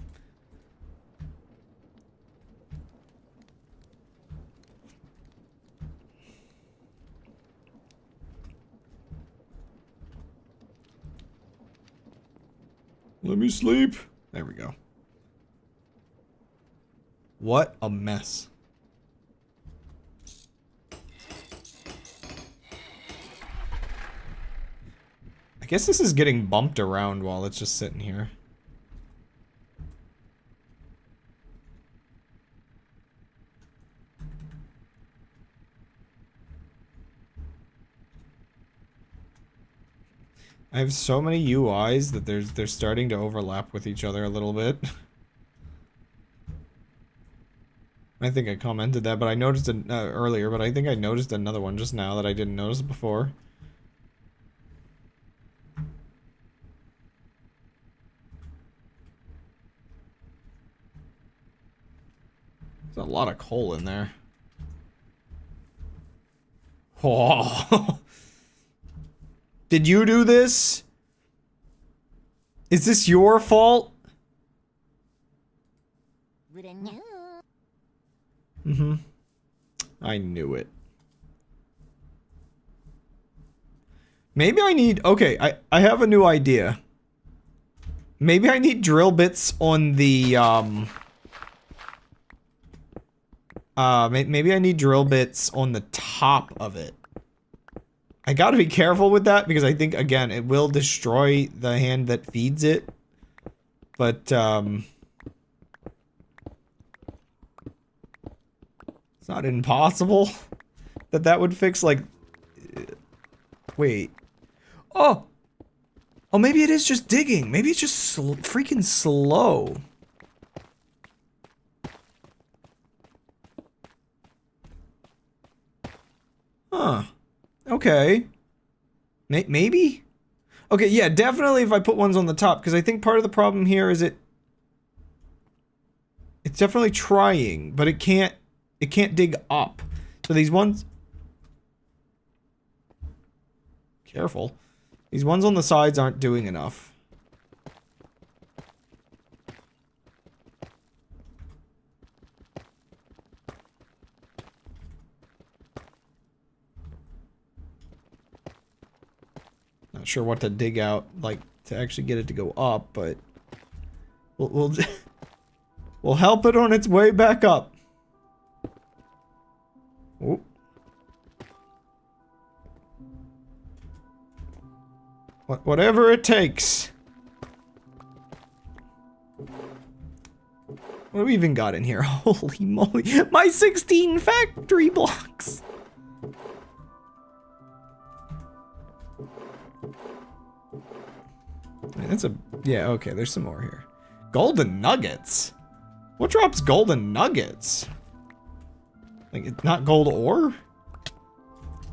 Let me sleep. There we go. What a mess. I guess this is getting bumped around while it's just sitting here. I have so many UIs that they're starting to overlap with each other a little bit. I think I commented that, but I noticed it earlier, but I think I noticed another one just now that I didn't notice before. There's a lot of coal in there. Oh. Did you do this? Is this your fault? Mm-hmm. I knew it. Maybe I need... Okay, I have a new idea. Maybe I need drill bits on the, maybe I need drill bits on the top of it. I gotta be careful with that, because I think, again, it will destroy the hand that feeds it. But, it's not impossible that that would fix, like... Wait. Oh! Oh, maybe it is just digging. Maybe it's just freaking slow. Huh. Okay. Maybe? Okay, yeah, definitely if I put ones on the top, because I think part of the problem here is it's definitely trying, but it can't dig up. So these ones... Careful. These ones on the sides aren't doing enough. Not sure what to dig out, like, to actually get it to go up, but... We'll we'll help it on its way back up. Ooh. Whatever it takes. What do we even got in here? Holy moly. My 16 factory blocks! That's a... Yeah, okay, there's some more here. Golden nuggets? What drops golden nuggets? Like, it's not gold ore?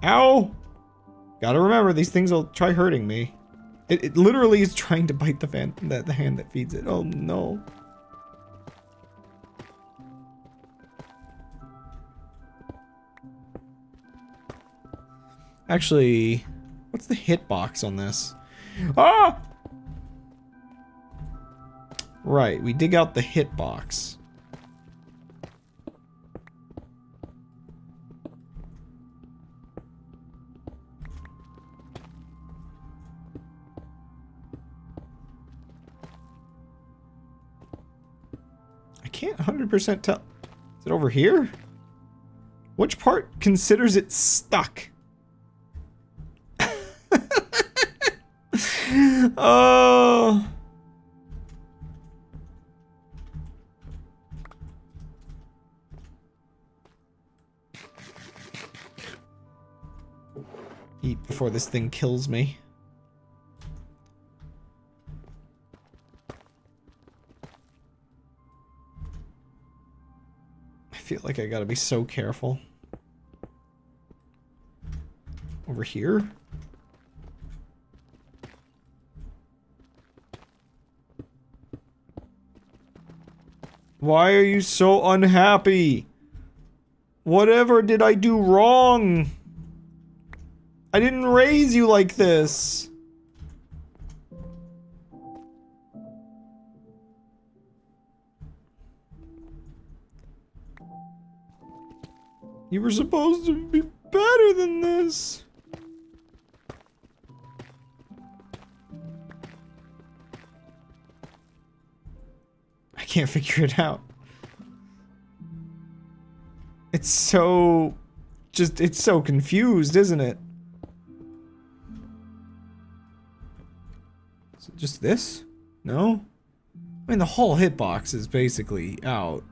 Ow! Gotta remember, these things will try hurting me. It literally is trying to bite the hand that feeds it. Oh no. Actually, what's the hitbox on this? Ah! Right, we dig out the hitbox. I can't 100% tell. Is it over here? Which part considers it stuck? Oh. Eat before this thing kills me. I feel like I gotta be so careful. Over here? Why are you so unhappy? Whatever did I do wrong? I didn't raise you like this. You were supposed to be better than this. I can't figure it out. It's so... it's so confused, isn't it? Is it just this? No? I mean, the whole hitbox is basically out.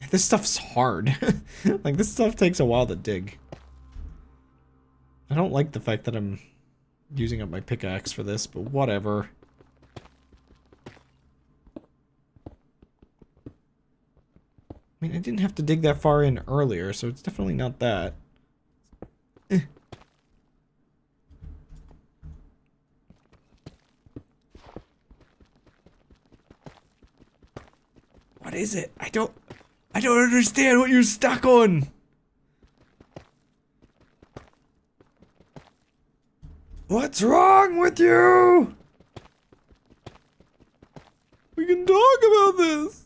This stuff's hard. Like, this stuff takes a while to dig. I don't like the fact that I'm using up my pickaxe for this, but whatever. I mean, I didn't have to dig that far in earlier, so it's definitely not that. What is it? I don't understand what you're stuck on. What's wrong with you? We can talk about this.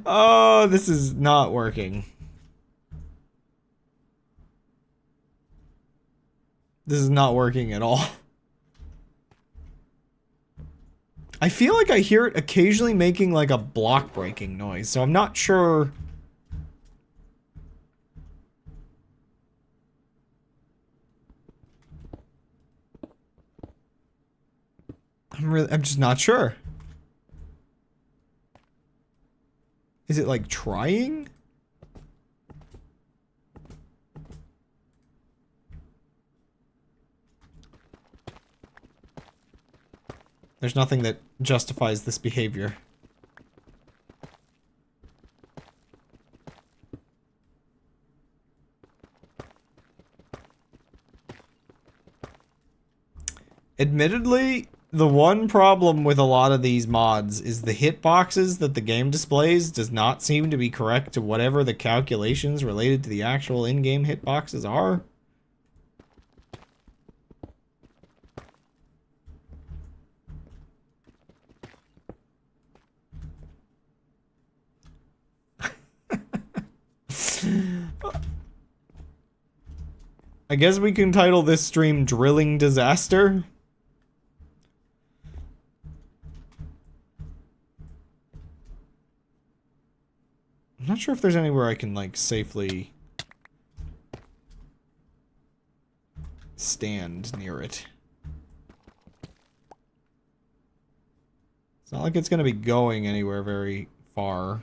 Oh, this is not working. This is not working at all. I feel like I hear it occasionally making like a block breaking noise, so I'm not sure. I'm just not sure. Is it like trying? There's nothing that justifies this behavior. Admittedly, the one problem with a lot of these mods is the hitboxes that the game displays does not seem to be correct to whatever the calculations related to the actual in-game hitboxes are. I guess we can title this stream Drilling Disaster. I'm not sure if there's anywhere I can, like, safely stand near it. It's not like it's gonna be going anywhere very far.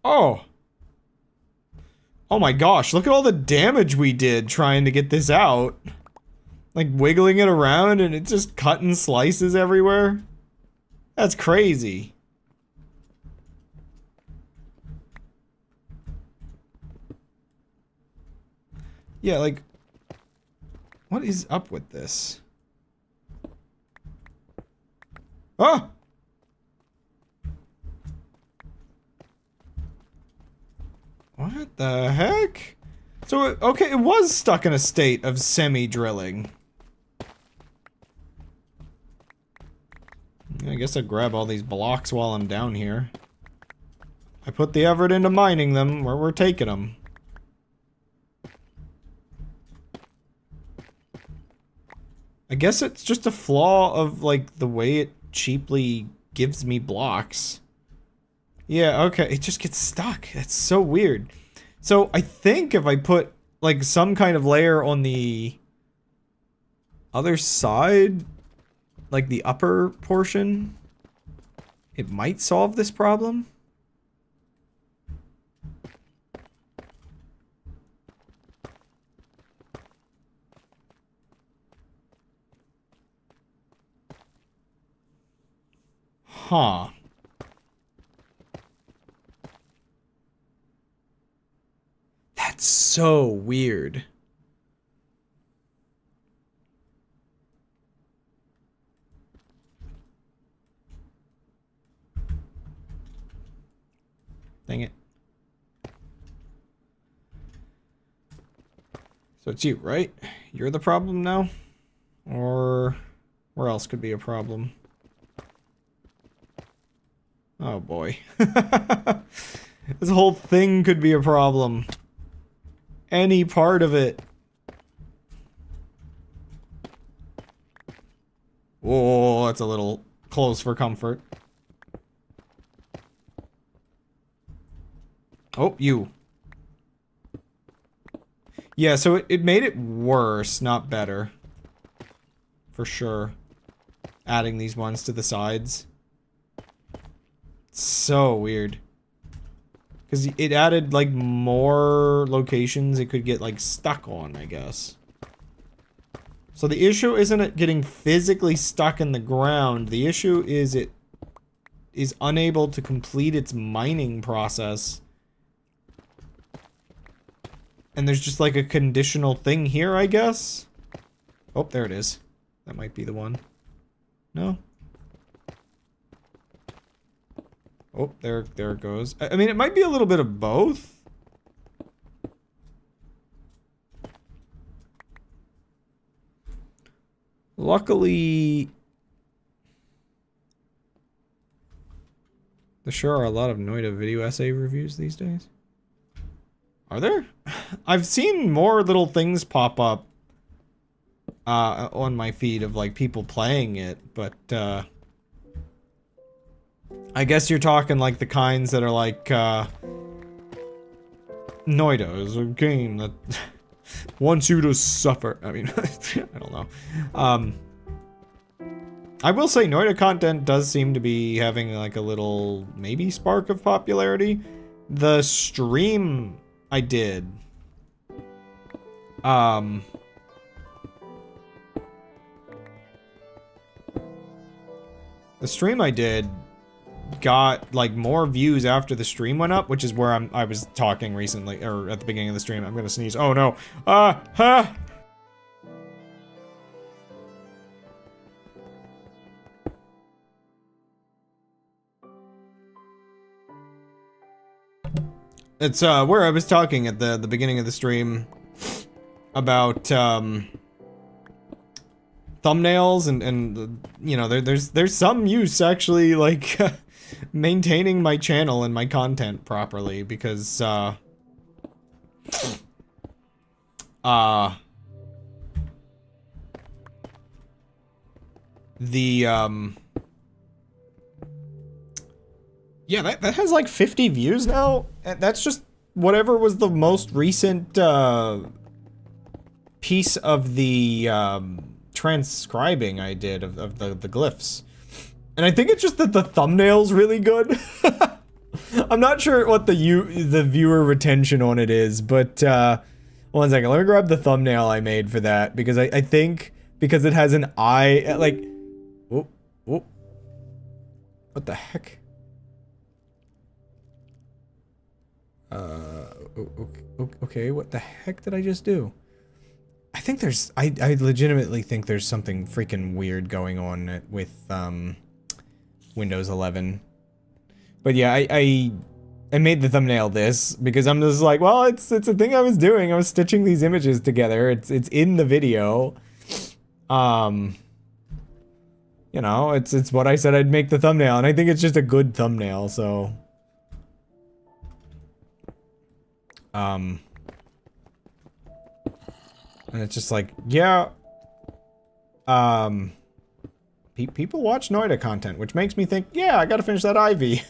Oh! Oh my gosh, look at all the damage we did trying to get this out. Like, wiggling it around and it's just cutting slices everywhere. That's crazy. Yeah, like, what is up with this? Oh! What the heck? So, okay, it was stuck in a state of semi-drilling. I guess I'll grab all these blocks while I'm down here. I put the effort into mining them, where we're taking them. I guess it's just a flaw of, like, the way it cheaply gives me blocks. Yeah, okay, it just gets stuck. That's so weird. So, I think if I put, like, some kind of layer on the other side, like the upper portion, it might solve this problem. Huh. That's so weird. Dang it. So it's you, right? You're the problem now? Or where else could be a problem? Oh boy. This whole thing could be a problem. Any part of it. Whoa, that's a little close for comfort. Oh, you. Yeah, so it made it worse, not better. For sure. Adding these ones to the sides. So weird. Because it added, like, more locations it could get, like, stuck on, I guess. So the issue isn't it getting physically stuck in the ground. The issue is it is unable to complete its mining process. And there's just, like, a conditional thing here, I guess? Oh, there it is. That might be the one. No? Oh, there it goes. I mean, it might be a little bit of both. Luckily, there sure are a lot of Noida video essay reviews these days. Are there? I've seen more little things pop up on my feed of, like, people playing it, but I guess you're talking, like, the kinds that are like, Noida is a game that wants you to suffer. I mean, I don't know. I will say Noida content does seem to be having, like, a little, maybe spark of popularity. The stream I did, the stream I did got, like, more views after the stream went up, which is where I was talking recently, or at the beginning of the stream. I'm gonna sneeze. Oh no. It's where I was talking at the beginning of the stream about thumbnails and you know, there's some use actually, like, maintaining my channel and my content properly, because yeah, that has like 50 views now. That's just whatever was the most recent piece of the transcribing I did of the glyphs. And I think it's just that the thumbnail's really good. I'm not sure what the viewer retention on it is, but one second, let me grab the thumbnail I made for that, because I think because it has an eye, like, oh, what the heck? Okay, what the heck did I just do? I think there's, I legitimately think there's something freaking weird going on with, Windows 11. But yeah, I made the thumbnail this because I'm just like, well, it's a thing I was doing. I was stitching these images together. It's in the video. You know, it's what I said I'd make the thumbnail, and I think it's just a good thumbnail, so. And it's just like, yeah. People watch Noida content, which makes me think, yeah, I gotta finish that Ivy.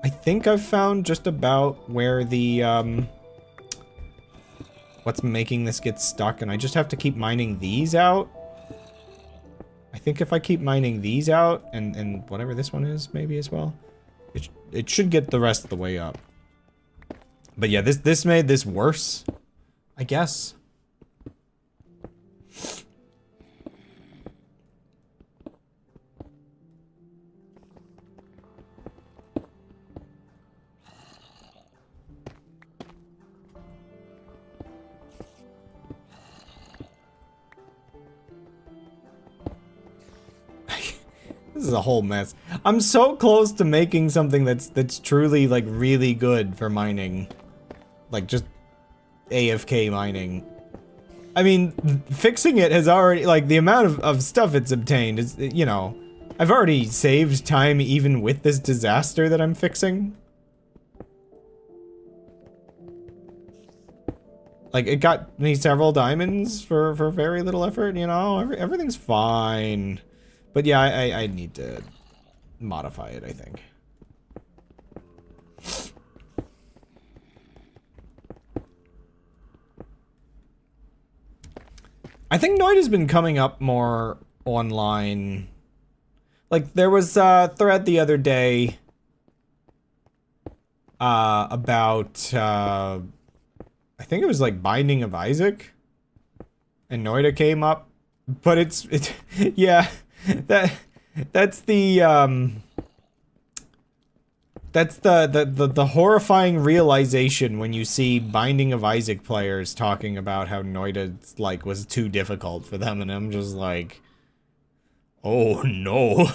I think I've found just about where the, what's making this get stuck, and I just have to keep mining these out. I think if I keep mining these out, and whatever this one is, maybe as well, it should get the rest of the way up. But yeah, this made this worse, I guess. This is a whole mess. I'm so close to making something that's truly like really good for mining. Like just AFK mining. I mean, fixing it has already, like the amount of stuff it's obtained is, you know, I've already saved time even with this disaster that I'm fixing. Like it got me several diamonds for very little effort, you know, everything's fine. But yeah, I need to modify it, I think. I think Noida's been coming up more online. Like, there was a thread the other day about, I think it was like Binding of Isaac. And Noida came up. But it's yeah. That's the horrifying realization when you see Binding of Isaac players talking about how Noida like was too difficult for them, and I'm just like, oh no.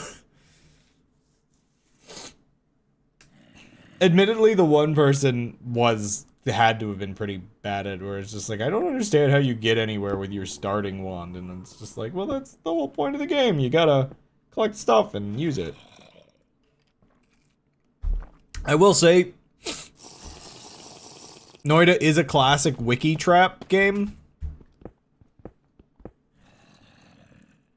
Admittedly, the one person had to have been pretty bad at, where it's just like, I don't understand how you get anywhere with your starting wand, and it's just like, well, that's the whole point of the game. You gotta collect stuff and use it. I will say, Noida is a classic wiki trap game.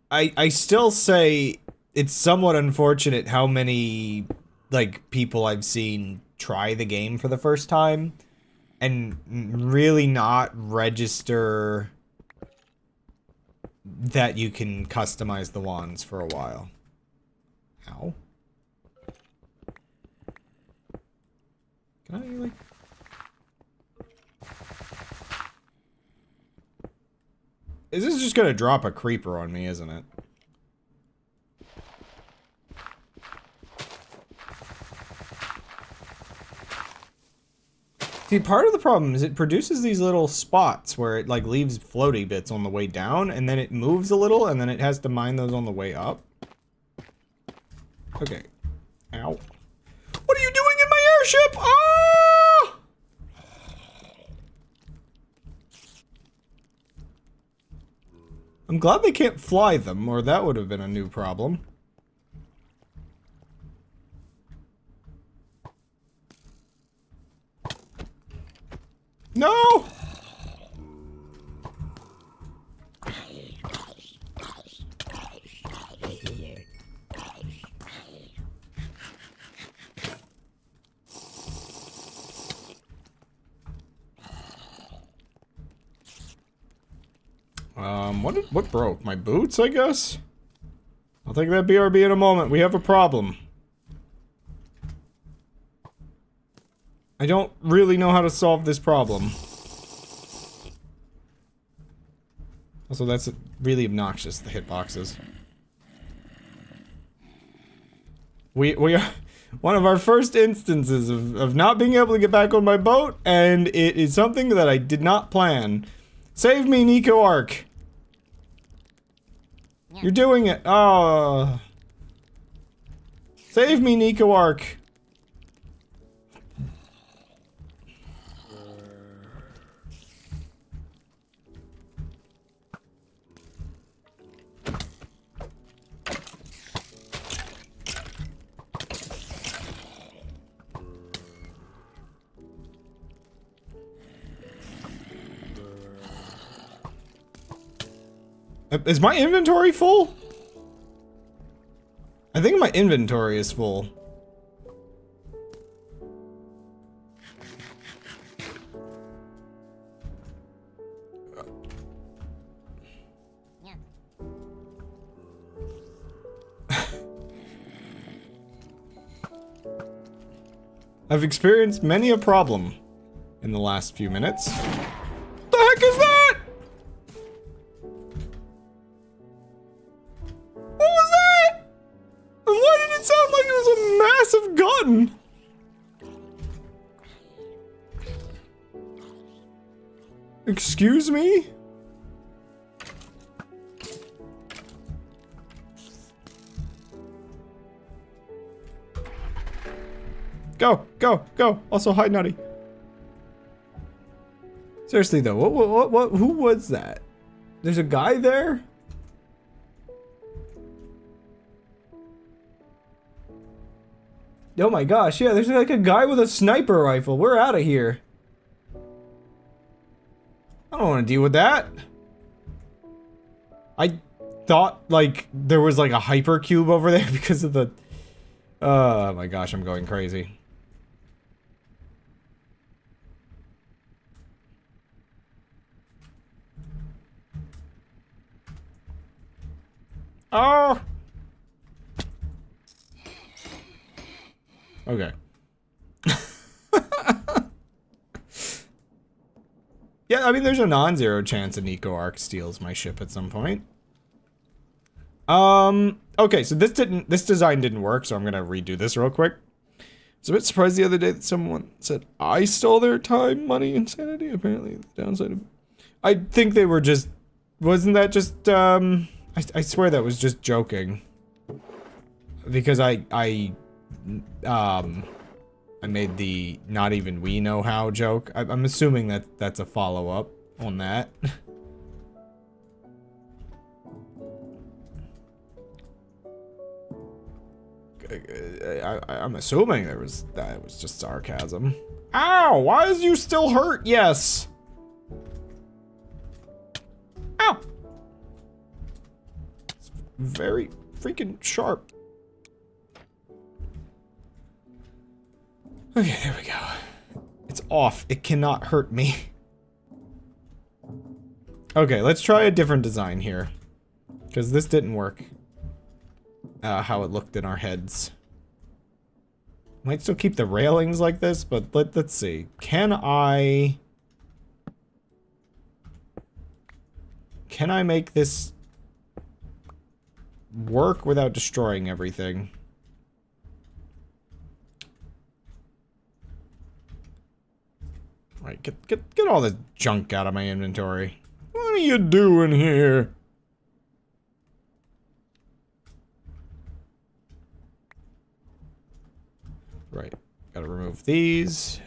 I still say it's somewhat unfortunate how many, like, people I've seen try the game for the first time and really not register that you can customize the wands for a while. Ow. Can I, like... This is just gonna drop a creeper on me, isn't it? See, part of the problem is it produces these little spots where it, like, leaves floaty bits on the way down, and then it moves a little, and then it has to mine those on the way up. Okay. Ow. What are you doing in my airship? Ah! I'm glad they can't fly them, or that would have been a new problem. No! What broke? My boots, I guess? I'll take that BRB in a moment. We have a problem. I don't really know how to solve this problem. Also, that's really obnoxious, the hitboxes. We One of our first instances of not being able to get back on my boat, and it is something that I did not plan. Save me, Nico Ark. You're doing it. Oh. Save me, Nico Ark. Is my inventory full? I think my inventory is full. I've experienced many a problem in the last few minutes. The heck is that? What was that? And why did it sound like it was a massive gun? Excuse me? Go, go, go. Also, hi, Nutty. Seriously though, who was that? There's a guy there? Oh my gosh, yeah, there's like a guy with a sniper rifle. We're out of here. I don't want to deal with that. I thought like there was like a hypercube over there because of the... Oh my gosh, I'm going crazy. Oh! Okay. Yeah, I mean, there's a non-zero chance a Nico Ark steals my ship at some point. Okay, so this design didn't work, so I'm gonna redo this real quick. I was a bit surprised the other day that someone said I stole their time, money, and sanity. Apparently, the downside of... I think they were just... Wasn't that just, I swear that was just joking. Because I made the not even we know how joke. I'm assuming that that's a follow-up on that. I'm assuming that was just sarcasm. Ow! Why is you still hurt? Yes. Ow! It's very freaking sharp. Okay, there we go. It's off. It cannot hurt me. Okay, let's try a different design here. Because this didn't work. How it looked in our heads. Might still keep the railings like this, but let's see. Can I make this work without destroying everything? Right, get all this junk out of my inventory. What are you doing here? Right, gotta remove these.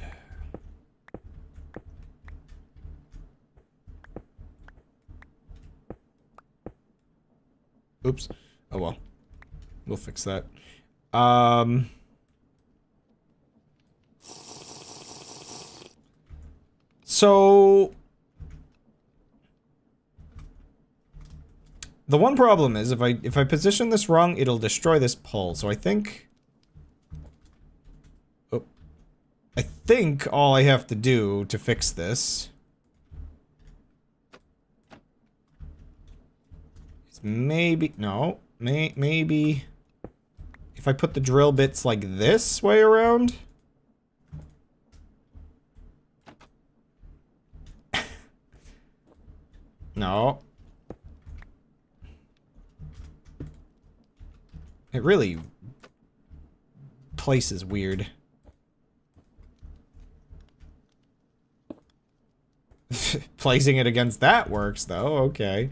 Oops. Oh well. We'll fix that. So the one problem is if I position this wrong, it'll destroy this pole. So I think all I have to do to fix this is maybe if I put the drill bits like this way around. No. It really place is weird. Placing it against that works, though. Okay.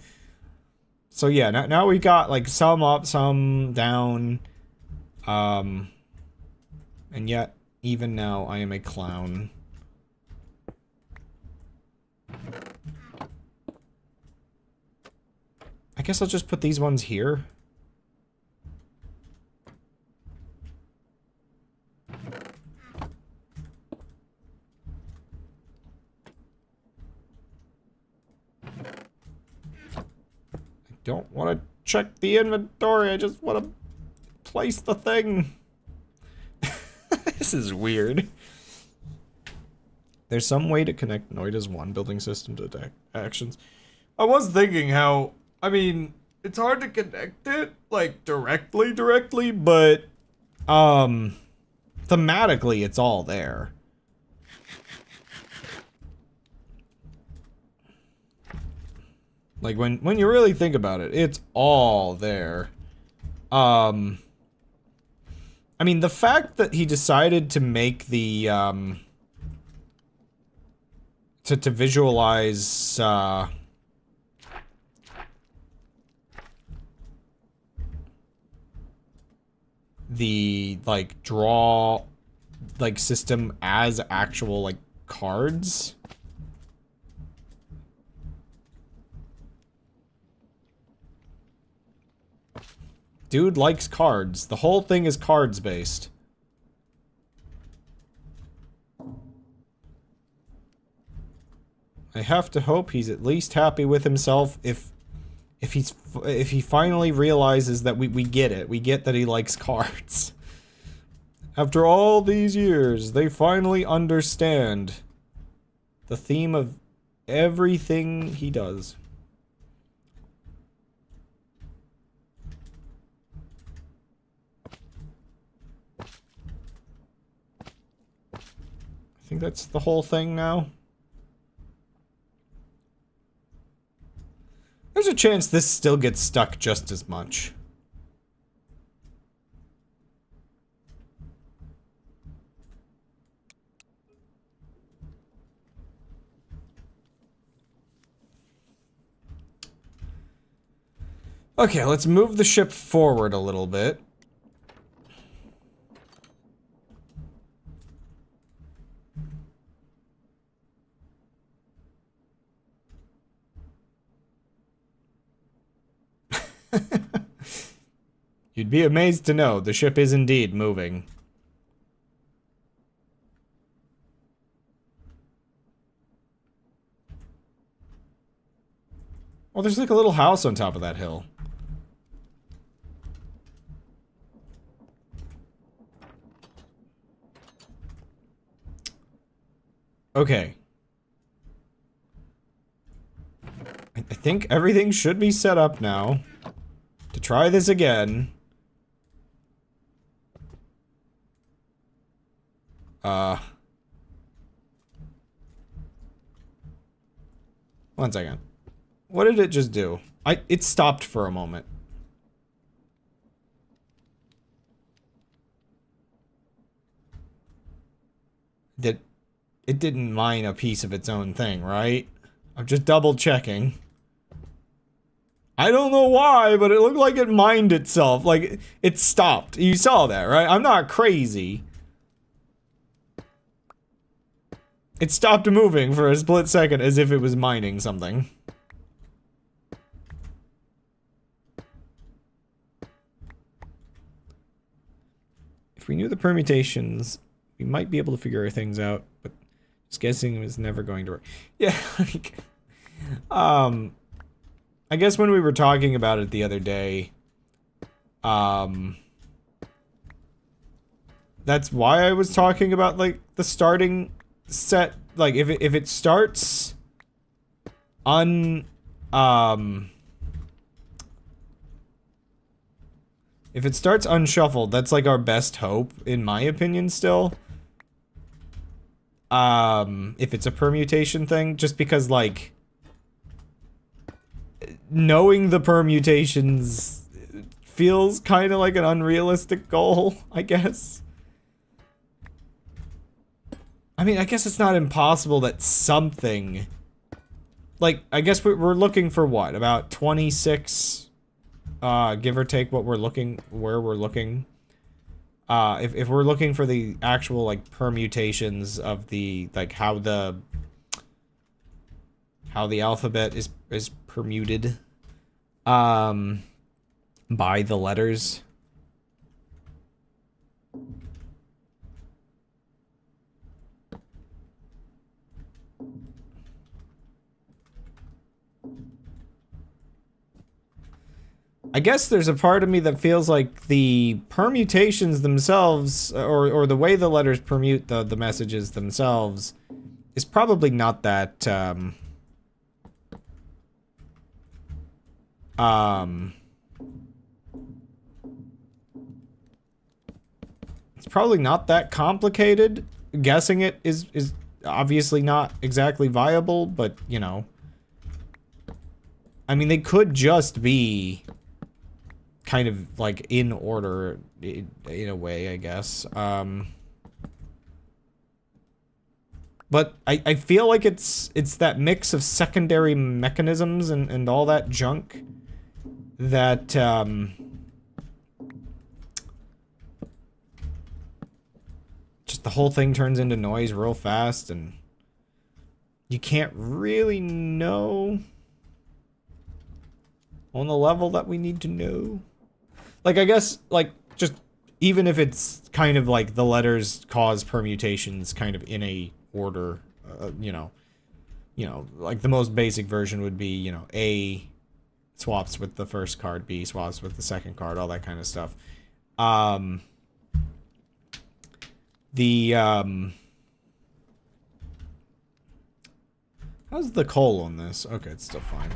So yeah, now we got like some up, some down. And yet, even now, I am a clown. I guess I'll just put these ones here. Don't want to check the inventory, I just want to place the thing. This is weird. There's some way to connect Noida's one building system to actions. I was thinking how, I mean, it's hard to connect it, like, directly, but, thematically, it's all there. Like, when you really think about it, it's all there. I mean, the fact that he decided to make the, to visualize, the, like, draw, like, system as actual, like, cards. Dude likes cards. The whole thing is cards based. I have to hope he's at least happy with himself if he finally realizes that we get it. We get that he likes cards. After all these years, they finally understand the theme of everything he does. I think that's the whole thing now. There's a chance this still gets stuck just as much. Okay, let's move the ship forward a little bit. You'd be amazed to know the ship is indeed moving. Oh, there's like a little house on top of that hill. Okay. I think everything should be set up now to try this again. One second. What did it just do? It stopped for a moment. It didn't mine a piece of its own thing, right? I'm just double checking. I don't know why, but it looked like it mined itself. Like, it stopped. You saw that, right? I'm not crazy. It stopped moving for a split second as if it was mining something. If we knew the permutations, we might be able to figure things out, but just guessing is never going to work. Yeah, like, I guess when we were talking about it the other day, that's why I was talking about, like, the starting set. Like, if it starts if it starts unshuffled, that's like our best hope, in my opinion, still. If it's a permutation thing, just because, like, knowing the permutations feels kind of like an unrealistic goal, I guess. I mean, I guess it's not impossible that something... Like, I guess we're looking for what? About 26, give or take what we're looking, where we're looking. If we're looking for the actual, like, permutations of the, like, how the alphabet is permuted, by the letters. I guess there's a part of me that feels like the permutations themselves, or the way the letters permute the messages themselves, is probably not that, it's probably not that complicated. Guessing it is obviously not exactly viable, but, you know. I mean, they could just be kind of, like, in order, in a way, I guess. But I feel like it's that mix of secondary mechanisms and all that junk that, just the whole thing turns into noise real fast, and you can't really know on the level that we need to know. Like, I guess, like, just, even if it's kind of like the letters cause permutations kind of in a order, you know, like the most basic version would be, you know, A swaps with the first card, B swaps with the second card, all that kind of stuff. How's the coal on this? Okay, it's still fine.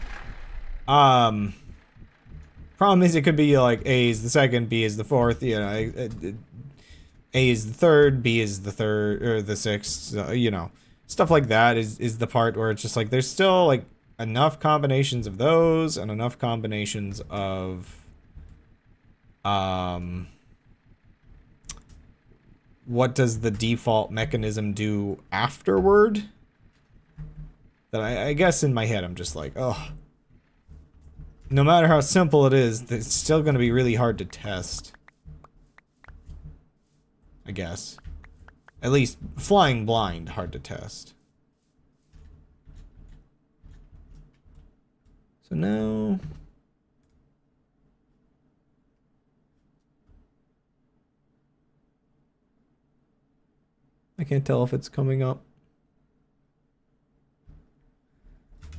Problem is, it could be like A is the second, B is the fourth, you know, A is the third, B is the third, or the sixth, you know. Stuff like that is the part where it's just like, there's still, like, enough combinations of those, and enough combinations of, what does the default mechanism do afterward? That I guess in my head, I'm just like, oh. No matter how simple it is, it's still going to be really hard to test. I guess. At least, flying blind, hard to test. So now... I can't tell if it's coming up.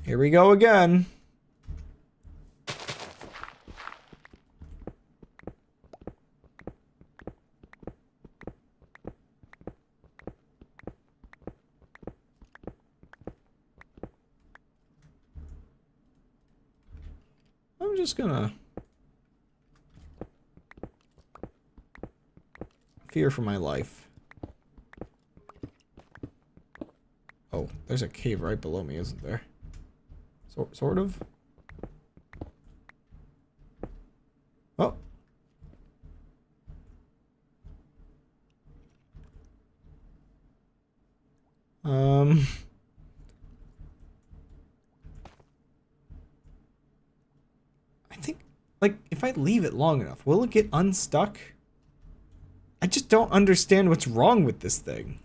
Here we go again. I'm just gonna fear for my life. Oh, there's a cave right below me, isn't there? Sort of. Oh. I think, like, if I leave it long enough, will it get unstuck? I just don't understand what's wrong with this thing.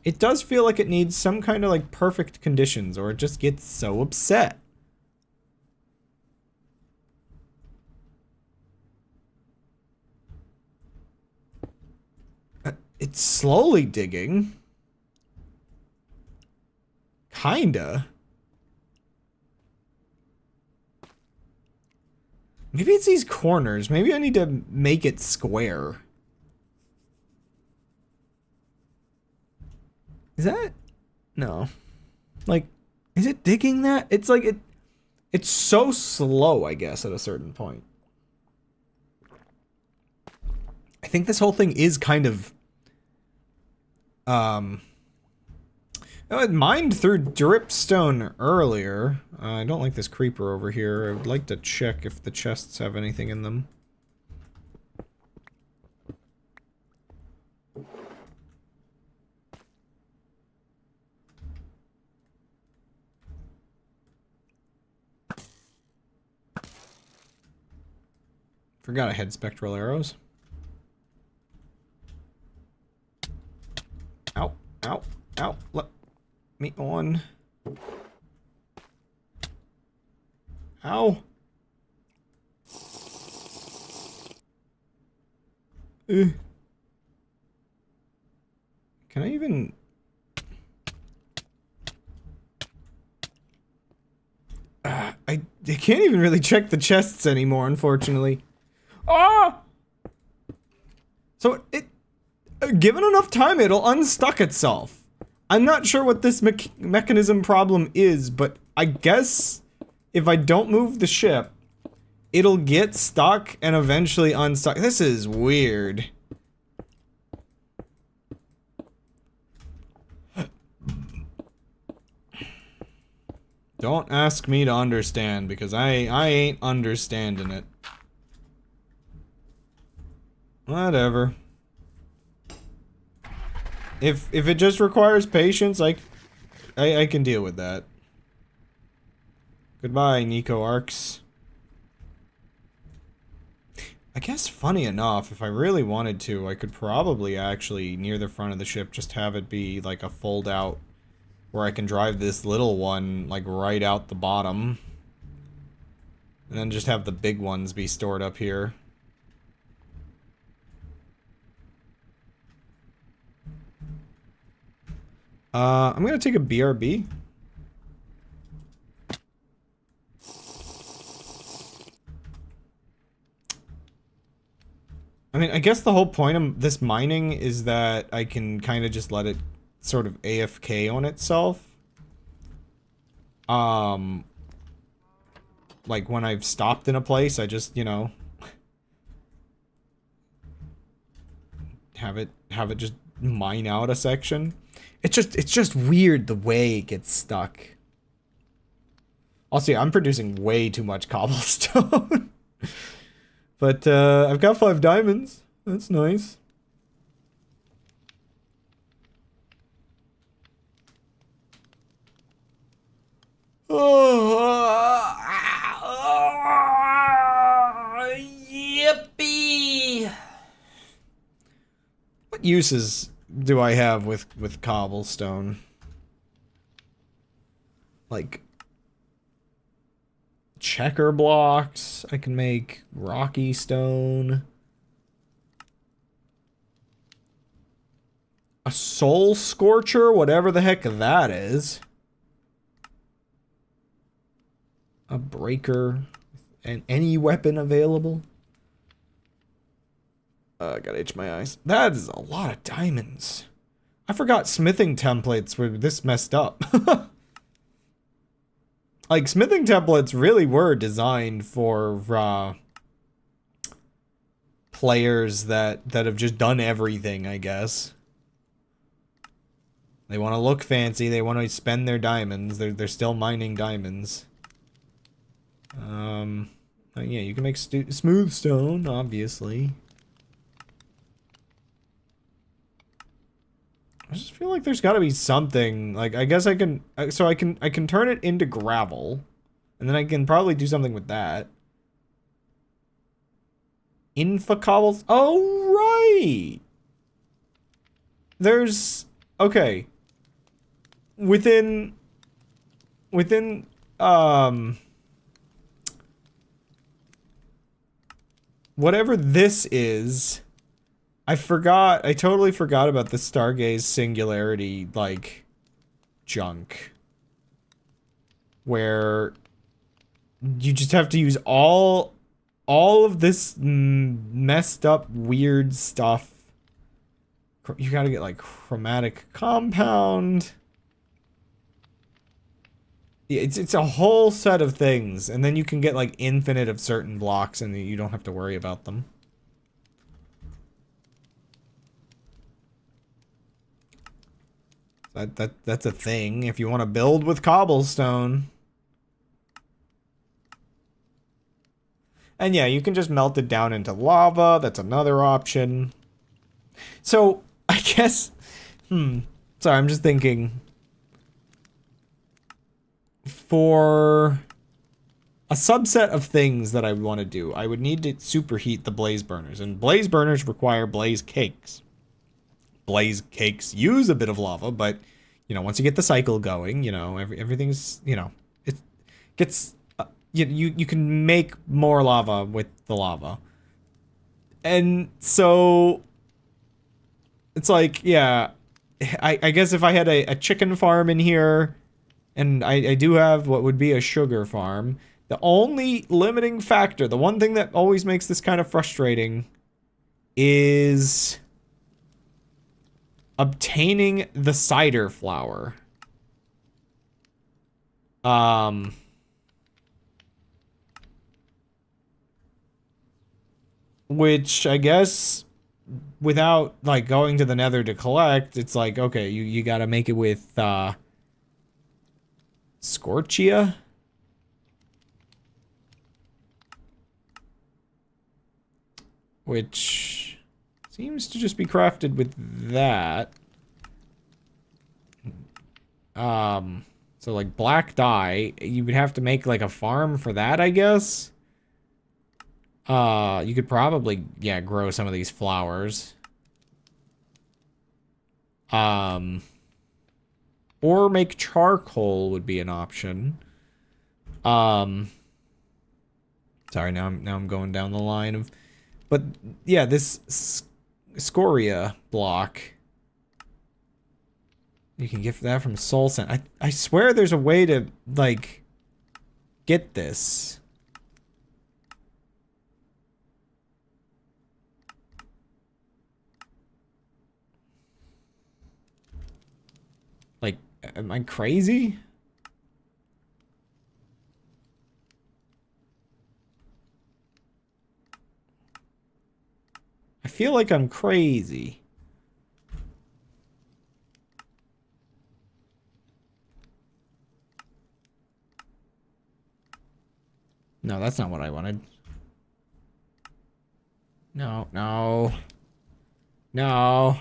It does feel like it needs some kind of, like, perfect conditions, or it just gets so upset. It's slowly digging. Kinda. Maybe it's these corners. Maybe I need to make it square. Is that? No. Like, is it digging that? It's like it's so slow, I guess, at a certain point. I think this whole thing is kind of Oh, it mined through dripstone earlier. I don't like this creeper over here. I would like to check if the chests have anything in them. Forgot I had spectral arrows. Ow, ow, ow, let me on. Ow. Can I even... I can't even really check the chests anymore, unfortunately. Ah! So given enough time, it'll unstuck itself. I'm not sure what this mechanism problem is, but I guess if I don't move the ship, it'll get stuck and eventually unstuck. This is weird. Don't ask me to understand, because I ain't understanding it. Whatever. If it just requires patience, I can deal with that. Goodbye, Nico Arcs. I guess, funny enough, if I really wanted to, I could probably actually, near the front of the ship, just have it be like a fold-out, where I can drive this little one, like, right out the bottom. And then just have the big ones be stored up here. I'm gonna take a BRB. I mean, I guess the whole point of this mining is that I can kind of just let it sort of AFK on itself. Like when I've stopped in a place, I just, you know, have it just mine out a section. It's just weird the way it gets stuck. Also, yeah, I'm producing way too much cobblestone. But, I've got 5 diamonds. That's nice. Yippee! What uses do I have with cobblestone? Like checker blocks. I can make rocky stone. A soul scorcher, whatever the heck that is. A breaker. And any weapon available. I gotta itch my eyes. That is a lot of diamonds. I forgot smithing templates were this messed up. Like, smithing templates really were designed for, players that have just done everything, I guess. They want to look fancy, they want to spend their diamonds, they're still mining diamonds. Yeah, you can make smooth stone, obviously. I just feel like there's gotta be something, like, I guess I can, so I can turn it into gravel, and then I can probably do something with that. Infa cobbles, oh, right! There's, okay. Within, whatever this is, I totally forgot about the Stargaze Singularity, like, junk. Where you just have to use all of this messed up, weird stuff. You gotta get, like, chromatic compound. Yeah, it's a whole set of things, and then you can get, like, infinite of certain blocks, and you don't have to worry about them. That's a thing if you want to build with cobblestone. And yeah, you can just melt it down into lava. That's another option. So, I guess... Sorry, I'm just thinking. For a subset of things that I want to do, I would need to superheat the blaze burners. And blaze burners require blaze cakes. Blaze cakes use a bit of lava, but, you know, once you get the cycle going, you know, everything's, you know, it gets... You can make more lava with the lava. And so it's like, yeah, I guess if I had a chicken farm in here, and I do have what would be a sugar farm, the only limiting factor, the one thing that always makes this kind of frustrating, is obtaining the cider flour. Which, I guess, without, like, going to the nether to collect, it's like, okay, you gotta make it with, Scorchia? Which seems to just be crafted with that. So, like, black dye, you would have to make, like, a farm for that, I guess? You could probably, yeah, grow some of these flowers. Or make charcoal would be an option. Sorry, now I'm going down the line of, but yeah, this scoria block, you can get that from soul sand. I swear there's a way to, like, get this. Like, am I crazy? I feel like I'm crazy. No, that's not what I wanted. No, no. No.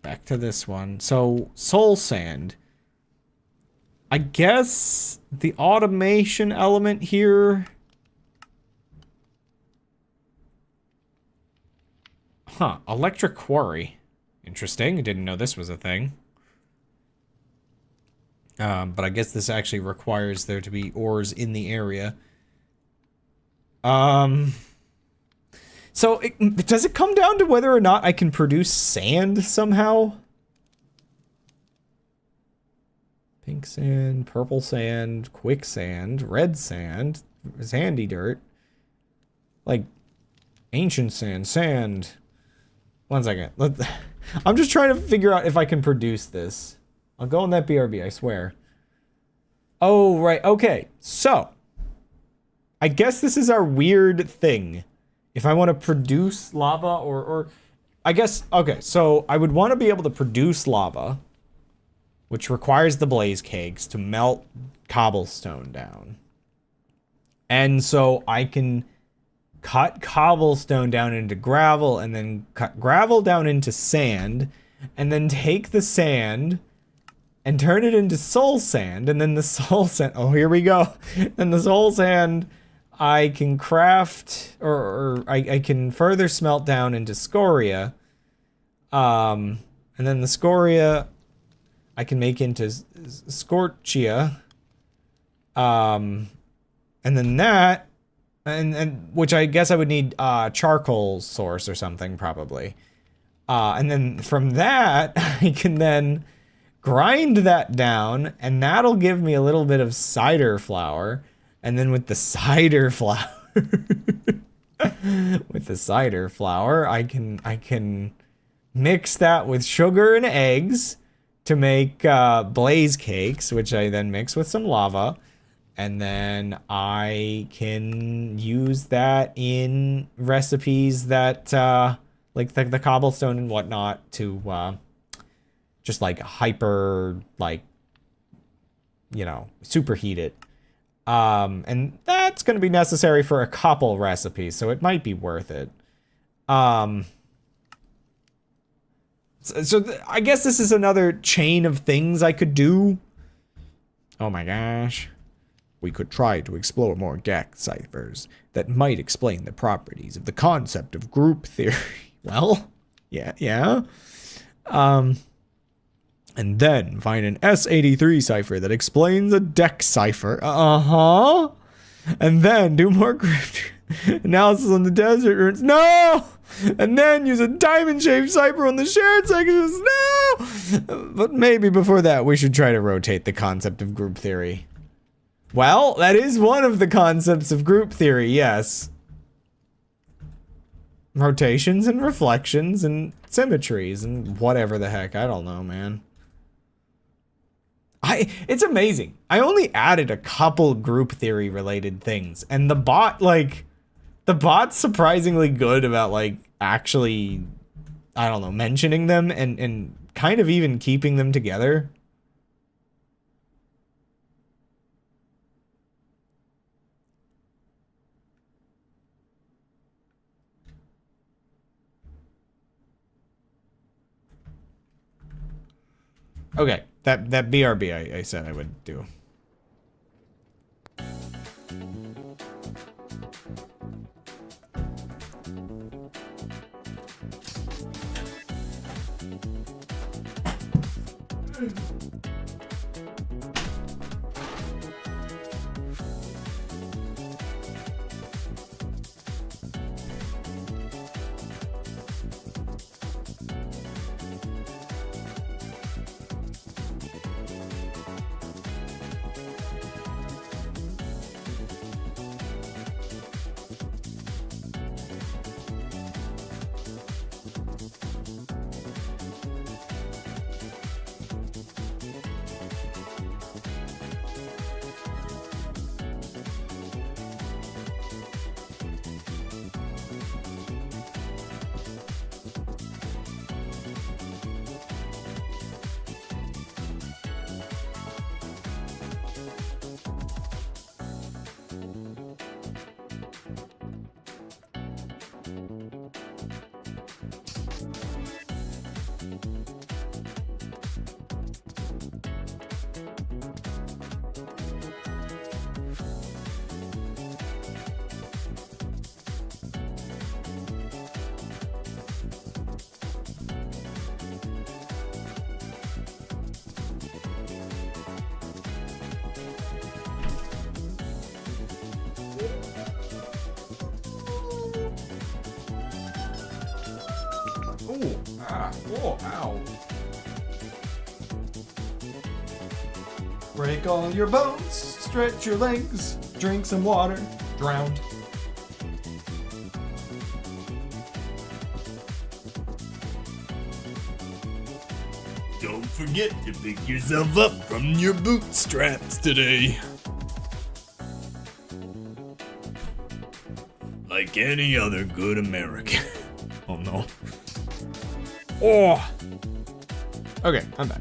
Back to this one. So, soul sand. I guess the automation element here... Huh, electric quarry. Interesting, I didn't know this was a thing. But I guess this actually requires there to be ores in the area. So, does it come down to whether or not I can produce sand somehow? Pink sand, purple sand, quicksand, red sand, sandy dirt. Like, ancient sand, sand. 1 second. I'm just trying to figure out if I can produce this. I'll go on that BRB, I swear. Oh, right, okay. So, I guess this is our weird thing. If I want to produce lava or I guess, okay, so I would want to be able to produce lava, which requires the blaze cakes to melt cobblestone down. And so I can cut cobblestone down into gravel and then cut gravel down into sand and then take the sand and turn it into soul sand, and then the soul sand, oh, here we go. Then the soul sand I can craft, or I can further smelt down into scoria. And then the scoria I can make into scorchia. And then that, and which I guess I would need charcoal source or something, probably. And then from that, I can then grind that down, and that'll give me a little bit of cider flour. And then with the cider flour, I can mix that with sugar and eggs to make blaze cakes, which I then mix with some lava. And then I can use that in recipes that like the cobblestone and whatnot to just like hyper, like, you know, superheat it. And that's going to be necessary for a couple recipes, so it might be worth it. So I guess this is another chain of things I could do. Oh my gosh. We could try to explore more Gek ciphers that might explain the properties of the concept of group theory. Well, yeah. And then find an S83 cipher that explains a deck cipher. Uh-huh. And then do more crypt analysis on the desert runes. No! And then use a diamond-shaped cipher on the shared sections. No! But maybe before that, we should try to rotate the concept of group theory. Well, that is one of the concepts of group theory, yes. Rotations and reflections and symmetries and whatever the heck. I don't know, man. It's amazing. I only added a couple group theory related things, and the bot's surprisingly good about, like, actually, I don't know, mentioning them and kind of even keeping them together. Okay, that BRB I said I would do. Whoa, ow. Break all your bones, stretch your legs, drink some water, drowned. Don't forget to pick yourself up from your bootstraps today. Like any other good American. Oh no. Oh. Okay, I'm back.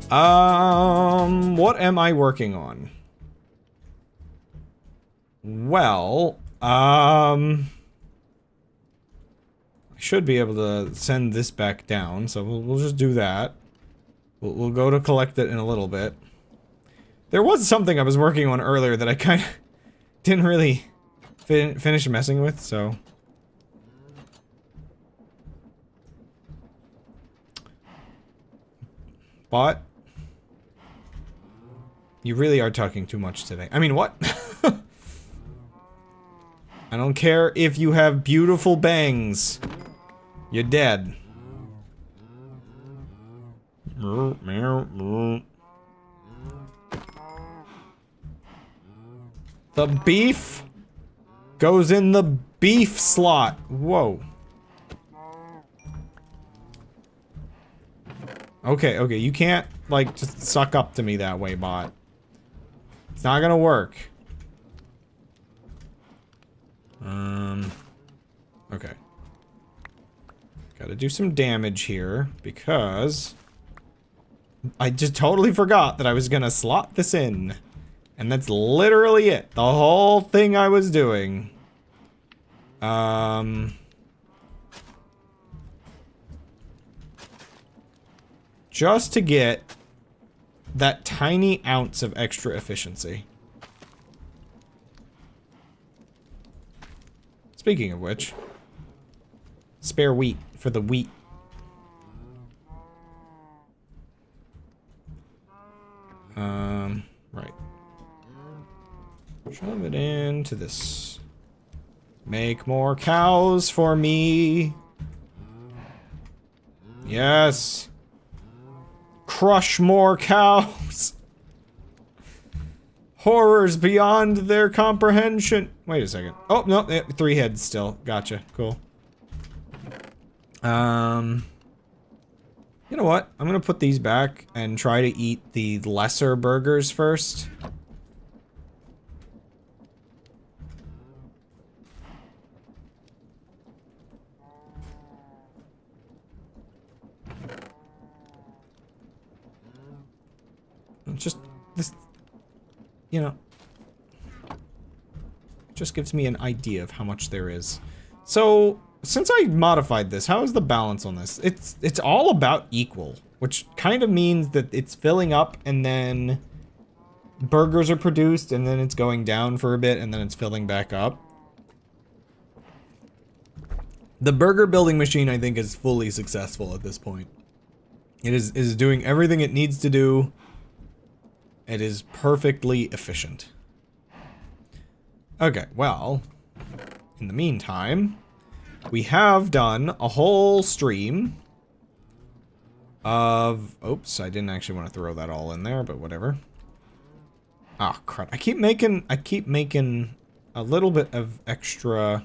What am I working on? Well, I should be able to send this back down, so we'll just do that. We'll go to collect it in a little bit. There was something I was working on earlier that I kind of didn't really finish messing with, so. But you really are talking too much today. I mean, what? I don't care if you have beautiful bangs. You're dead. The beef goes in the beef slot. Whoa. Okay, okay, you can't, like, just suck up to me that way, bot. It's not gonna work. Okay. Gotta do some damage here, because I just totally forgot that I was gonna slot this in. And that's literally it. The whole thing I was doing. Just to get that tiny ounce of extra efficiency. Speaking of which, spare wheat for the wheat. Right. Shove it into this. Make more cows for me. Yes. Crush more cows. Horrors beyond their comprehension. Wait a second. Oh, no, 3 heads still. Gotcha. Cool. You know what? I'm gonna put these back and try to eat the lesser burgers first. Just this, you know, just gives me an idea of how much there is. So, since I modified this, how is the balance on this? It's all about equal, which kind of means that it's filling up and then burgers are produced and then it's going down for a bit and then it's filling back up. The burger building machine, I think, is fully successful at this point. It is doing everything it needs to do. It is perfectly efficient. Okay, well, in the meantime, we have done a whole stream of... Oops, I didn't actually want to throw that all in there, but whatever. Ah, crap. I keep making a little bit of extra,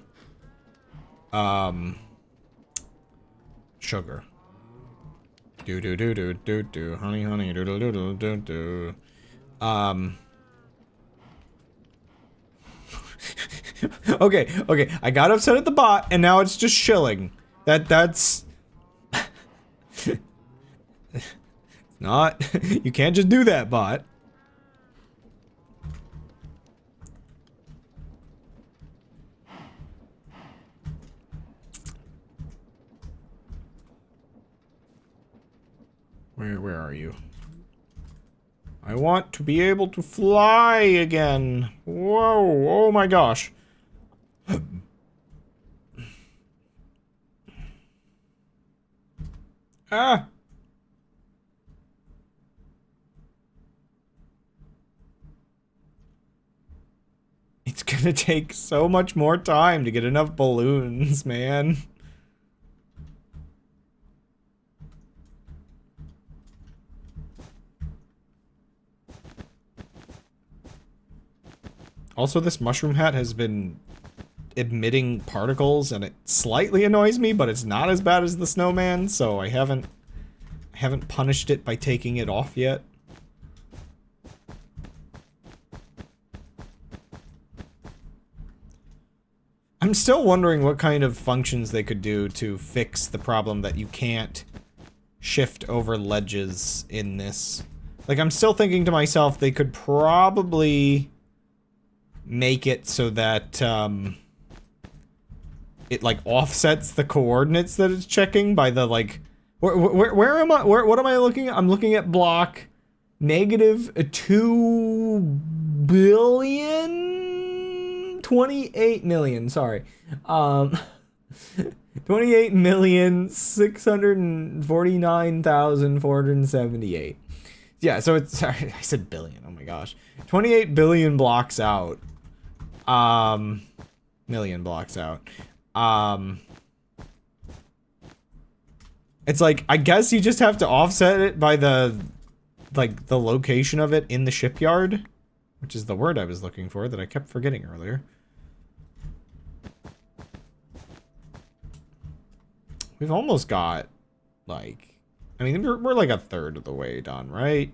sugar. Do, honey, honey, do. Okay, I got upset at the bot, and now it's just shilling. That's... not... you can't just do that, bot. Where are you? I want to be able to fly again. Whoa, oh my gosh. Ah. It's gonna take so much more time to get enough balloons, man. Also, this mushroom hat has been emitting particles, and it slightly annoys me, but it's not as bad as the snowman, so I haven't punished it by taking it off yet. I'm still wondering what kind of functions they could do to fix the problem that you can't shift over ledges in this. Like, I'm still thinking to myself, they could probably make it so that, it, like, offsets the coordinates that it's checking by the, like... Where am I? What am I looking at? I'm looking at block negative 2 billion? 28 million, sorry. 28,649,478. Yeah, so it's... Sorry, I said billion, oh my gosh. 28 billion blocks out. Million blocks out. It's like, I guess you just have to offset it by the, like, the location of it in the shipyard, which is the word I was looking for that I kept forgetting earlier. We've almost got, like, I mean, we're like a third of the way done, right?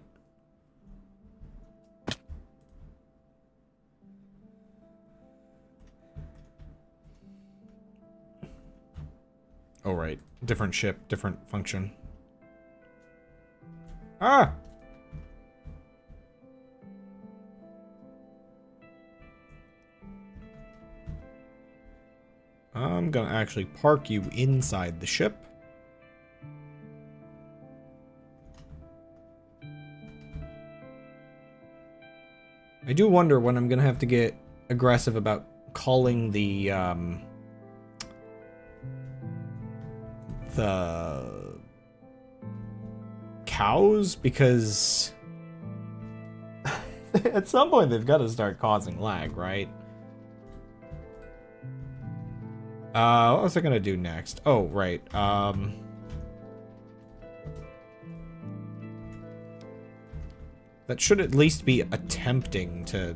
Oh, right. Different ship, different function. Ah! I'm gonna actually park you inside the ship. I do wonder when I'm gonna have to get aggressive about calling the cows, because at some point they've got to start causing lag, right? What was I gonna do next? Oh, right. That should at least be attempting to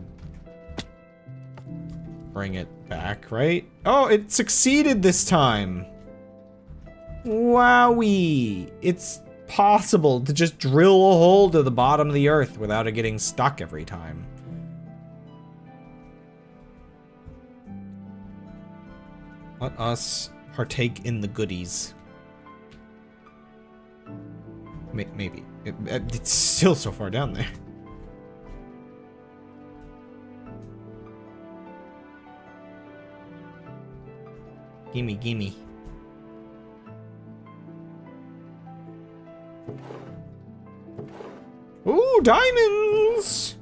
bring it back, right? Oh, it succeeded this time! Wowie! It's possible to just drill a hole to the bottom of the earth without it getting stuck every time. Let us partake in the goodies. Maybe. It's still so far down there. Gimme, gimme. Ooh, diamonds!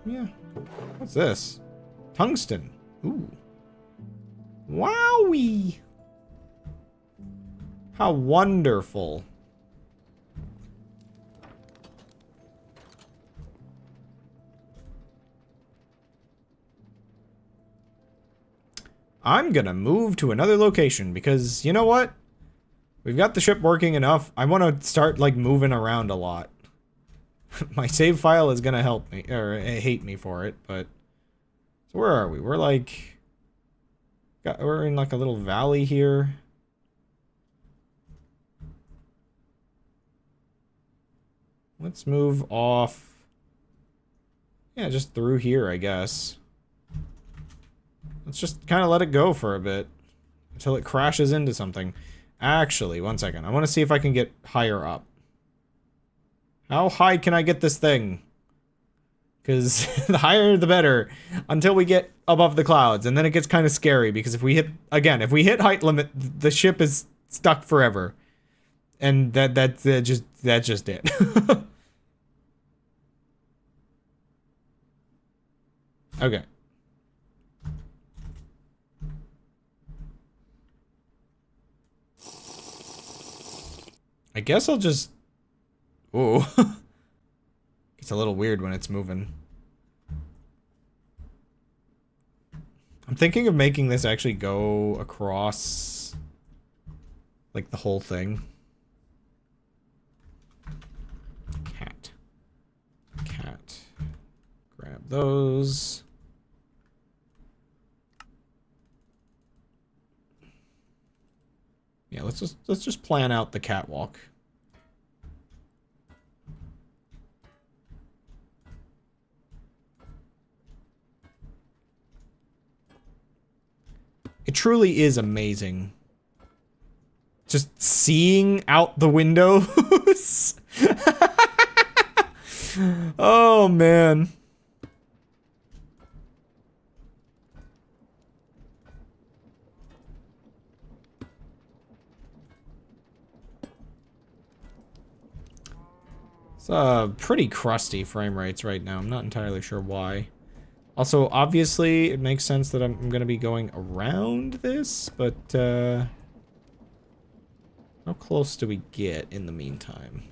Yeah. What's this? Tungsten. Ooh. Wowie! How wonderful. I'm gonna move to another location because, you know what? We've got the ship working enough. I want to start, like, moving around a lot. My save file is gonna help me, or hate me for it, but... So where are we? We're, like... We're in, like, a little valley here. Let's move off. Yeah, just through here, I guess. Let's just kind of let it go for a bit. Until it crashes into something. Actually, one second. I want to see if I can get higher up. How high can I get this thing? Because the higher the better. Until we get above the clouds. And then it gets kind of scary. Because if we hit... Again, if we hit height limit, the ship is stuck forever. And that's just it. Okay. I guess I'll just... Ooh. It's a little weird when it's moving. I'm thinking of making this actually go across... like the whole thing. Cat. Cat. Grab those. Yeah, let's just plan out the catwalk. It truly is amazing. Just seeing out the windows. Oh, man. It's pretty crusty frame rates right now. I'm not entirely sure why. Also, obviously, it makes sense that I'm going to be going around this, but how close do we get in the meantime?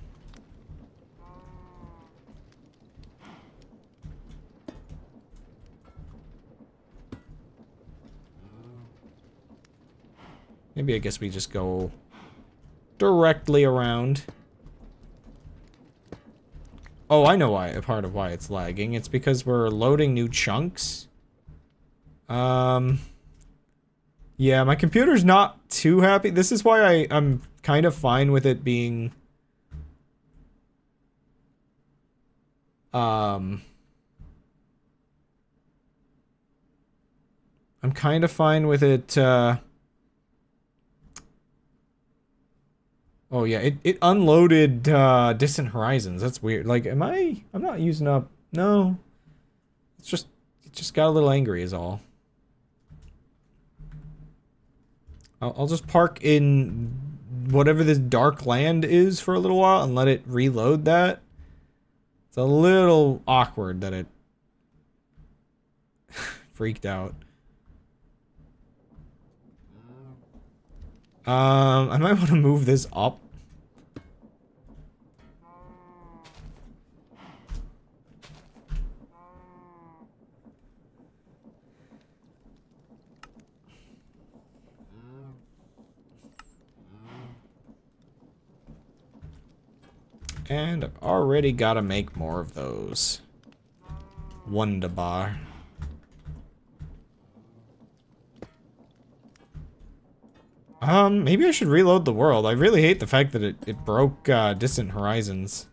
Maybe I guess we just go directly around. Oh, I know why. A part of why it's lagging. It's because we're loading new chunks. Yeah, my computer's not too happy. This is why I'm kind of fine with it being... I'm kind of fine with it, Oh yeah, it unloaded Distant Horizons. That's weird. Like, I'm not using up. No. It just got a little angry is all. I'll just park in whatever this dark land is for a little while and let it reload that. It's a little awkward that it freaked out. I might want to move this up. And I've already got to make more of those. Wunderbar. Maybe I should reload the world. I really hate the fact that it broke, Distant Horizons.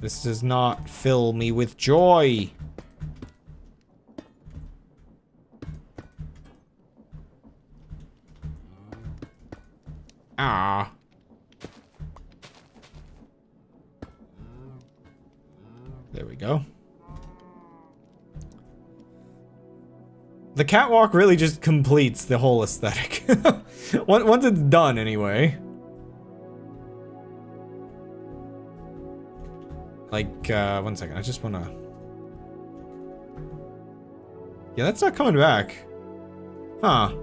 This does not fill me with joy. Ah. There we go. The catwalk really just completes the whole aesthetic. Once it's done, anyway. Like, 1 second. I just wanna... Yeah, that's not coming back. Huh.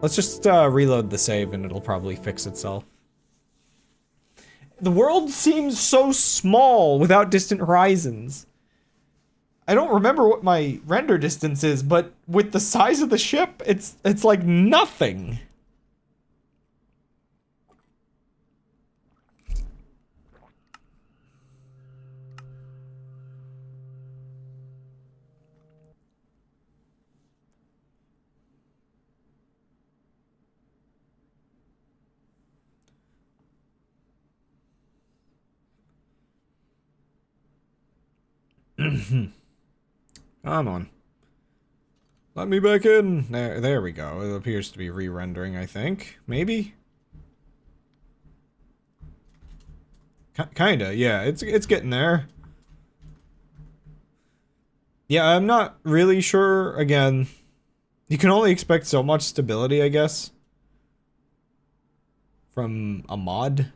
Let's just reload the save and it'll probably fix itself. The world seems so small without Distant Horizons. I don't remember what my render distance is, but with the size of the ship, it's like nothing. Come on. Let me back in. There we go. It appears to be re-rendering, I think. Maybe? Kinda, yeah. It's getting there. Yeah, I'm not really sure. Again, you can only expect so much stability, I guess, from a mod.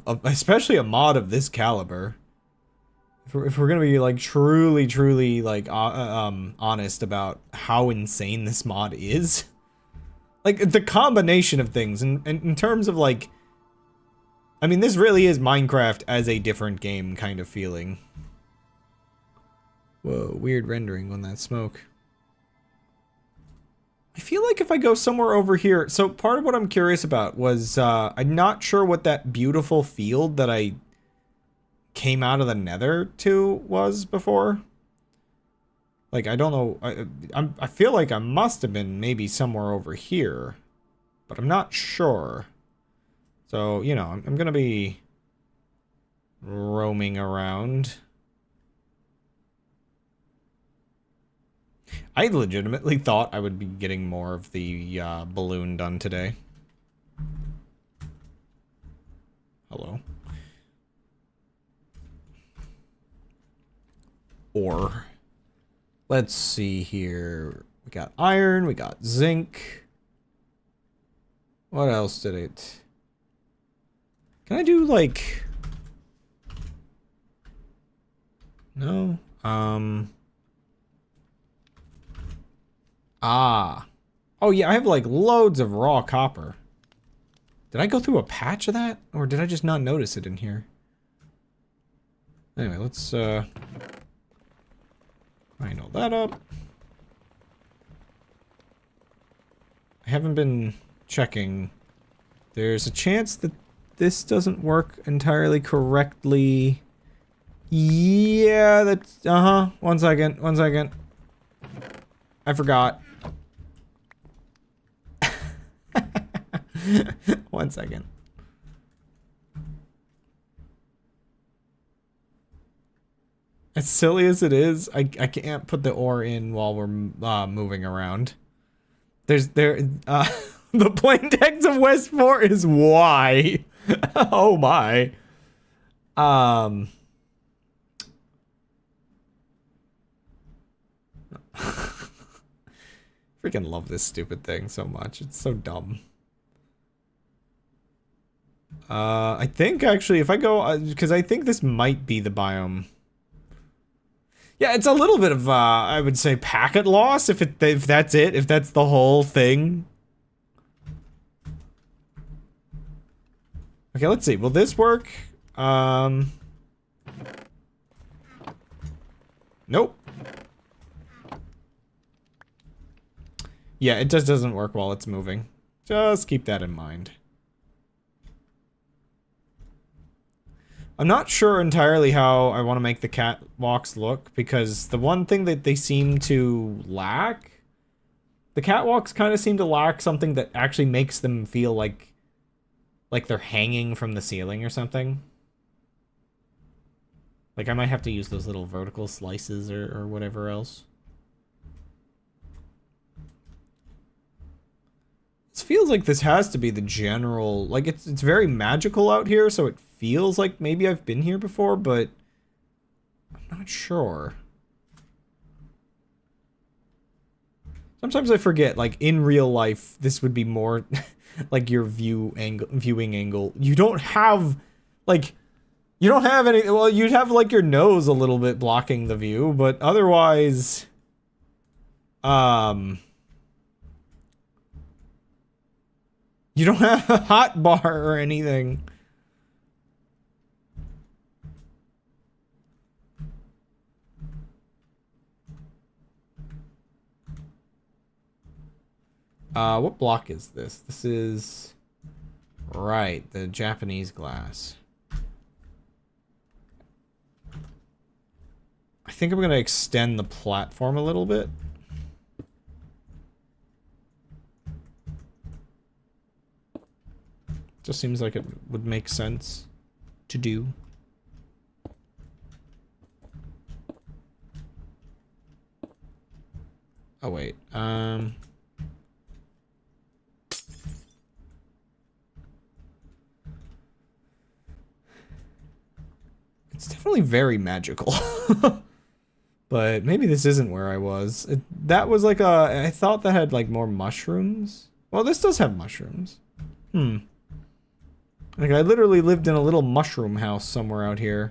Especially a mod of this caliber. If we're gonna be like truly like honest about how insane this mod is, like the combination of things, and in terms of like, I mean, this really is Minecraft as a different game kind of feeling. Whoa, weird rendering on that smoke. I feel like if I go somewhere over here, so part of what I'm curious about was I'm not sure what that beautiful field that I came out of the nether to was before. Like, I don't know. I feel like I must have been maybe somewhere over here, but I'm not sure. So, you know, I'm gonna be roaming around. I legitimately thought I would be getting more of the balloon done today. Hello. Ore. Let's see here. We got iron, we got zinc. What else did it? Can I do like... No. Ah. Oh yeah, I have like loads of raw copper. Did I go through a patch of that? Or did I just not notice it in here? Anyway, let's line all that up. I haven't been checking. There's a chance that this doesn't work entirely correctly. Yeah, that's, 1 second, 1 second. I forgot. 1 second. As silly as it is, I can't put the ore in while we're moving around. The plain text of West 4 is why. Oh my. Freaking love this stupid thing so much. It's so dumb. I think actually if I go, because I think this might be the biome. Yeah, it's a little bit of, I would say packet loss if that's it, if that's the whole thing. Okay, let's see. Will this work? Nope. Yeah, it just doesn't work while it's moving. Just keep that in mind. I'm not sure entirely how I want to make the catwalks look, because the one thing that they seem to lack... The catwalks kind of seem to lack something that actually makes them feel like they're hanging from the ceiling or something. Like, I might have to use those little vertical slices or whatever else. This feels like this has to be the general... Like, it's very magical out here, so it feels like maybe I've been here before, but... I'm not sure. Sometimes I forget, like, in real life, this would be more... like, your viewing angle. You don't have... Like... You don't have any... Well, you'd have, like, your nose a little bit blocking the view, but otherwise... You don't have a hot bar or anything. What block is this? This is... Right, the Japanese glass. I think I'm gonna extend the platform a little bit. Just seems like it would make sense to do. Oh wait, it's definitely very magical. But maybe this isn't where I was. That was like I thought that had like more mushrooms. Well, this does have mushrooms. Like, I literally lived in a little mushroom house somewhere out here.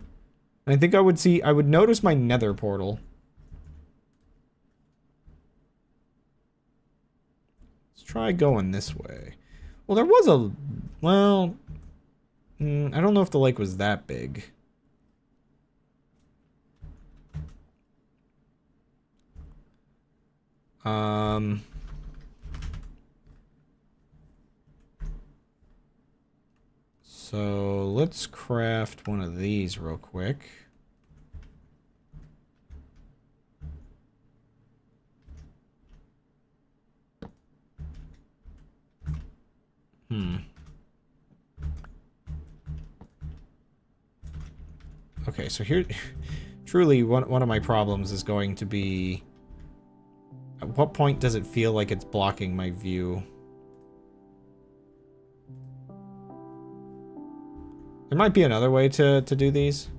And I think I would notice my nether portal. Let's try going this way. Well, there was a... Well... I don't know if the lake was that big. So let's craft one of these real quick. Okay, so here, truly one of my problems is going to be, at what point does it feel like it's blocking my view? There might be another way to do these.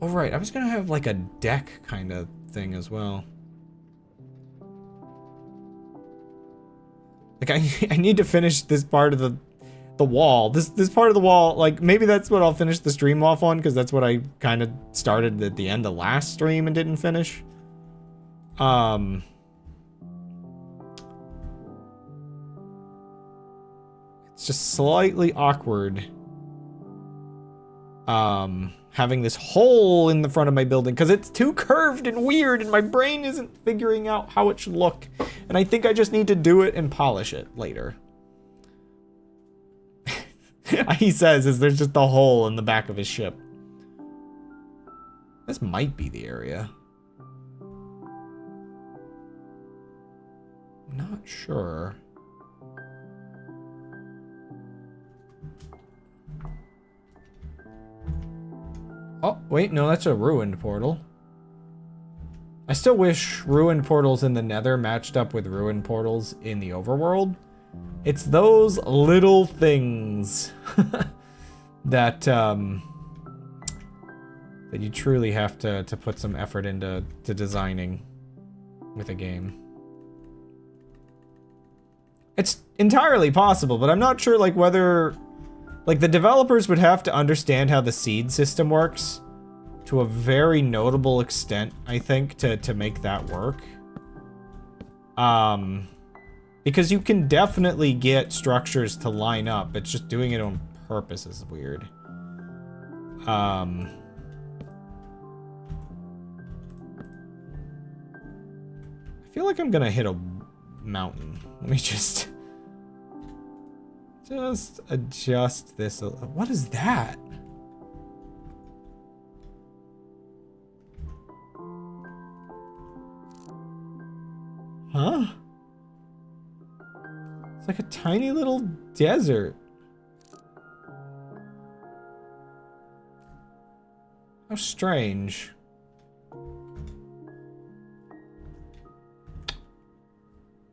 Oh right, I was gonna have like a deck kind of thing as well. Like I need to finish this part of the wall. This part of the wall, like maybe that's what I'll finish the stream off on, because that's what I kind of started at the end of last stream and didn't finish. It's just slightly awkward. Having this hole in the front of my building because it's too curved and weird and my brain isn't figuring out how it should look. And I think I just need to do it and polish it later. He says is there's just a hole in the back of his ship. This might be the area. Not sure. Oh, wait, no, that's a ruined portal. I still wish ruined portals in the Nether matched up with ruined portals in the overworld. It's those little things that that you truly have to put some effort into designing with a game. It's entirely possible, but I'm not sure like whether like the developers would have to understand how the seed system works to a very notable extent, I think, to make that work. Because you can definitely get structures to line up. It's just doing it on purpose is weird. I feel like I'm gonna hit a mountain. Let me just adjust this. What is that? Huh? It's like a tiny little desert. How strange.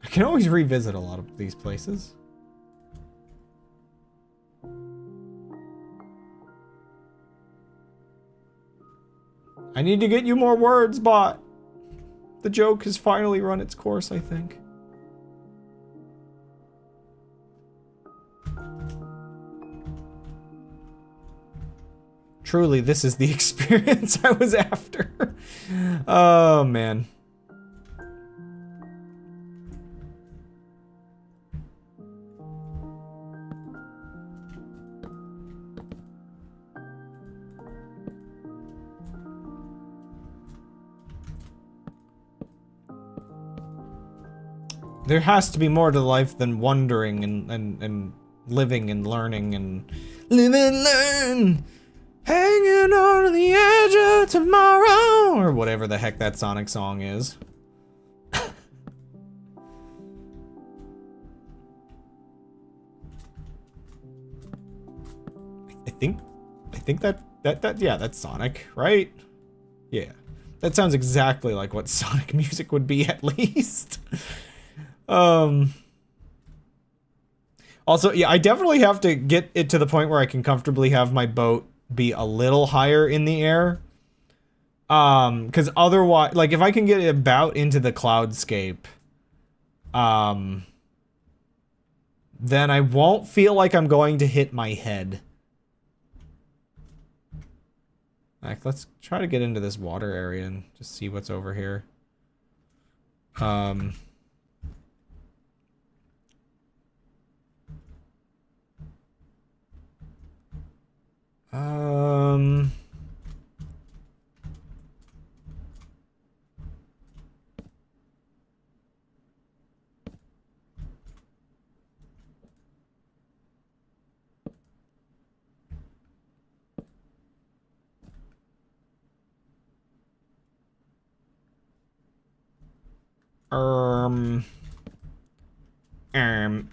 I can always revisit a lot of these places. I need to get you more words, bot. The joke has finally run its course, I think. Truly, this is the experience I was after. Oh, man. There has to be more to life than wondering and living and learning and live and learn. Hanging on the edge of tomorrow, or whatever the heck that Sonic song is. I think that yeah, that's Sonic, right? Yeah. That sounds exactly like what Sonic music would be, at least. Also, yeah, I definitely have to get it to the point where I can comfortably have my boat be a little higher in the air. Because otherwise, like, if I can get it about into the cloudscape, then I won't feel like I'm going to hit my head. Like, let's try to get into this water area and just see what's over here.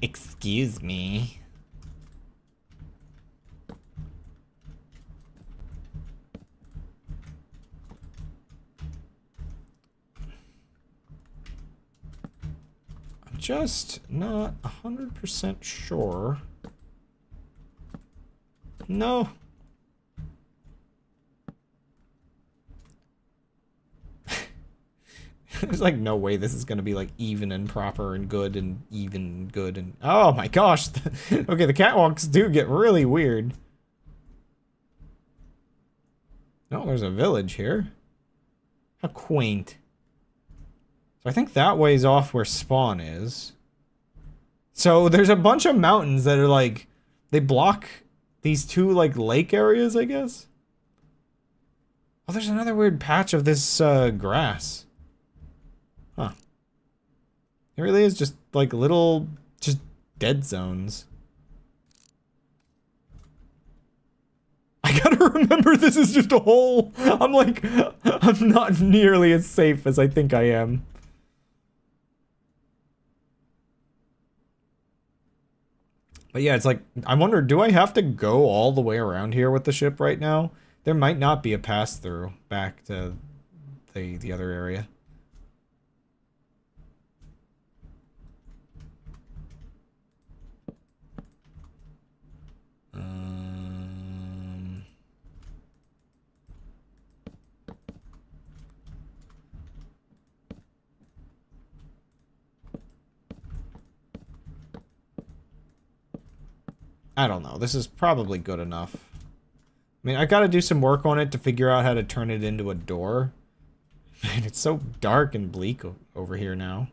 Excuse me. I'm just not 100% sure. No. There's like no way this is gonna be like even and proper and good and even and good and oh my gosh. Okay, the catwalks do get really weird. Oh, there's a village here. How quaint. So I think that way's off where spawn is. So there's a bunch of mountains that are like, they block these two like lake areas, I guess. Oh, there's another weird patch of this grass. Huh. It really is just like little, just dead zones. I gotta remember this is just a hole. I'm like, I'm not nearly as safe as I think I am. But yeah, it's like, I wonder, do I have to go all the way around here with the ship right now There might not be a pass-through back to the other area. I don't know. This is probably good enough. I mean, I gotta do some work on it to figure out how to turn it into a door. Man, it's so dark and bleak over here now.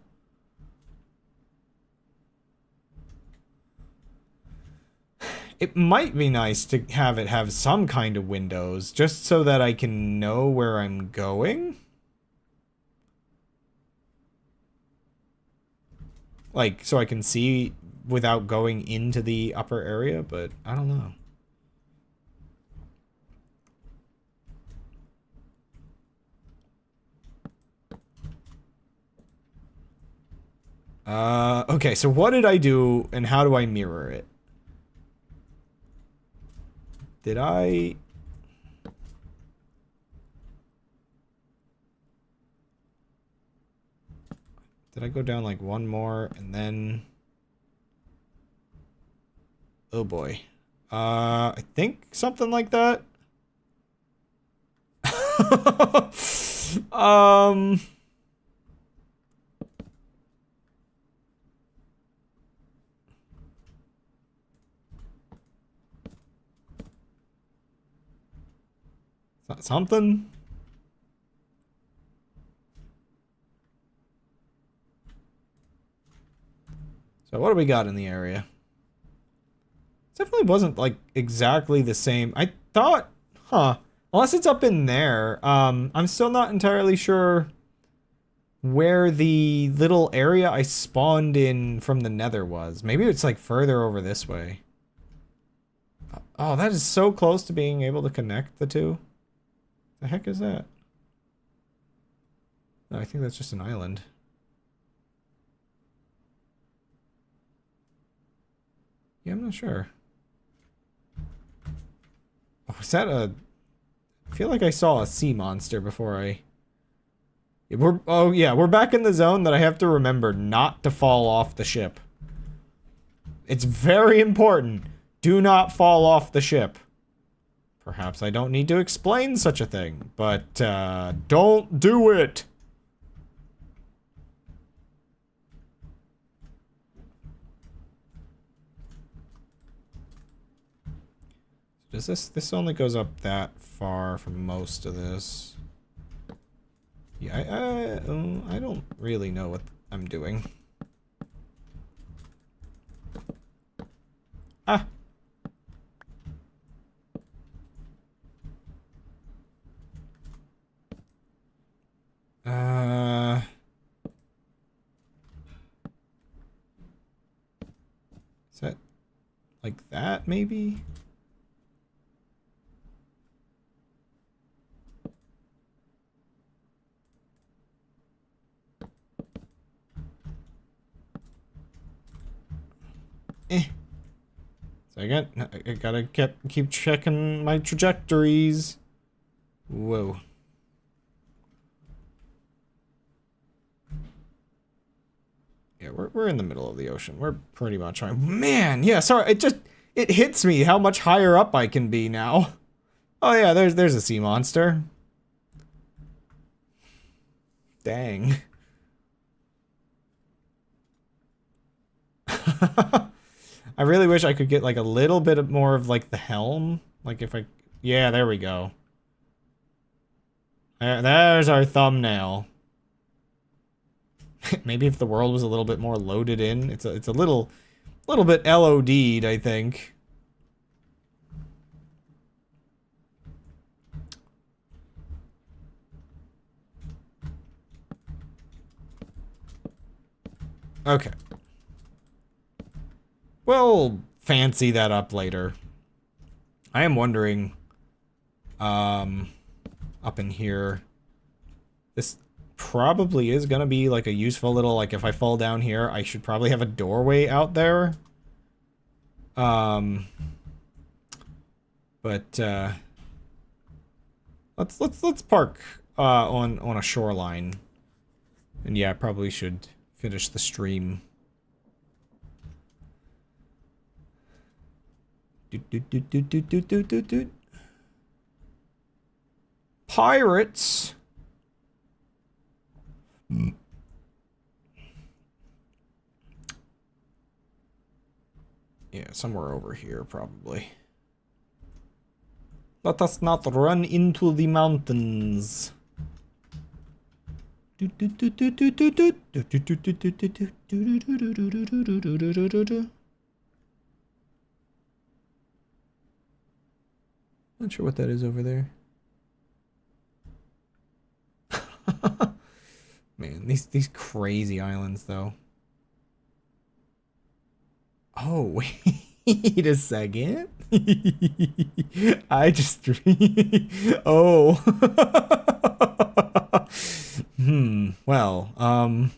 It might be nice to have it have some kind of windows, just so that I can know where I'm going. Like, so I can see without going into the upper area, but I don't know. Okay, so what did I do and how do I mirror it? Did I... Did I go down like one more and then... Oh boy. I think something like that. Something? So what do we got in the area? Definitely wasn't like exactly the same. I thought, unless it's up in there. I'm still not entirely sure where the little area I spawned in from the nether was. Maybe it's like further over this way. Oh, that is so close to being able to connect the two. The heck is that? No, I think that's just an island. Yeah, I'm not sure. Oh, is that a... I feel like I saw a sea monster before I... Oh yeah, we're back in the zone that I have to remember not to fall off the ship. It's very important. Do not fall off the ship. Perhaps I don't need to explain such a thing, but don't do it. Does this only goes up that far from most of this? Yeah, I don't really know what I'm doing. Ah. Is that like that maybe? So I gotta keep checking my trajectories. Whoa. Yeah, we're in the middle of the ocean. We're pretty much on. Man, yeah, sorry, it hits me how much higher up I can be now. Oh yeah, there's a sea monster. Dang. I really wish I could get like a little bit more of like the helm. Like if I... Yeah, there we go. There's our thumbnail. Maybe if the world was a little bit more loaded in. It's a little bit LOD'd, I think. Okay. We'll fancy that up later. I am wondering, up in here, this probably is gonna be like a useful little, like if I fall down here, I should probably have a doorway out there. But, Let's park on a shoreline. And yeah, I probably should finish the stream. Pirates. Yeah, somewhere over here, probably. Let us not run into the mountains. Not sure what that is over there. Man, these crazy islands though. Oh, wait a second. I just oh. Well,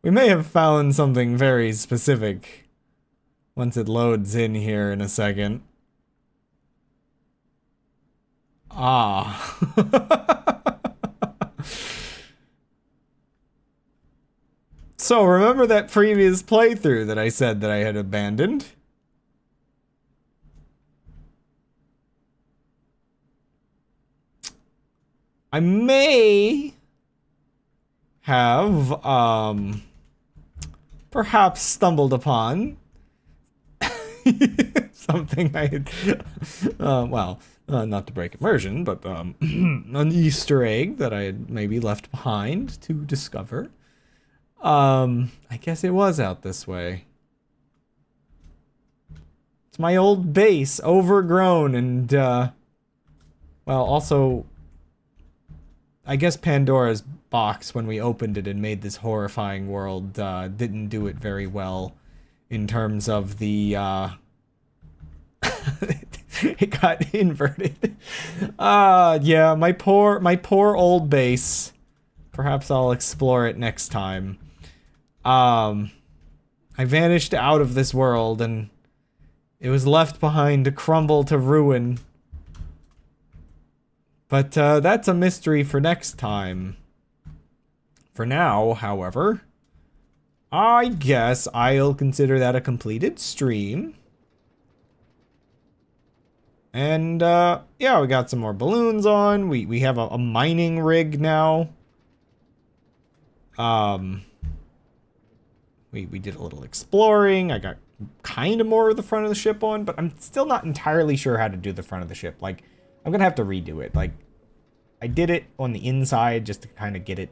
we may have found something very specific once it loads in here in a second. Ah. So, remember that previous playthrough that I said that I had abandoned? I may have, perhaps stumbled upon something I had, not to break immersion, but, an Easter egg that I had maybe left behind to discover. I guess it was out this way. It's my old base, overgrown and, well, also, I guess Pandora's box, when we opened it and made this horrifying world, didn't do it very well in terms of the, it got inverted. Yeah, my poor old base. Perhaps I'll explore it next time. I vanished out of this world and it was left behind to crumble to ruin. But that's a mystery for next time. For now, however, I guess I'll consider that a completed stream. And yeah, we got some more balloons on. We have a mining rig now. We did a little exploring. I got kind of more of the front of the ship on, but I'm still not entirely sure how to do the front of the ship. Like, I'm gonna have to redo it. Like, I did it on the inside just to kind of get it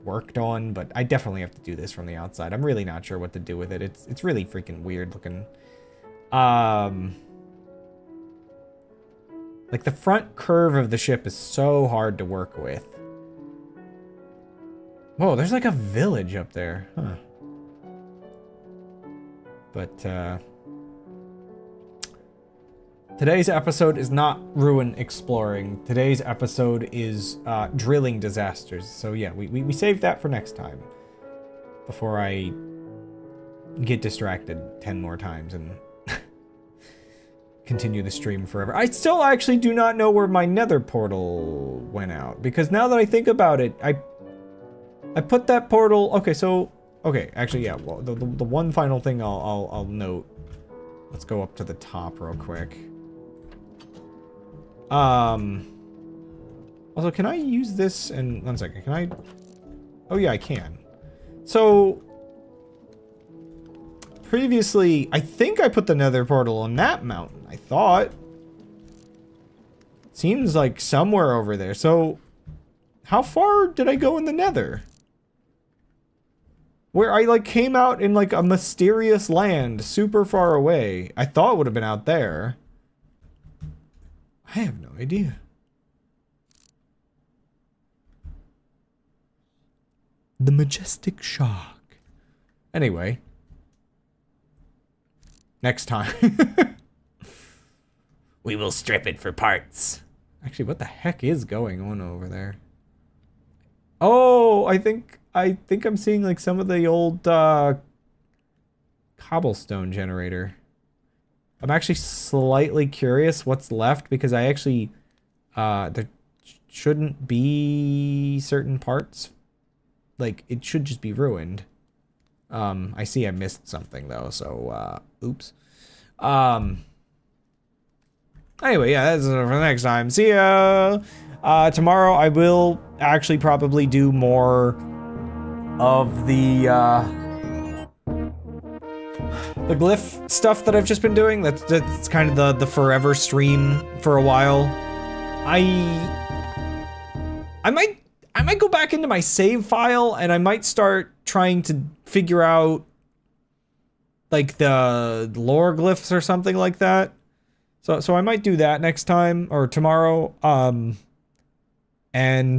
worked on, but I definitely have to do this from the outside. I'm really not sure what to do with it. It's really freaking weird looking. Like, the front curve of the ship is so hard to work with. Whoa, there's like a village up there. Huh. But, today's episode is not ruin exploring. Today's episode is, drilling disasters. So yeah, we saved that for next time. Before I get distracted 10 more times and continue the stream forever. I still actually do not know where my nether portal went out. Because now that I think about it, I put that portal... Okay, so... Okay, actually, yeah, well, the one final thing I'll note. Let's go up to the top real quick. Also, can I use this and... One second, can I... Oh, yeah, I can. So... Previously, I think I put the nether portal on that mountain, I thought. Seems like somewhere over there. So, how far did I go in the nether? Where I, like, came out in, like, a mysterious land super far away. I thought it would have been out there. I have no idea. The majestic shark. Anyway. Next time. We will strip it for parts. Actually, what the heck is going on over there? Oh, I think I'm seeing like some of the old cobblestone generator. I'm actually slightly curious what's left because I actually there shouldn't be certain parts. Like, it should just be ruined. I see I missed something, though, so, oops. Anyway, yeah, that's for next time. See ya! Tomorrow I will actually probably do more of the glyph stuff that I've just been doing. That's kind of the forever stream for a while. I might go back into my save file and I might start trying to figure out like the lore glyphs or something like that. So I might do that next time or tomorrow. Yeah.